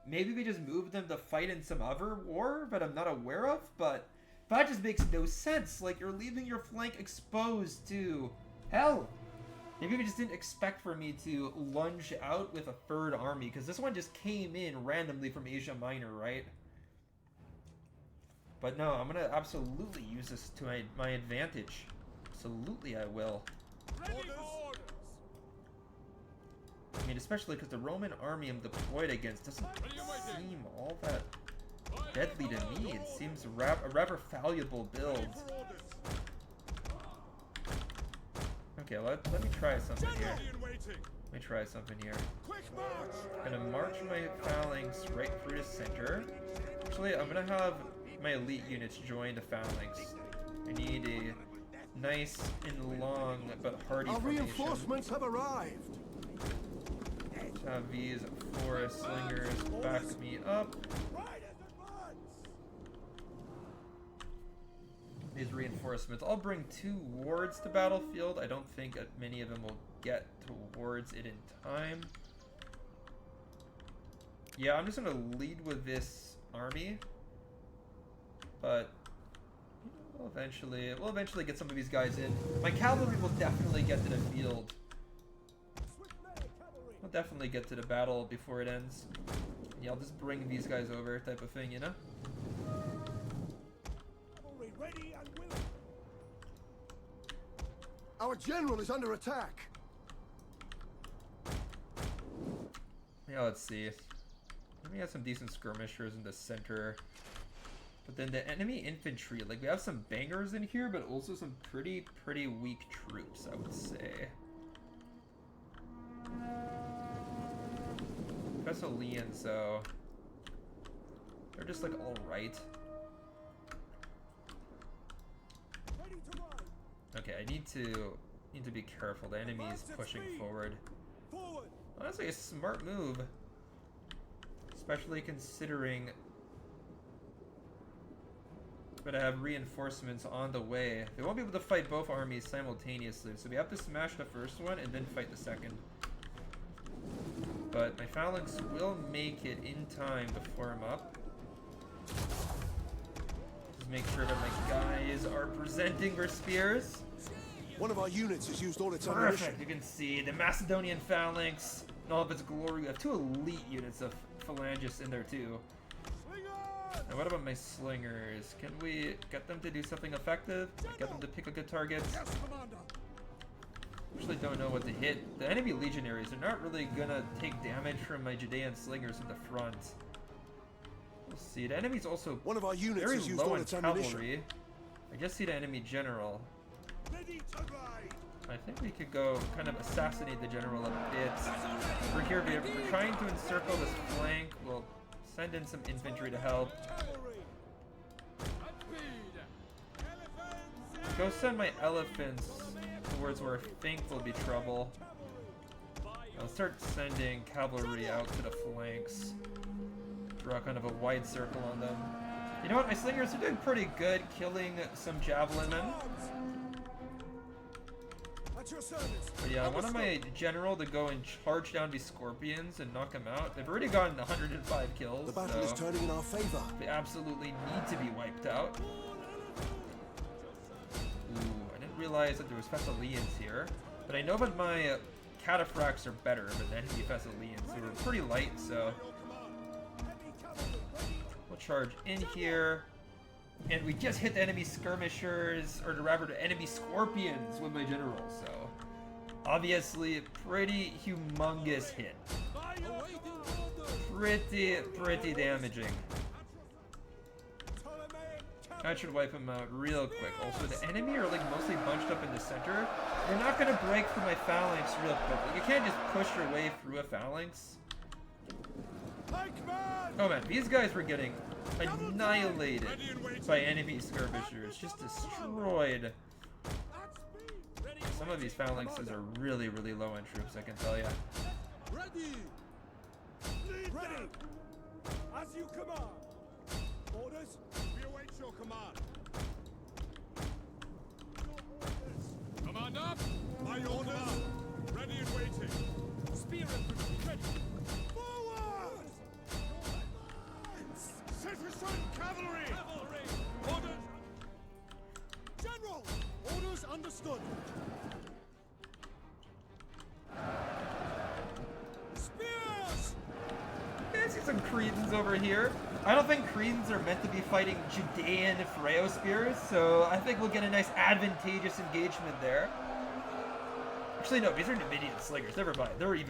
Maybe they just moved them to fight in some other war that I'm not aware of, but that just makes no sense. Like, you're leaving your flank exposed to hell. Maybe they just didn't expect for me to lunge out with a 3rd army, because this one just came in randomly from Asia Minor, right? But no, I'm going to absolutely use this to my advantage. Absolutely I will. Ready for orders. I mean, especially because the Roman army I'm deployed against doesn't seem all that deadly to me. It seems a rather valuable build. Okay, let me try something here. Let me try something here. Quick march. I'm gonna march my phalanx right through the center. Actually, I'm gonna have my elite units join the phalanx. I need a nice and long but hardy Our formation. reinforcements have arrived. Have these forest slingers back me up. These reinforcements. I'll bring 2 wards to battlefield. I don't think that many of them will get towards it in time. Yeah, I'm just gonna lead with this army, but we'll eventually get some of these guys in. My cavalry will definitely get to the field. We'll definitely get to the battle before it ends. Yeah, I'll just bring these guys over, type of thing, you know? Ready and willing. Our general is under attack. Yeah, let's see. Let me have some decent skirmishers in the center. But then the enemy infantry, like we have some bangers in here, but also some pretty weak troops, I would say. Thessalians, though, they're just like all right. Okay, I need to be careful. The enemy is pushing forward. Honestly, a smart move, especially considering but I have reinforcements on the way. They won't be able to fight both armies simultaneously, so we have to smash the first one and then fight the second. But my phalanx will make it in time to form up. Just make sure that my guys are presenting their spears. One of our units has used all its ammunition. Perfect, you can see the Macedonian phalanx in all of its glory. We have 2 elite units of phalangists in there too. And what about my slingers? Can we get them to do something effective? Get them to pick a good target? Actually don't know what to hit. The enemy legionaries are not really gonna take damage from my Judean slingers in the front. We'll see. The enemy's also one of our units very has used low all on its ammunition. cavalry. I just see the enemy general. Ready to ride. I think we could go kind of assassinate the general a bit. We're here, we're trying to encircle this flank. We'll send in some infantry to help. Go send my elephants towards where I think will be trouble. I'll start sending cavalry out to the flanks. Draw kind of a wide circle on them. You know what? My slingers are doing pretty good killing some javelin men. But yeah, I wanted my general to go and charge down these scorpions and knock them out. They've already gotten 105 kills. The battle is turning in our favor. They absolutely need to be wiped out. Ooh, I didn't realize that there was Thessalians here. But I know that my cataphracts are better than the enemy Thessalians. They were pretty light, so we'll charge in here. And we just hit the enemy skirmishers, or rather the enemy scorpions with my general, so obviously a pretty humongous hit. Pretty damaging. I should wipe them out real quick. Also, the enemy are like mostly bunched up in the center. They're not gonna break through my phalanx real quick. Like, you can't just push your way through a phalanx. Oh man, these guys were getting annihilated by enemy skirmishers, just destroyed. Some of these phalanxes are really low on troops, I can tell you. Ready. As you command. Orders. We await your command. Commander, My orders. ready and waiting. Spear infantry ready. Forward! Citizen cavalry! Cavalry, orders. General! Orders understood. Spears! I see some Cretans over here. I don't think Cretans are meant to be fighting Judean Phrao spears, so I think we'll get a nice advantageous engagement there. Actually, no, these are Numidian slingers. Never mind. They're way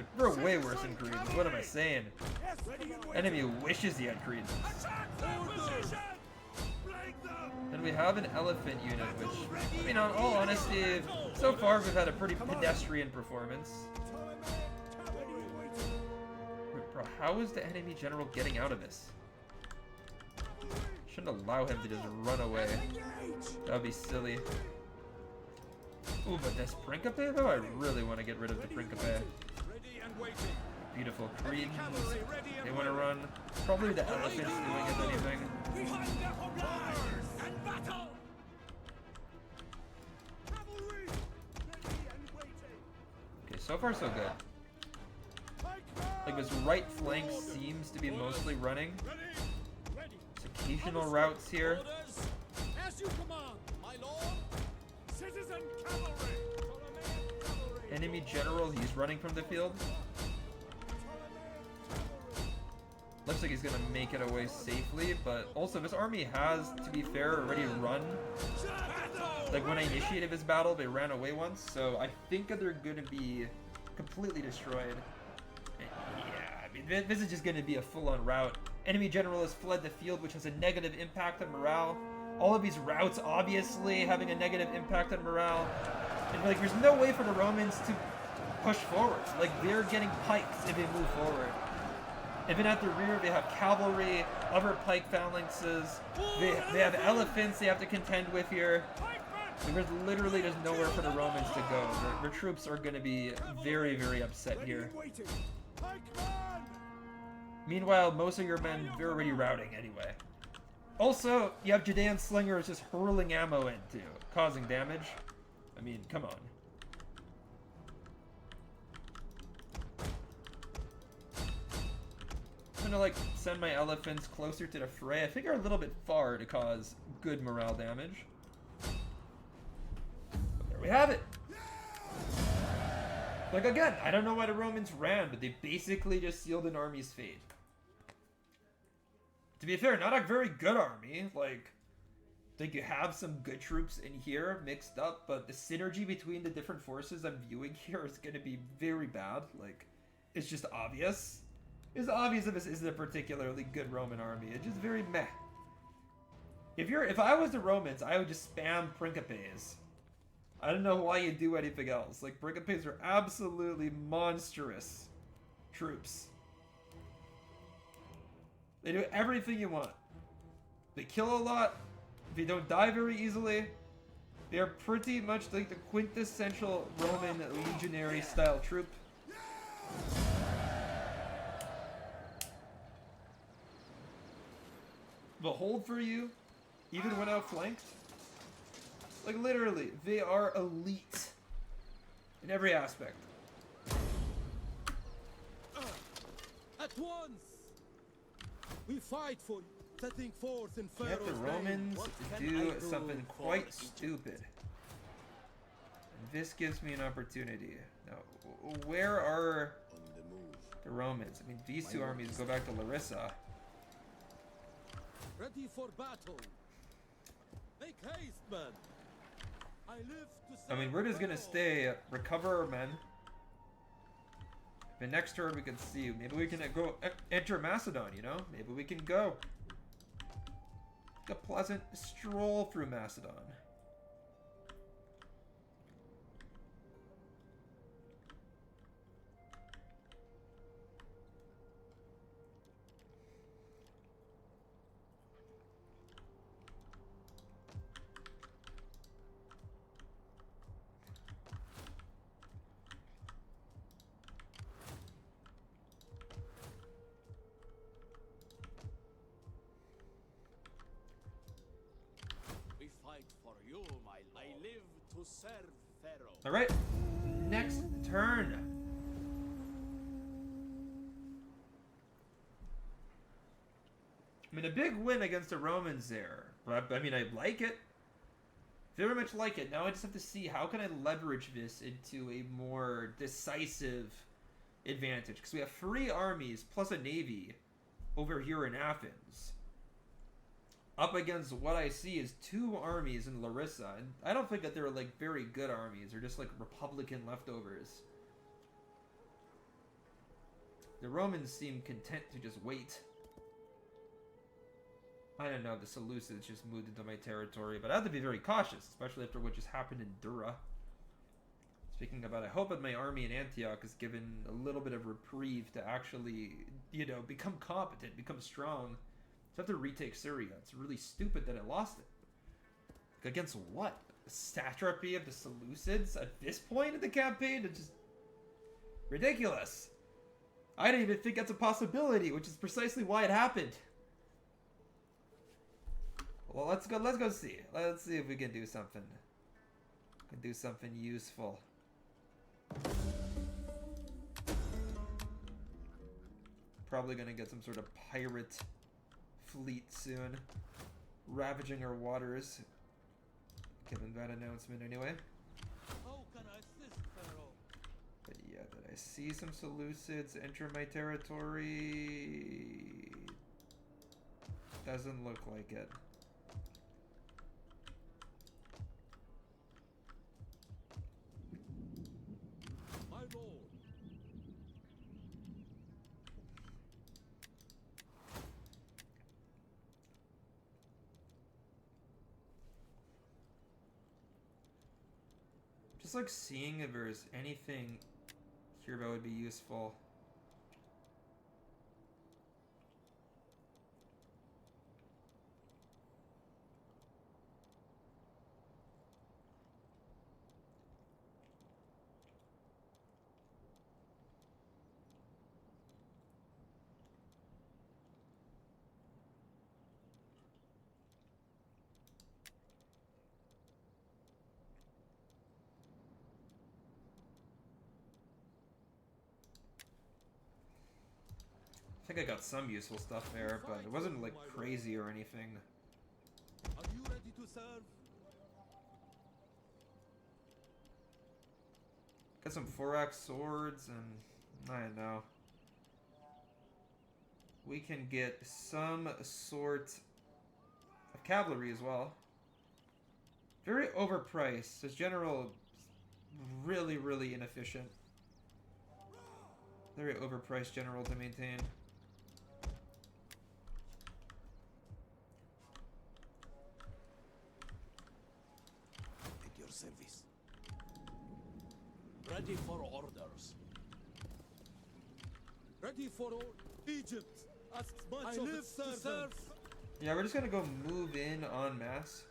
worse than Cretans. What am I saying? Yes, ready and waiting. Enemy wishes he had Cretans. Attack their position! Break them! Then we have an elephant unit, which, I mean, in all honesty, so far we've had a pretty pedestrian performance. Bro, how is the enemy general getting out of this? Shouldn't allow him to just run away. That would be silly. Ooh, but this Principe though, I really want to get rid of the Principe. Ready and waiting. Beautiful Cretans. They want to run. Probably the elephants doing if anything. Behind their hoplites and battle. Cavalry! Ready and waiting. Okay, so far so good. Like this right flank seems to be mostly running. Ready. There's occasional routes here. Orders, as you command, my lord. Citizen cavalry! Enemy general, he's running from the field. Looks like he's gonna make it away safely, but also this army has, to be fair, already run. Like when I initiated this battle, they ran away once, so I think that they're gonna be completely destroyed. And yeah, I mean, this is just gonna be a full-on rout. Enemy general has fled the field, which has a negative impact on morale. All of these routes obviously having a negative impact on morale. And like, there's no way for the Romans to push forward. Like, they're getting pikes if they move forward. Even at the rear, they have cavalry, other pike phalanxes. They have elephants they have to contend with here. There's literally just nowhere for the Romans to go. Their troops are going to be very, very upset here. Meanwhile, most of your men, they're already routing anyway. Also, you have Judean slingers just hurling ammo into, causing damage. I mean, come on. I'm gonna like send my elephants closer to the fray. I think they're a little bit far to cause good morale damage. But there we have it. Like again, I don't know why the Romans ran, but they basically just sealed an army's fate. To be fair, not a very good army. Like, I think you have some good troops in here mixed up, but the synergy between the different forces I'm viewing here is gonna be very bad. Like, it's just obvious. It's obvious that this isn't a particularly good Roman army. It's just very meh. If I was the Romans, I would just spam Principes. I don't know why you do anything else. Like, Principes are absolutely monstrous troops. They do everything you want. They kill a lot. They don't die very easily. They are pretty much like the quintessential Roman legionary style troop. They'll hold for you, even when outflanked. Like, literally, they are elite in every aspect. At once! We fight for you, setting forth in Pharaoh's Get the name. Romans What to can do I do something for quite Egypt? stupid. And this gives me an opportunity. Now, where are the Romans? I mean, these two armies go back to Larissa. Ready for battle. Make haste, man. I live to I mean, we're just gonna stay, recover our men. The next turn we can see. Maybe we can go enter Macedon, you know? Maybe we can go. Take a pleasant stroll through Macedon. We fight for you, my lord. I live to serve Pharaoh. All right, next turn. I mean, a big win against the Romans there. But I mean, I like it. Very much like it. Now I just have to see how can I leverage this into a more decisive advantage. Because we have 3 armies plus a navy over here in Athens. Up against what I see is 2 armies in Larissa. And I don't think that they're like very good armies. They're just like Republican leftovers. The Romans seem content to just wait. I don't know, the Seleucids just moved into my territory, but I have to be very cautious, especially after what just happened in Dura. Speaking about, I hope that my army in Antioch is given a little bit of reprieve to actually, you know, become competent, become strong. So I have to retake Syria. It's really stupid that I lost it. Against what? The satrapy of the Seleucids at this point in the campaign? It's just ridiculous. I didn't even think that's a possibility, which is precisely why it happened. Well, let's go see. Let's see if we can do something. Can do something useful. Probably gonna get some sort of pirate fleet soon. Ravaging our waters. Given that announcement anyway. How can I assist Pharaoh? But yeah, did I see some Seleucids enter my territory? Doesn't look like it. My lord. Just like seeing if there's anything here that would be useful. I think I got some useful stuff there, but it wasn't like crazy or anything. Are you ready to serve? Got some 4-axe swords and I don't know. We can get some sort of cavalry as well. Very overpriced. This general is really, really inefficient. Very overpriced general to maintain. At your service. Ready for orders. Ready for Egypt. Asks much I of live its to servants. serve. Yeah, we're just gonna go move in en masse.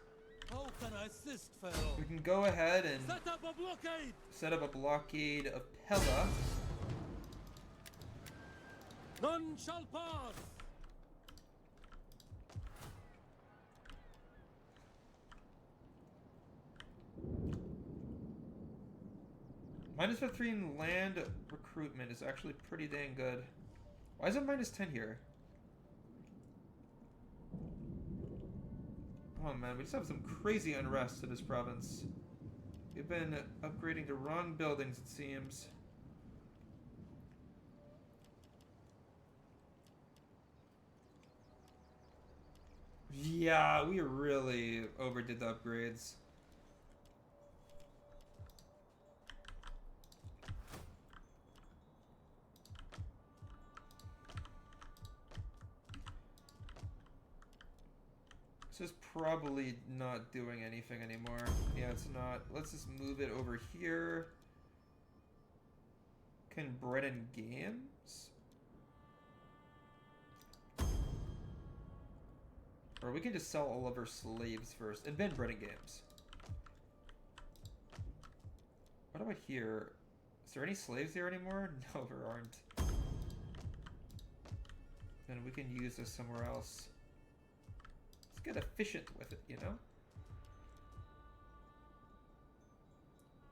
How can I assist, Pharaoh? We can go ahead and Set up a blockade. set up a blockade of Pella. None shall pass. -3 in land recruitment is actually pretty dang good. Why is it -10 here? Oh man, we just have some crazy unrest in this province. We've been upgrading the wrong buildings, it seems. Yeah, we really overdid the upgrades. This is probably not doing anything anymore. Yeah, it's not. Let's just move it over here. Can bread and games? Or we can just sell all of our slaves first, and then bread and games. What about here? Is there any slaves here anymore? No, there aren't. Then we can use this somewhere else. Let's get efficient with it, you know?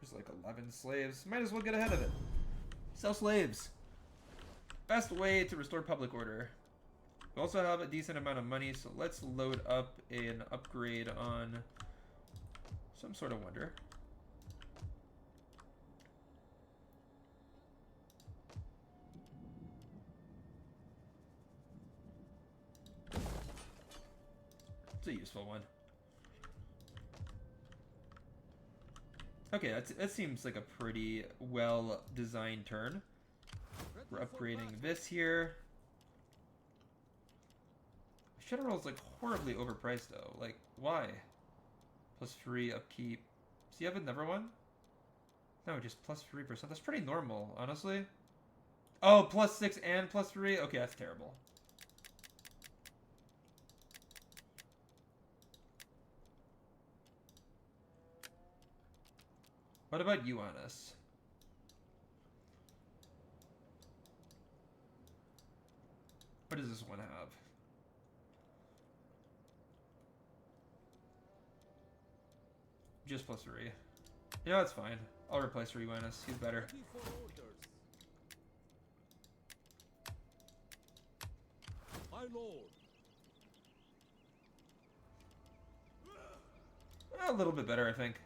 There's like 11 slaves. Might as well get ahead of it. Sell slaves. Best way to restore public order. We also have a decent amount of money, so let's load up an upgrade on some sort of wonder. It's a useful one. Okay, that seems like a pretty well-designed turn. We're upgrading this here. General is like horribly overpriced though. Like, why? +3 upkeep. Does he have another one? No, just +3%. That's pretty normal, honestly. Oh, +6 and +3? Okay, that's terrible. What about you on us? What does this one have? Just +3. You know, that's fine. I'll replace Rewanus. He's better. Ready for orders. My lord. A little bit better, I think.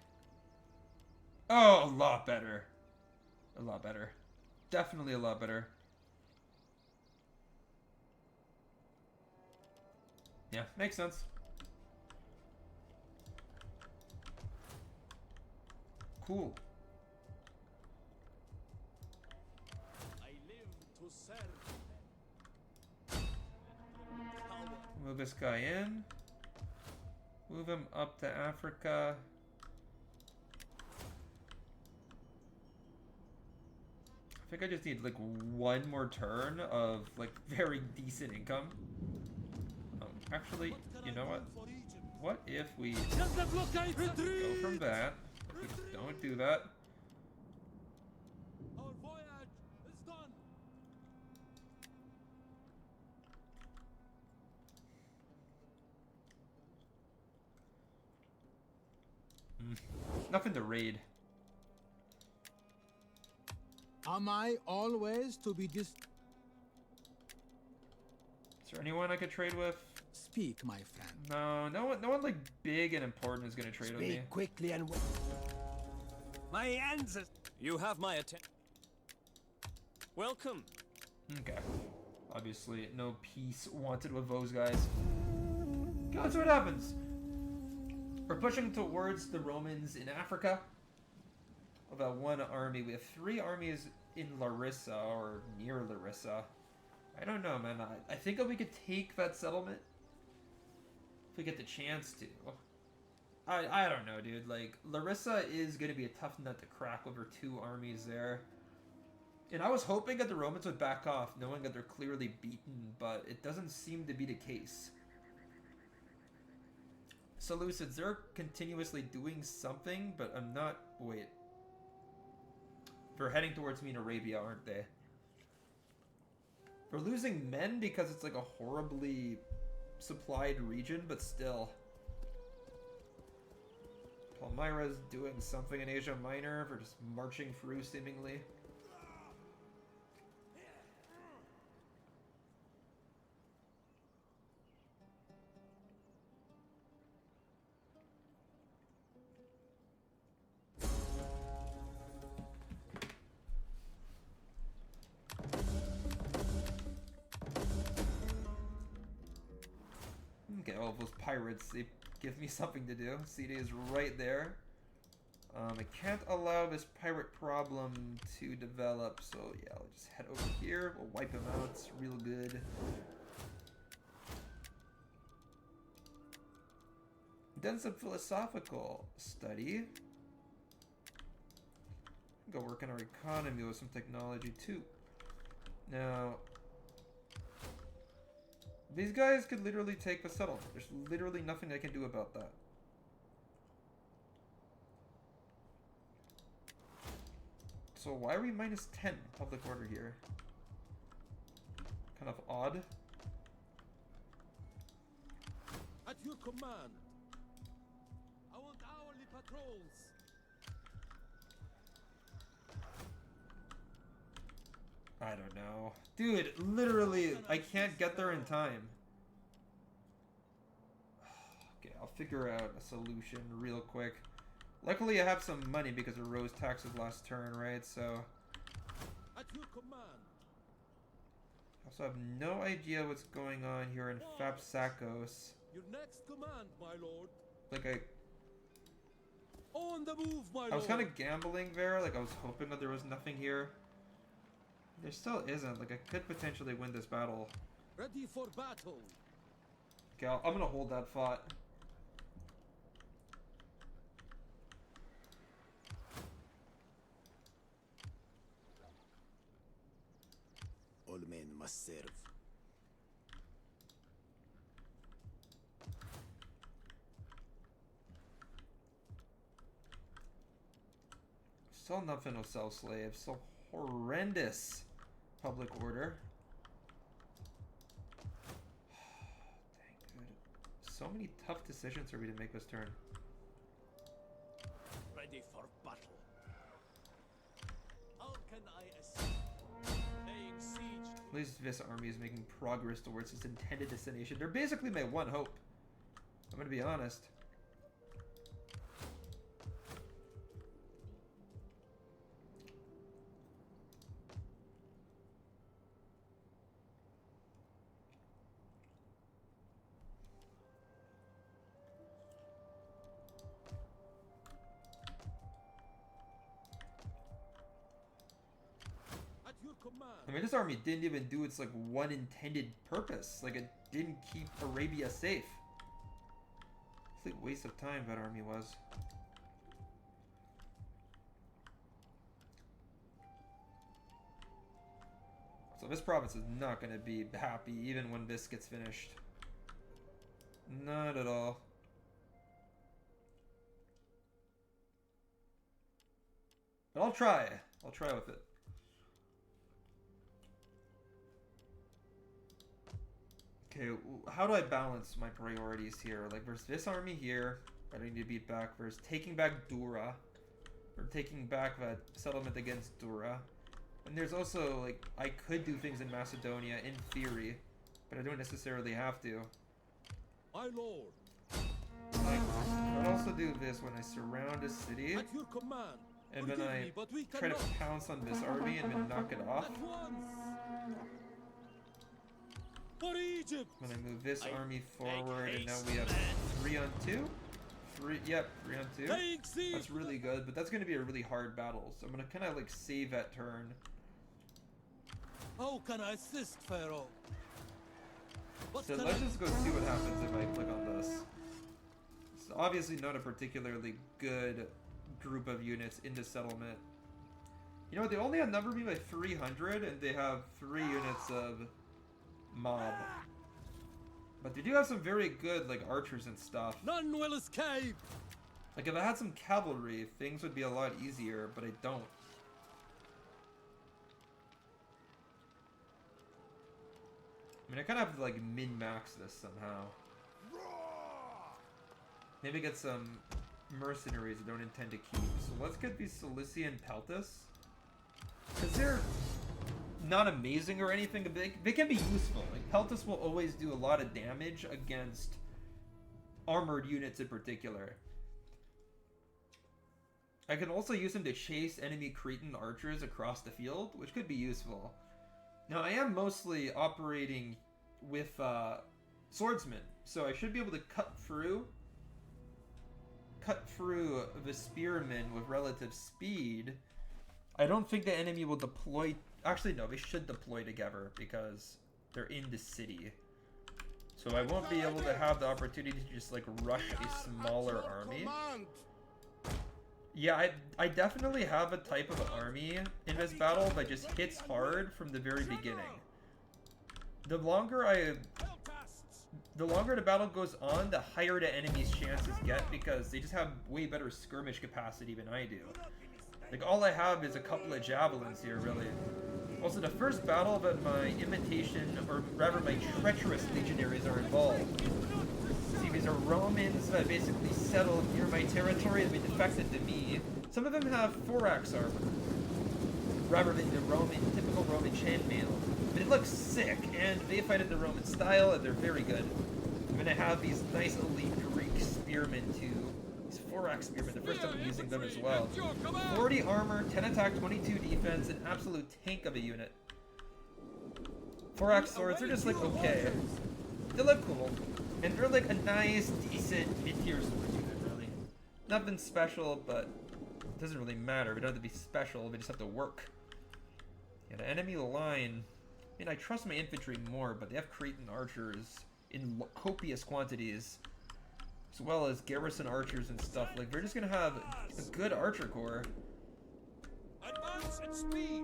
Oh, a lot better. A lot better. Definitely a lot better. Yeah, makes sense. Cool. I live to serve. Move this guy in. Move him up to Africa. think I just need like one more turn of like very decent income. Actually, you know what? What if we go from that? If we don't do that. Our voyage is done. Nothing to raid. Am I always to be Is there anyone I could trade with? Speak, my friend. No one like big and important is gonna trade with me. Speak quickly and My ancestors. You have my attention. Welcome. Okay. Obviously, no peace wanted with those guys. Okay, let's see what happens. We're pushing towards the Romans in Africa. About one army. We have 3 armies in Larissa, or near Larissa. I don't know, man. I think that we could take that settlement. If we get the chance to. I don't know, dude. Like, Larissa is going to be a tough nut to crack over 2 armies there. And I was hoping that the Romans would back off, knowing that they're clearly beaten, but it doesn't seem to be the case. Seleucids, they're continuously doing something, but I'm not... Wait. They're heading towards me in Arabia, aren't they? We're losing men because it's like a horribly supplied region, but still. Palmyra's doing something in Asia Minor. We're just marching through, seemingly. Okay, all of those pirates, they give me something to do. CD is right there. I can't allow this pirate problem to develop, so yeah, I'll just head over here. We'll wipe him out. It's real good. Done some philosophical study. Go work on our economy with some technology too. Now, these guys could literally take the settlement. There's literally nothing I can do about that. So why are we minus 10 public order here? Kind of odd. At your command. I want hourly patrols. I don't know. Dude, literally, I can't get there in time. Okay, I'll figure out a solution real quick. Luckily, I have some money because of Rose taxes last turn, right? So... At your command. I also have no idea what's going on here in Thapsakos. Your next command, my lord. Like, On the move, my lord. I was kind of gambling there. Like, I was hoping that there was nothing here. There still isn't. Like, I could potentially win this battle. Ready for battle. Okay, I'm gonna hold that thought. all men must serve. Still nothing will sell slaves. So horrendous public order. Dang, dude. So many tough decisions for me to make this turn. Ready for battle. How can I assist? Laying siege. At least this army is making progress towards its intended destination. They're basically my one hope. I'm gonna be honest. At your command. I mean, this army didn't even do its, like, one intended purpose. Like, it didn't keep Arabia safe. It's a waste of time that army was. So this province is not going to be happy even when this gets finished. Not at all. But I'll try. I'll try with it. Okay, how do I balance my priorities here? Like, there's this army here that I need to beat back. There's taking back Dura. Or taking back that settlement against Dura. And there's also, like, I could do things in Macedonia, in theory. But I don't necessarily have to. My lord, Like, I could also do this when I surround a city. at your command. And then Forgive I me, but we try to cannot. pounce on this army and then knock it off. At once. For Egypt. Then I move this I army make forward, and now haste, we have man. 3 on 2. 3, yep, 3 on 2. Take siege. That's really good, but that's going to be a really hard battle, so I'm going to kind of like save that turn. How can I assist, Pharaoh? What So can let's I... just go see what happens if I click on this. It's obviously not a particularly good group of units into settlement. You know what, they only outnumber me by 300, and they have 3 units of mob. But they do have some very good, like, archers and stuff. None will escape. Like, if I had some cavalry, things would be a lot easier, but I don't. I mean, I kind of have to, like, min-max this somehow. Maybe get some mercenaries I don't intend to keep. So let's get these Cilician Peltas. Because they're not amazing or anything, but they can be useful. Like, Peltas will always do a lot of damage against armored units in particular. I can also use them to chase enemy Cretan archers across the field, which could be useful. Now, I am mostly operating with swordsmen, so I should be able to cut through the spearmen with relative speed. I don't think the enemy will deploy... Actually, no, they should deploy together because they're in the city. So I won't be able to have the opportunity to just, like, rush a smaller army. Yeah, I definitely have a type of army in this battle that just hits hard from the very beginning. The longer the battle goes on, the higher the enemy's chances get because they just have way better skirmish capacity than I do. Like, all I have is a couple of javelins here, really. Also, the first battle that my imitation, or rather my treacherous legionaries are involved. See, these are Romans that basically settled near my territory and they defected to me. Some of them have thorax armor, rather than the typical Roman chainmail. But it looks sick, and they fight in the Roman style, and they're very good. I'm gonna have these nice elite Greek spearmen too. These thorax spearmen, the first time I'm using them as well. 40 armor, 10 attack, 22 defense, an absolute tank of a unit. Thorax swords, they're just like okay. They look cool. And they're like a nice, decent mid-tier sword unit, really. Nothing special, but it doesn't really matter. They don't have to be special, they just have to work. Yeah, the enemy line... I mean, I trust my infantry more, but they have Cretan archers in copious quantities. As well as garrison archers and stuff. Like, they're just gonna have a good archer corps. Advance at speed.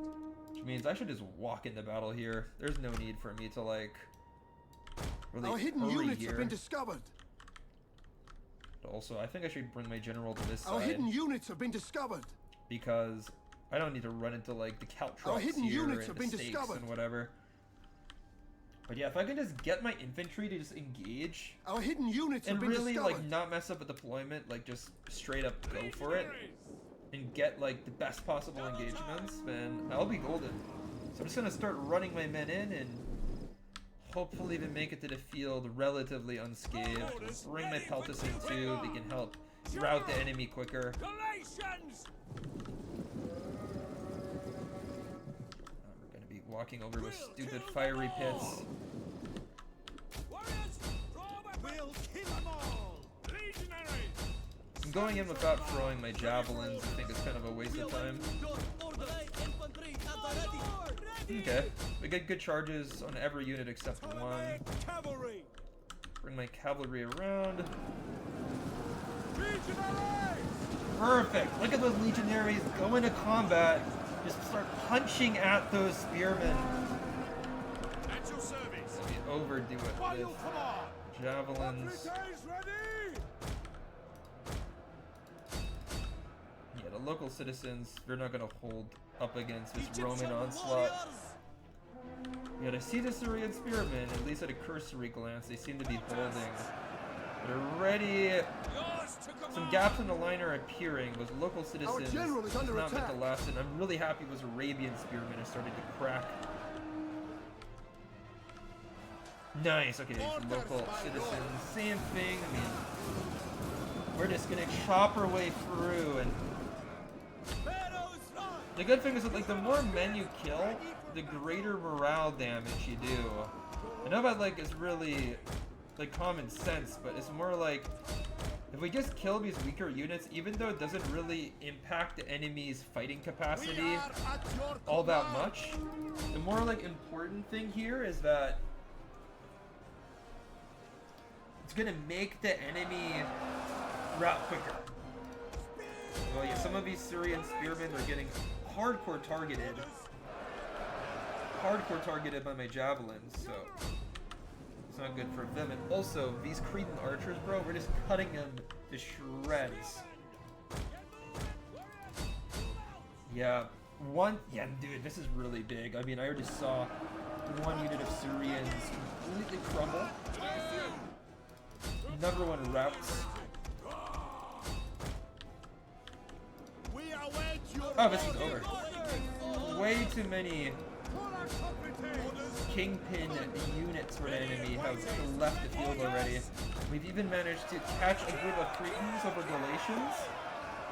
Which means I should just walk into battle here. There's no need for me to, like... really Our hidden hurry units here. have been discovered. But also, I think I should bring my general to this Our side. hidden units have been discovered. Because I don't need to run into, like, the caltrops Our hidden here units and have the been stakes discovered. and whatever. But yeah, if I can just get my infantry to just engage Our hidden units and have been really, discovered. like, not mess up a deployment, like, just straight up go for it and get, like, the best possible engagements, then I'll be golden. So I'm just gonna start running my men in and hopefully even make it to the field relatively unscathed. Bring my Peltas in too, they can help rout the enemy quicker. Galatians. We're gonna be walking over with stupid fiery pits. Warriors, throw weapons. We'll kill them all. Legionaries. I'm going in without throwing my javelins. I think it's kind of a waste of time. Okay, we get good charges on every unit except one. Cavalry. Bring my cavalry around. Legionaries. Perfect! Look at those legionaries go into combat. Just start punching at those spearmen. overdo it While you with come on! javelins. Is ready! Yeah, the local citizens, they're not gonna hold up against this Roman onslaught. Yet I see the Syrian spearmen, at least at a cursory glance, they seem to be holding. They're ready. Some gaps in the line are appearing with local citizens. general is under not meant to attack. last, and I'm really happy with Arabian spearmen are starting to crack. Nice, okay, local citizens, same thing. I mean, we're just gonna chop our way through, and the good thing is that like the more men you kill, the greater morale damage you do. I know that like is really like common sense, but it's more like if we just kill these weaker units, even though it doesn't really impact the enemy's fighting capacity all that much, the more like important thing here is that it's gonna make the enemy route quicker. Well, yeah, some of these Syrian spearmen are getting hardcore targeted by my javelins, so it's not good for them. And also, these Cretan archers, bro, we're just cutting them to shreds. Yeah, dude, this is really big. I mean, I already saw one unit of Syrians completely crumble. Another one routes. Oh, this is over. Way too many kingpin units for the enemy have left the field already. We've even managed to catch a group of Cretans over Galatians.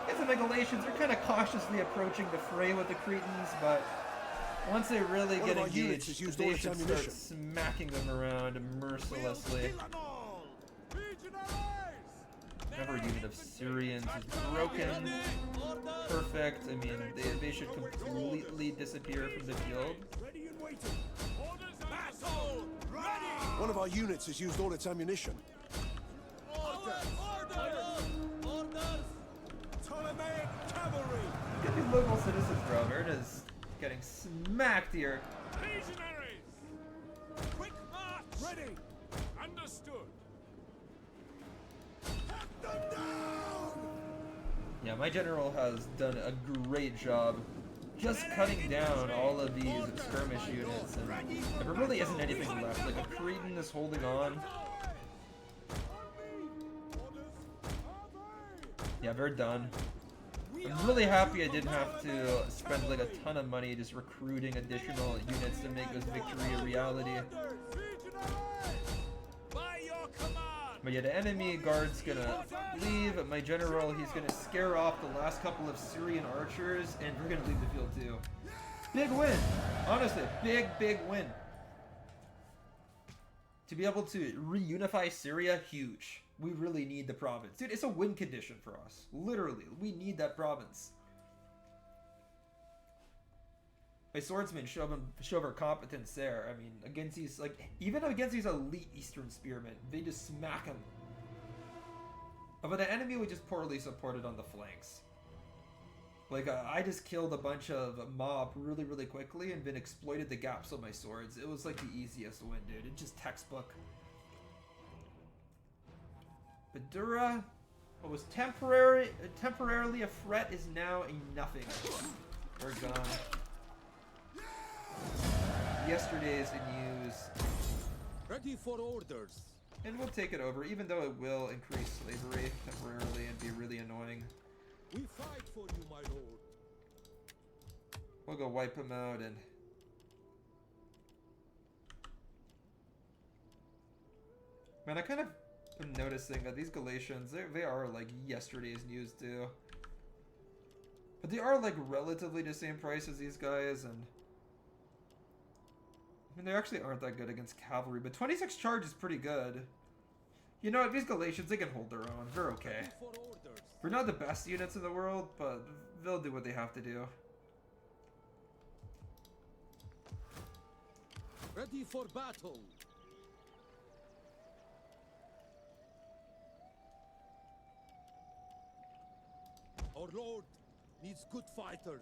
I guess the Galatians are kind of cautiously approaching the fray with the Cretans, but once they really get engaged, they should start smacking them around mercilessly. Another unit of Syrians is broken. Perfect. I mean, they should completely disappear from the field. One of our units has used all its ammunition. Look at these local citizens, bro. They're just getting smacked here. Legionaries! Quick march! Ready! Understood. Yeah, my general has done a great job just cutting down all of these skirmish units, and there really isn't anything left. Like, a Cretan is holding on. Yeah, they're done. I'm really happy I didn't have to spend like a ton of money just recruiting additional units to make this victory a reality. But yeah, the enemy guard's gonna leave. My general, he's gonna scare off the last couple of Syrian archers, and we're gonna leave the field too. Big win! Honestly, big win. To be able to reunify Syria, huge. We really need the province. Dude, it's a win condition for us. Literally, we need that province. My swordsmen show their competence there. I mean, against these, like, even against these elite Eastern spearmen, they just smack them. But the enemy was just poorly supported on the flanks. Like, I just killed a bunch of mob really quickly and then exploited the gaps on my swords. It was like the easiest win, dude. It's just textbook. Badura, what was temporarily a threat, is now a nothing. We're gone. Yesterday's news. Ready for orders. And we'll take it over, even though it will increase slavery temporarily and be really annoying. We fight for you, my lord. We'll go wipe him out and... Man, I kind of am noticing that these Galatians, they are like yesterday's news too. But they are like relatively the same price as these guys, and... I mean, they actually aren't that good against cavalry, but 26 charge is pretty good. You know what, these Galatians, they can hold their own. They're okay. They're not the best units in the world, but they'll do what they have to do. Ready for battle. Our lord needs good fighters.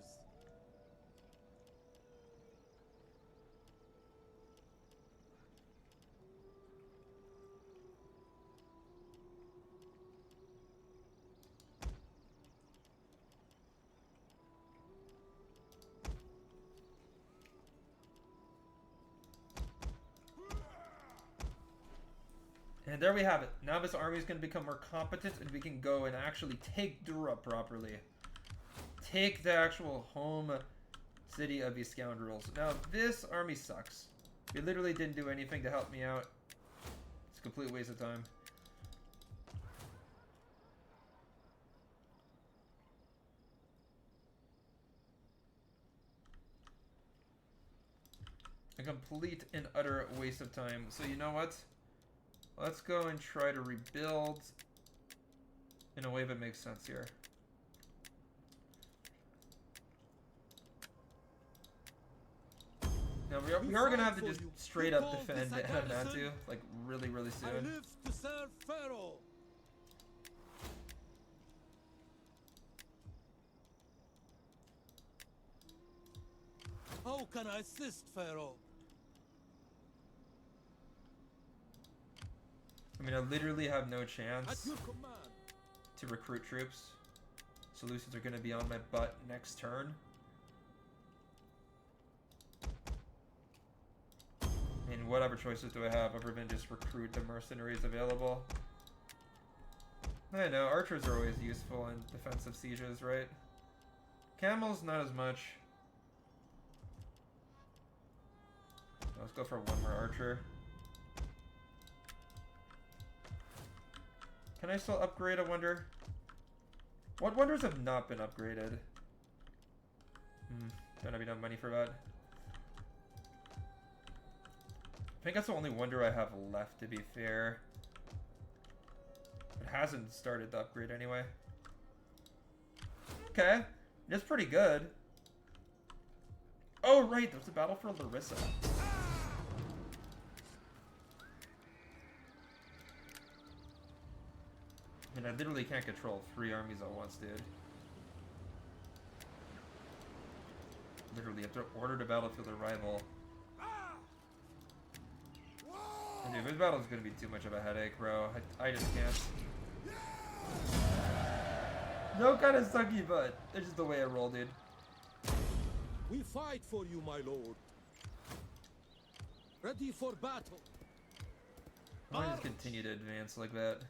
And there we have it. Now this army is going to become more competent and we can go and actually take Dura properly. Take the actual home city of these scoundrels. Now this army sucks. They literally didn't do anything to help me out. It's a complete waste of time. A complete and utter waste of time. So you know what? Let's go and try to rebuild in a way that makes sense here. Now we are gonna have to just straight up defend Adamantu, like really I soon. live to serve Pharaoh. How can I assist, Pharaoh? I mean, I literally have no At chance your command. to recruit troops. Seleucids are gonna be on my butt next turn. And whatever choices do I have other than just recruit the mercenaries available? I know, archers are always useful in defensive sieges, right? Camels, not as much. Let's go for one more archer. Can I still upgrade, I wonder? What wonders have not been upgraded? Don't have enough money for that. I think that's the only wonder I have left, to be fair. It hasn't started the upgrade anyway. Okay. It's pretty good. Oh, right. There's a battle for Larissa. I mean, I literally can't control 3 armies at once, dude. Literally, have to order the battlefield arrival. Dude, this battle's gonna be too much of a headache, bro. I just can't. No kind of sucky, but it's just the way I roll, dude. We fight for you, my lord. Ready for battle. I might just continue to advance like that.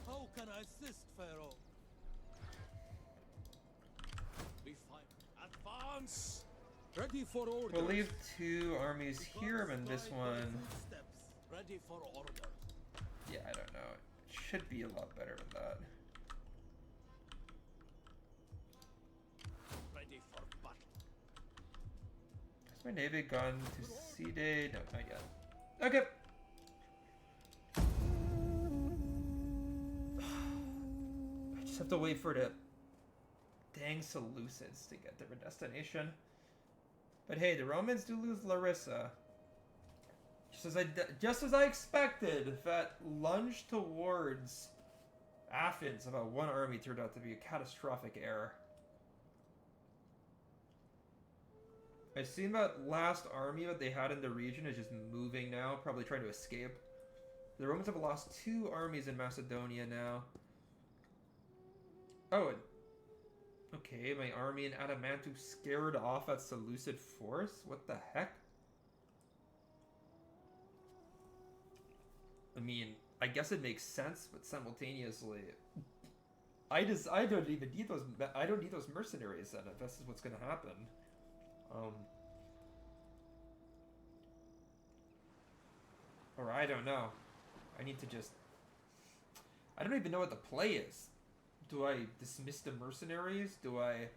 How can I assist, Pharaoh? We fight. Advance. Ready for orders. We'll leave 2 armies here, and this one... Steps. Ready for orders. Yeah, I don't know. It should be a lot better than that. Ready for battle. Has my navy gone to sea day? No, not yet. Okay. I just have to wait for the dang Seleucids to get to their destination. But hey, the Romans do lose Larissa. Just as I expected, that lunge towards Athens about 1 army turned out to be a catastrophic error. I've seen that last army that they had in the region is just moving now, probably trying to escape. The Romans have lost 2 armies in Macedonia now. Oh, okay, my army in Adamantu scared off that Seleucid force? What the heck? I mean, I guess it makes sense, but simultaneously, I don't even need those. I don't need those mercenaries. Then, if this is what's gonna happen, or I don't know. I need to just. I don't even know what the play is. Do I dismiss the mercenaries? Do I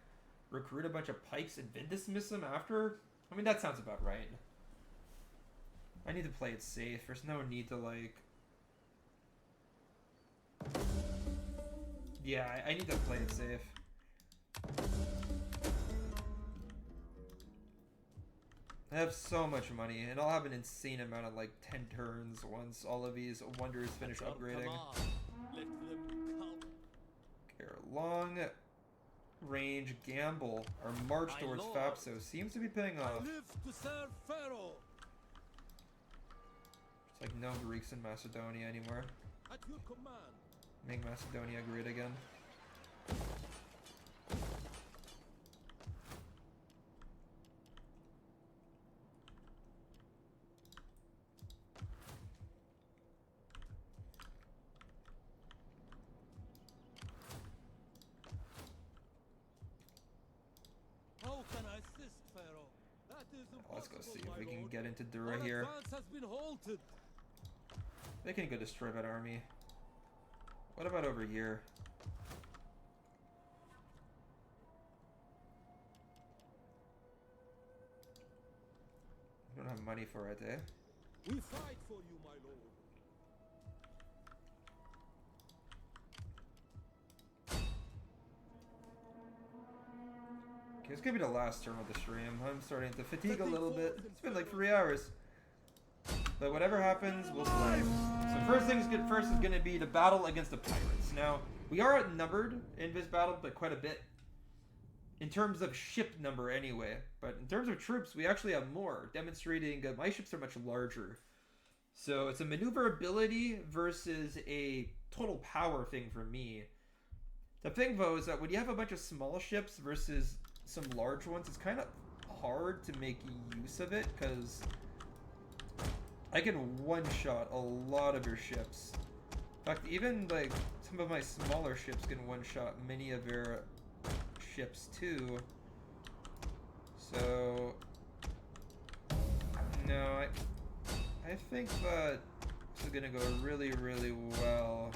recruit a bunch of pikes and then dismiss them after? I mean, that sounds about right. I need to play it safe. There's no need to, like... Yeah, I need to play it safe. I have so much money, and I'll have an insane amount of like 10 turns once all of these wonders finish At your upgrading. command. Let them come. Okay, our long range gamble, our march My towards lord. Fapso seems to be paying I off. live to serve Pharaoh. It's like no Greeks in Macedonia anymore. At your command. Make Macedonia great again. How can I assist, Pharaoh? That is impossible, Let's go see if my we can lord. get into Dura Our here. advance has been halted. They can go destroy that army. What about over here? We don't have money for it, eh? We fight for you, my lord. Okay, it's gonna be the last turn of the stream. I'm starting to fatigue a little bit. It's been like 3 hours. But whatever happens, we'll play. So first things good first is gonna be the battle against the pirates. Now, we are outnumbered in this battle, but quite a bit. In terms of ship number anyway. But in terms of troops, we actually have more, demonstrating my ships are much larger. So it's a maneuverability versus a total power thing for me. The thing though is that when you have a bunch of small ships versus some large ones, it's kind of hard to make use of it because I can one-shot a lot of your ships. In fact, even like some of my smaller ships can one-shot many of your ships too. So no, I think that this is gonna go really, really well.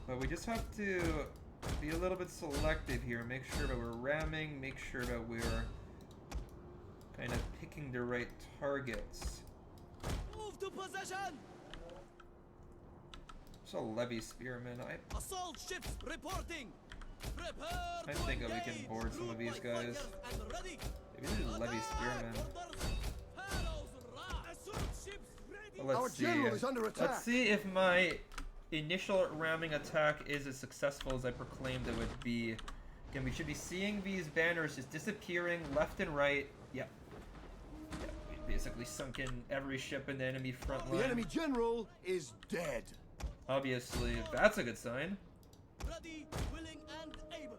But we just have to be a little bit selective here. Make sure that we're ramming, make sure that we're kind of picking the right targets. Move to possession! It's a levy spearman. Assault ships reporting! Prepare I to think that we engage. can board some of these Group by guys. fighters and ready. Maybe this is levy spearman. Pharaoh's wrath. Assault ships ready. Well, Our let's see. general is under attack. Let's see if my initial ramming attack is as successful as I proclaimed it would be. Again, we should be seeing these banners just disappearing left and right. Yep. Yep. We basically sunk in every ship in the enemy front line. The enemy general is dead. Obviously, that's a good sign. Ready, willing, and able.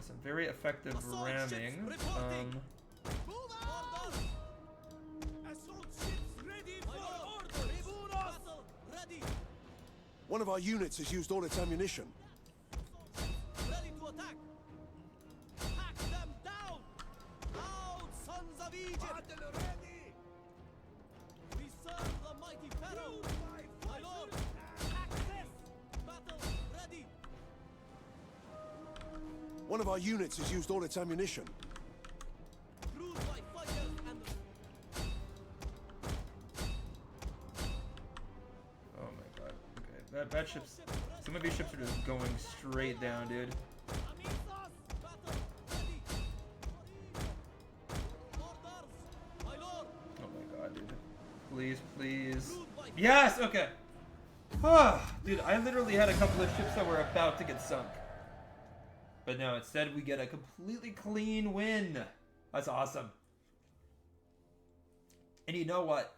Some very effective Assault ramming. ships reporting. Move out! Assault ships ready for orders. Battle ready. One of our units has used all its ammunition. Ready to attack. Hack them down. Out, sons of Egypt. Battle ready! We serve the mighty Pharaoh. My lord, access. Battle ready. One of our units has used all its ammunition. Crewed by fighters and Oh my god. Okay. That ship's. Some of these ships are just going straight down, dude. Amisos. Battle ready. Orders. My lord. Oh my god, dude. Please, please. Crewed by Yes! Okay. Dude, I literally had a couple of ships that were about to get sunk. But no, instead we get a completely clean win. That's awesome. And you know what?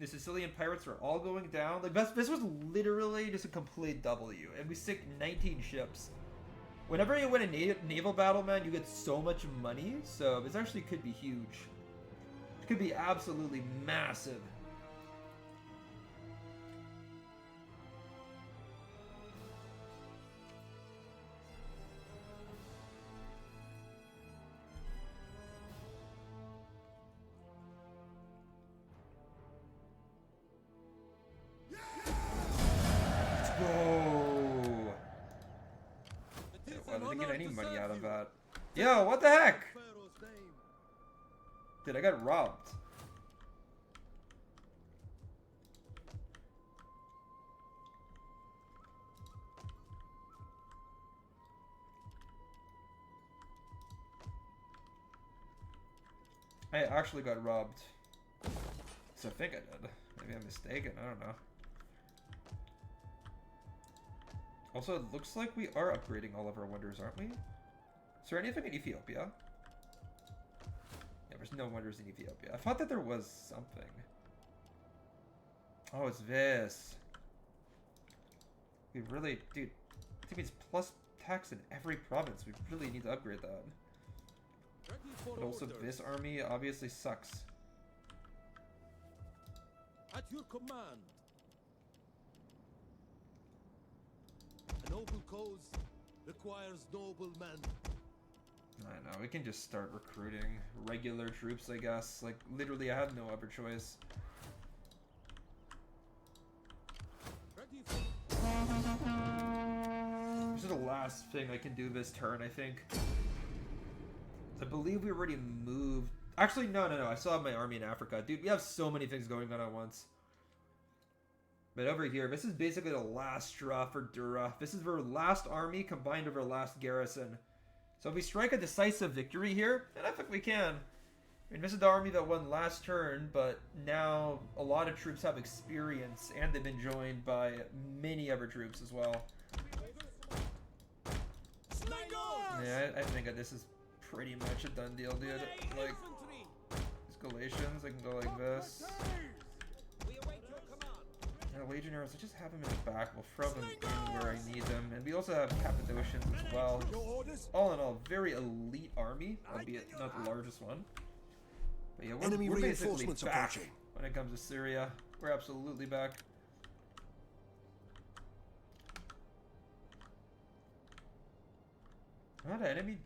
The Sicilian pirates are all going down. Like this was literally just a complete W. And we sank 19 ships. Whenever you win a naval battle, man, you get so much money. So this actually could be huge. It could be absolutely massive. Whoa. It is Well, I an didn't get honor any to money serve out of you. that. Yo, what the heck? Pharaoh's name. Dude, I got robbed. I actually got robbed. So I think I did. Maybe I'm mistaken, I don't know. Also, it looks like we are upgrading all of our wonders, aren't we? Is there anything in Ethiopia? Yeah, there's no wonders in Ethiopia. I thought that there was something. Oh, it's this. We really, dude, I think it's plus tax in every province. We really need to upgrade that. Ready for But also, orders. this army obviously sucks. At your command. A noble cause requires noble men. I know, we can just start recruiting regular troops, I guess. Like, literally, I have no other choice. Ready for This is the last thing I can do this turn, I think. I believe we already moved. Actually, no. I still have my army in Africa. Dude, we have so many things going on at once. But over here, this is basically the last straw for Dura. This is our last army combined with our last garrison. So if we strike a decisive victory here, and I think we can. I mean, this is the army that won last turn, but now a lot of troops have experience, and they've been joined by many other troops as well. Yeah, I think that this is pretty much a done deal, dude. Like, these Galatians, I can go like this. And the Legionnaires, I just have them in the back. We'll throw them in where I need them. And we also have Cappadocians as well. All in all, very elite army, albeit not the largest one. But yeah, we're basically reinforcements back approaching. when it comes to Syria. We're absolutely back. Well, the enemy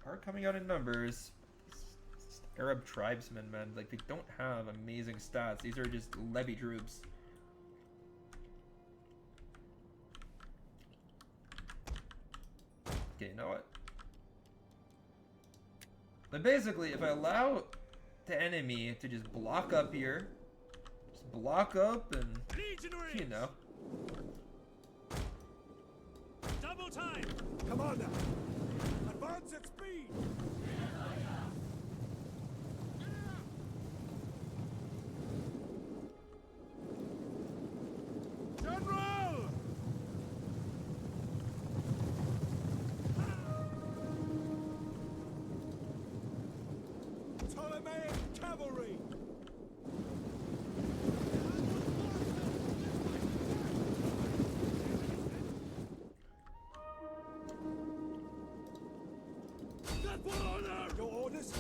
are coming out in numbers. It's Arab tribesmen, man. Like, they don't have amazing stats. These are just levy troops. Okay, you know what? But basically, if I allow the enemy to just block up here, just block up and, you know. Double time! Commander, advance at speed! General! Ptolemaic cavalry! Your orders?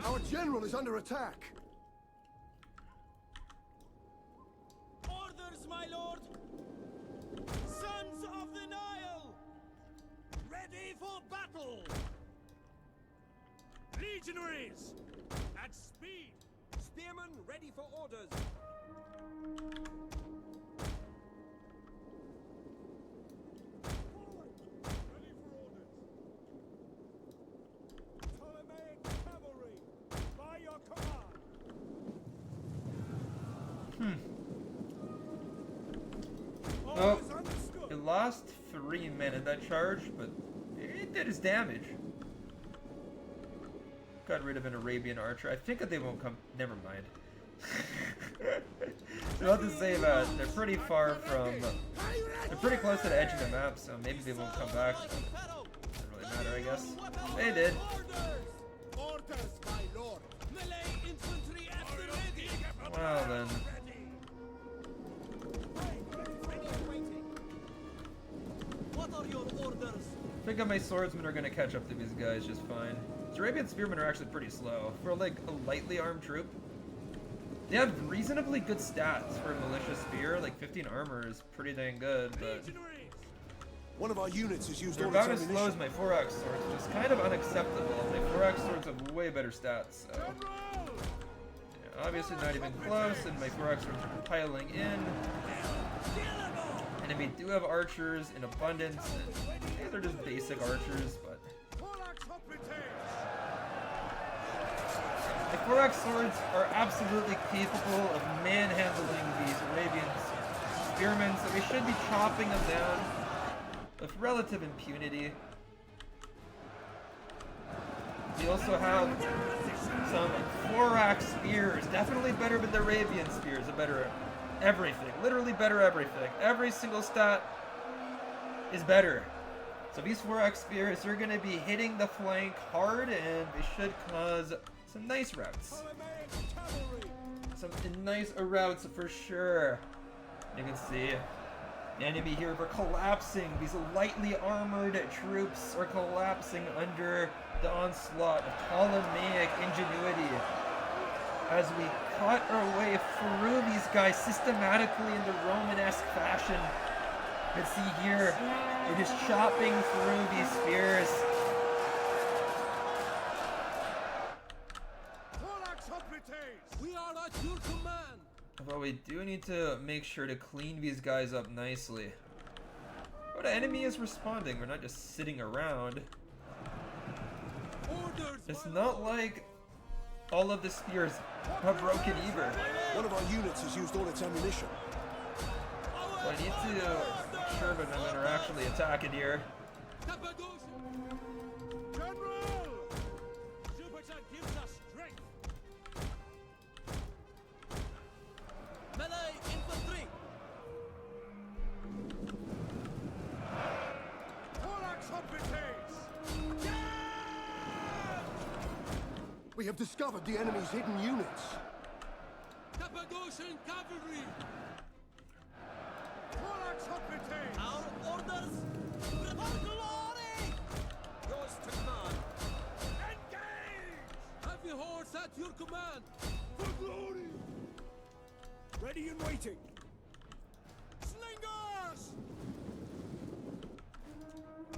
Our general is under attack. Orders, my lord! Sons of the Nile! Ready for battle! Legionaries! At speed! Spearmen ready for orders! Forward! Ready for orders! Ptolemaic cavalry! By your command! Oh, Orders understood! it lost 3 men in that charge, but it did its damage. Got rid of an Arabian archer. I think that they won't come. Never mind. I'll have to say that they're pretty far from. They're pretty close to the edge of the map, so maybe they won't come back. Doesn't really matter, I guess. They did. Orders, my lord! Melee infantry at the ready! Well then. What are your orders? I think that my swordsmen are gonna catch up to these guys just fine. These Arabian spearmen are actually pretty slow. For like a lightly armed troop, they have reasonably good stats for a militia spear. Like 15 armor is pretty dang good, but One of our units has used they're all about its as slow as ammunition. my 4x swords, which is kind of unacceptable. My 4x swords have way better stats, so yeah, obviously not even close, and my 4x swords are piling in. And we do have archers in abundance, and yeah, they're just basic archers, but the 4x swords are absolutely capable of manhandling these Arabian spearmen, so we should be chopping them down with relative impunity. We also have some Thorax spears. Definitely better than the Arabian spears. Better everything. Literally better everything. Every single stat is better. So these Thorax spears are going to be hitting the flank hard, and they should cause some nice routes. Some nice routes for sure. You can see the enemy here, we're collapsing. These lightly armored troops are collapsing under the onslaught of Ptolemaic ingenuity. As we cut our way through these guys systematically in the Romanesque fashion. You can see here, we're just chopping through these spears. We are at your command. But we do need to make sure to clean these guys up nicely. Oh, the enemy is responding. We're not just sitting around. Orders, It's my not lord. like all of the spears have broken either. One of our units has used all its ammunition. So I need to make sure that men are actually attacking here. Cappadocia. General! Jupiter gives us strength. Melee infantry. Thorax hoplites! We have discovered the enemy's hidden units. Cappadocian cavalry. Thorax hoplites! Our orders. For glory. Yours to command. Engage! Heavy horse at your command. For glory! Ready and waiting. Slingers!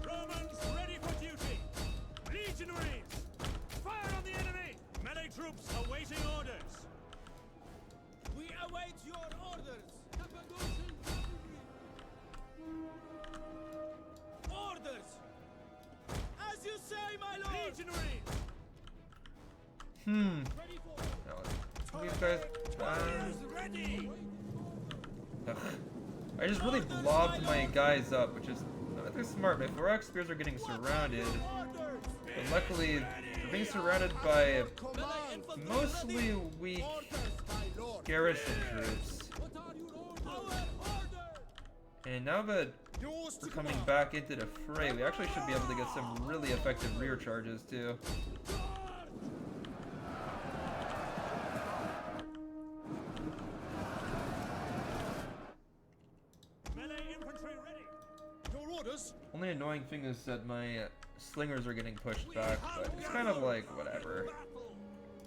Romans ready for duty. Legionaries, fire on the enemy. Melee troops awaiting orders. We await your orders. Cappadocian cavalry. Orders. As you say, my lord. Legionaries, Ready for No, these guys. ready. Ugh. I just really blobbed my guys up, which is not very smart. My Thorax spears are getting surrounded, but luckily they're being surrounded by mostly weak garrison troops. What are your orders? Our order. And now that we're coming back into the fray, we actually should be able to get some really effective rear charges too. Melee infantry ready. Your orders? Only annoying thing is that my slingers are getting pushed back, but it's kind of like whatever.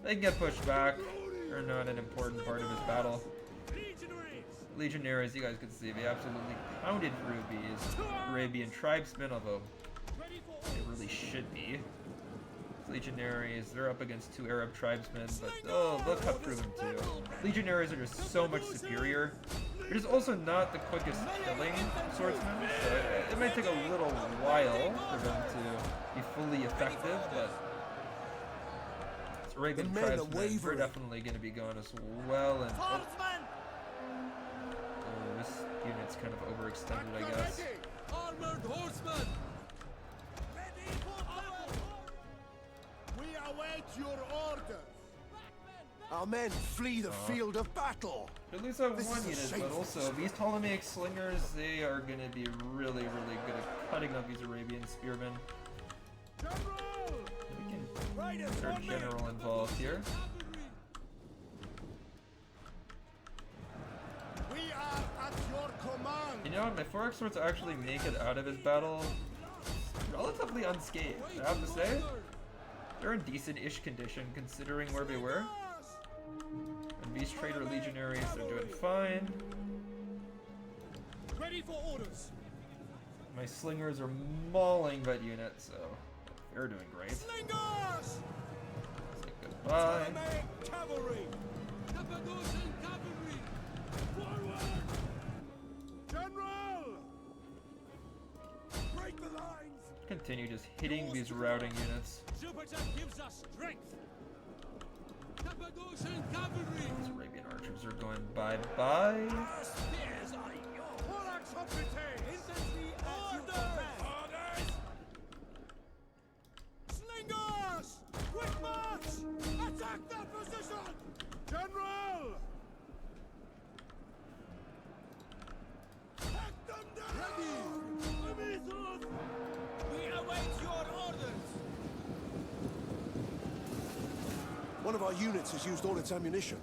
They can get pushed back. They're not an important part of this battle. Legionaries, Legionaries, you guys can see, they absolutely pounded through these Arabian tribesmen, although they really should be. Legionaries, they're up against 2 Arab tribesmen, but they'll cut through them too. Legionaries are just so much superior. They're just also not the quickest killing swordsmen, so it might take a little while for them to be fully effective, but Arabian The men are tribesmen, they're wavering. definitely going to be going as well, and oh, this unit's kind of overextended, I guess. Armored horsemen. Ready for battle! We await your orders! Our men flee the field of battle. They lose that This one is a unit, but shameful also display. these Ptolemaic slingers, they are going to be really, really good at cutting up these Arabian spearmen. General! We can Riders, get our one minute! general involved here. We are at your command! You know what, my Thorax swords actually make it out of his battle relatively unscathed, I have to say. They're in decent-ish condition considering where they were. And these traitor legionaries are doing fine. Ready for orders. My slingers are mauling that unit, so they're doing great. Slingers! Say goodbye. Cavalry! Cappadocian cavalry. Forward! General! Break the lines! Continue just hitting these routing units. Jupiter gives us strength. Cappadocian cavalry. These Arabian archers are going bye-bye. Spears are yours! Thorax hoplites! Infantry at your command! Orders! Slingers! Quick march! At Attack their position! General! Take them down! Ready! We await your orders! One of our units has used all its ammunition.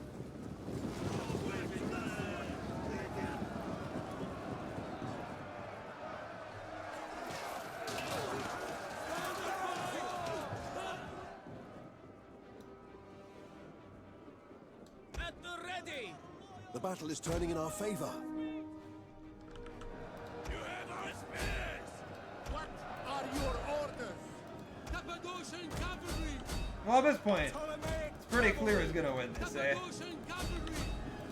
At the ready! The battle is turning in our favor. You have our spears! What are your orders? Cappadocian cavalry! Well, at this point, Ptolemaic it's pretty clear who's gonna win this, eh? Cappadocian cavalry!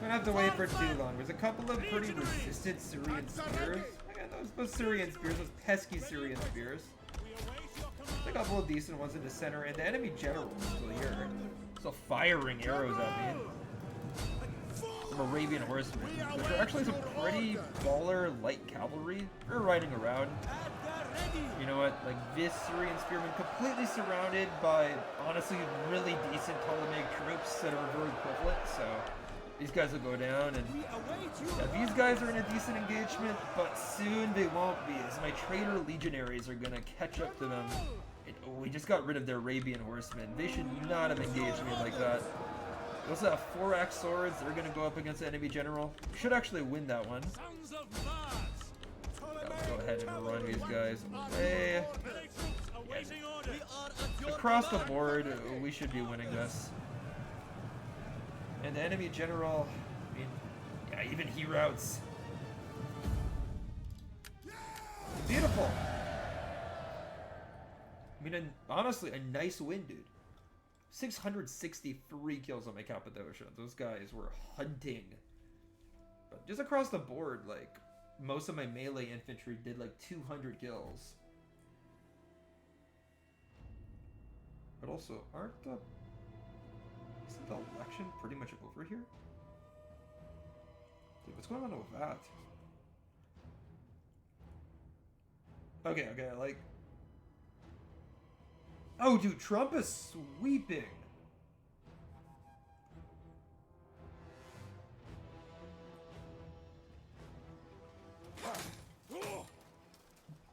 Don't have to wait for too long. There's a couple of pretty resistant Syrian spears. Again, those Syrian spears, those pesky Syrian spears. We await your There's a command! couple of decent ones in the center, and the enemy general is still here. Still firing arrows at me. Some Arabian horsemen, which are actually some pretty baller light cavalry. They're riding around. At the ready! You know what? Like this Syrian spearmen completely surrounded by honestly really decent Ptolemaic troops that are very equivalent. So these guys will go down, and We await you! yeah, these guys are in a decent engagement, but soon they won't be, as my traitor legionaries are gonna catch up to them. We just got rid of their Arabian horsemen. They should not have engaged me like that. They also have 4-axe swords. They're gonna go up against the enemy general. Should actually win that one. Sons of Mars! Let's go ahead and run these guys away. Melee troops awaiting orders! We are at your Across the command, board, Commander. we should be winning this. And the enemy general, I mean, yeah, even he routs. Beautiful. I mean, honestly, a nice win, dude. 663 kills on my Cappadocia. Those guys were hunting. But just across the board, like, most of my melee infantry did like 200 kills. But also, isn't the election pretty much over here? Dude, what's going on with that? Okay, like... Oh, dude, Trump is sweeping.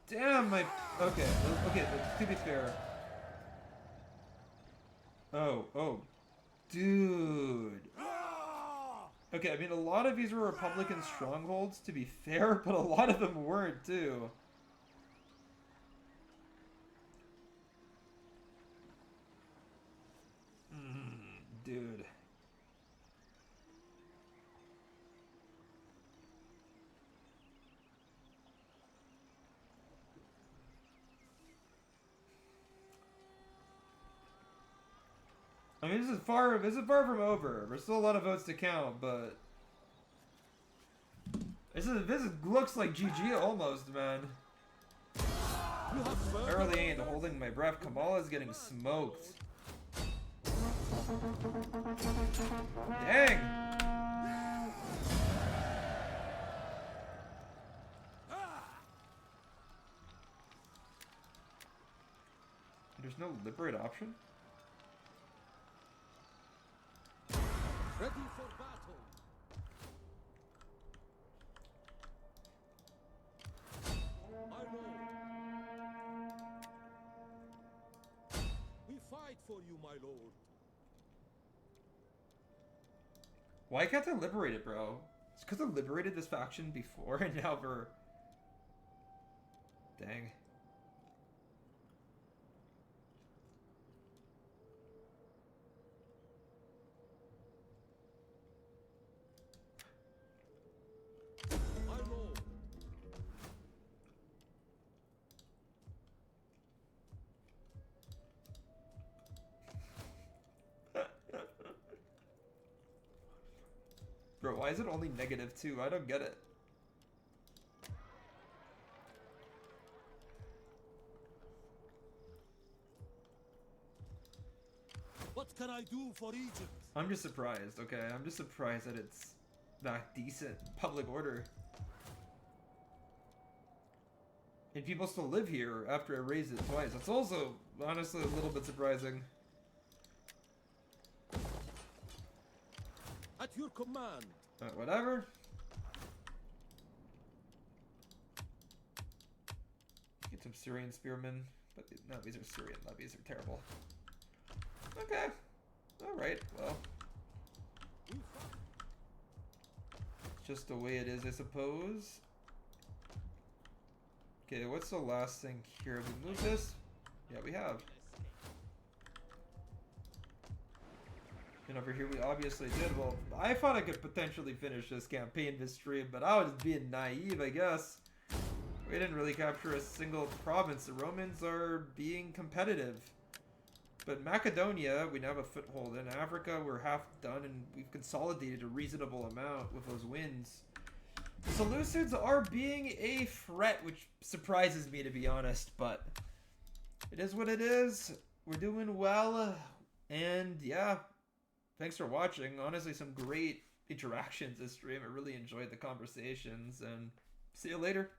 Damn, my... Okay, but to be fair... Oh, dude. Okay, I mean, a lot of these were Republican strongholds, to be fair, but a lot of them weren't, too. Dude. I mean, this is far from over. There's still a lot of votes to count, but this looks like GG almost, man. I really ain't holding my breath. Kamala's getting smoked. Dang! There's no liberate option? Ready for battle! My lord! We fight for you, my lord! Why can't I liberate it, bro? It's because I liberated this faction before, and now we're... Dang. My lord! Bro, why is it only -2? I don't get it. What can I do for Egypt? I'm just surprised, okay? I'm just surprised that it's that decent public order. And people still live here after I raised it twice. That's also, honestly, a little bit surprising. your command. Whatever. Get some Syrian spearmen, but no, these are Syrian levies. Are terrible. Okay. All right. Well, just the way it is, I suppose. Okay, what's the last thing here? Have we moved this? Yeah, we have. And over here we obviously did. Well, I thought I could potentially finish this campaign this stream, but I was being naive, I guess. We didn't really capture a single province. The Romans are being competitive. But Macedonia, we now have a foothold. In Africa, we're half done, and we've consolidated a reasonable amount with those wins. The Seleucids are being a threat, which surprises me, to be honest, but it is what it is. We're doing well, and yeah, thanks for watching. Honestly, some great interactions this stream. I really enjoyed the conversations, and see you later.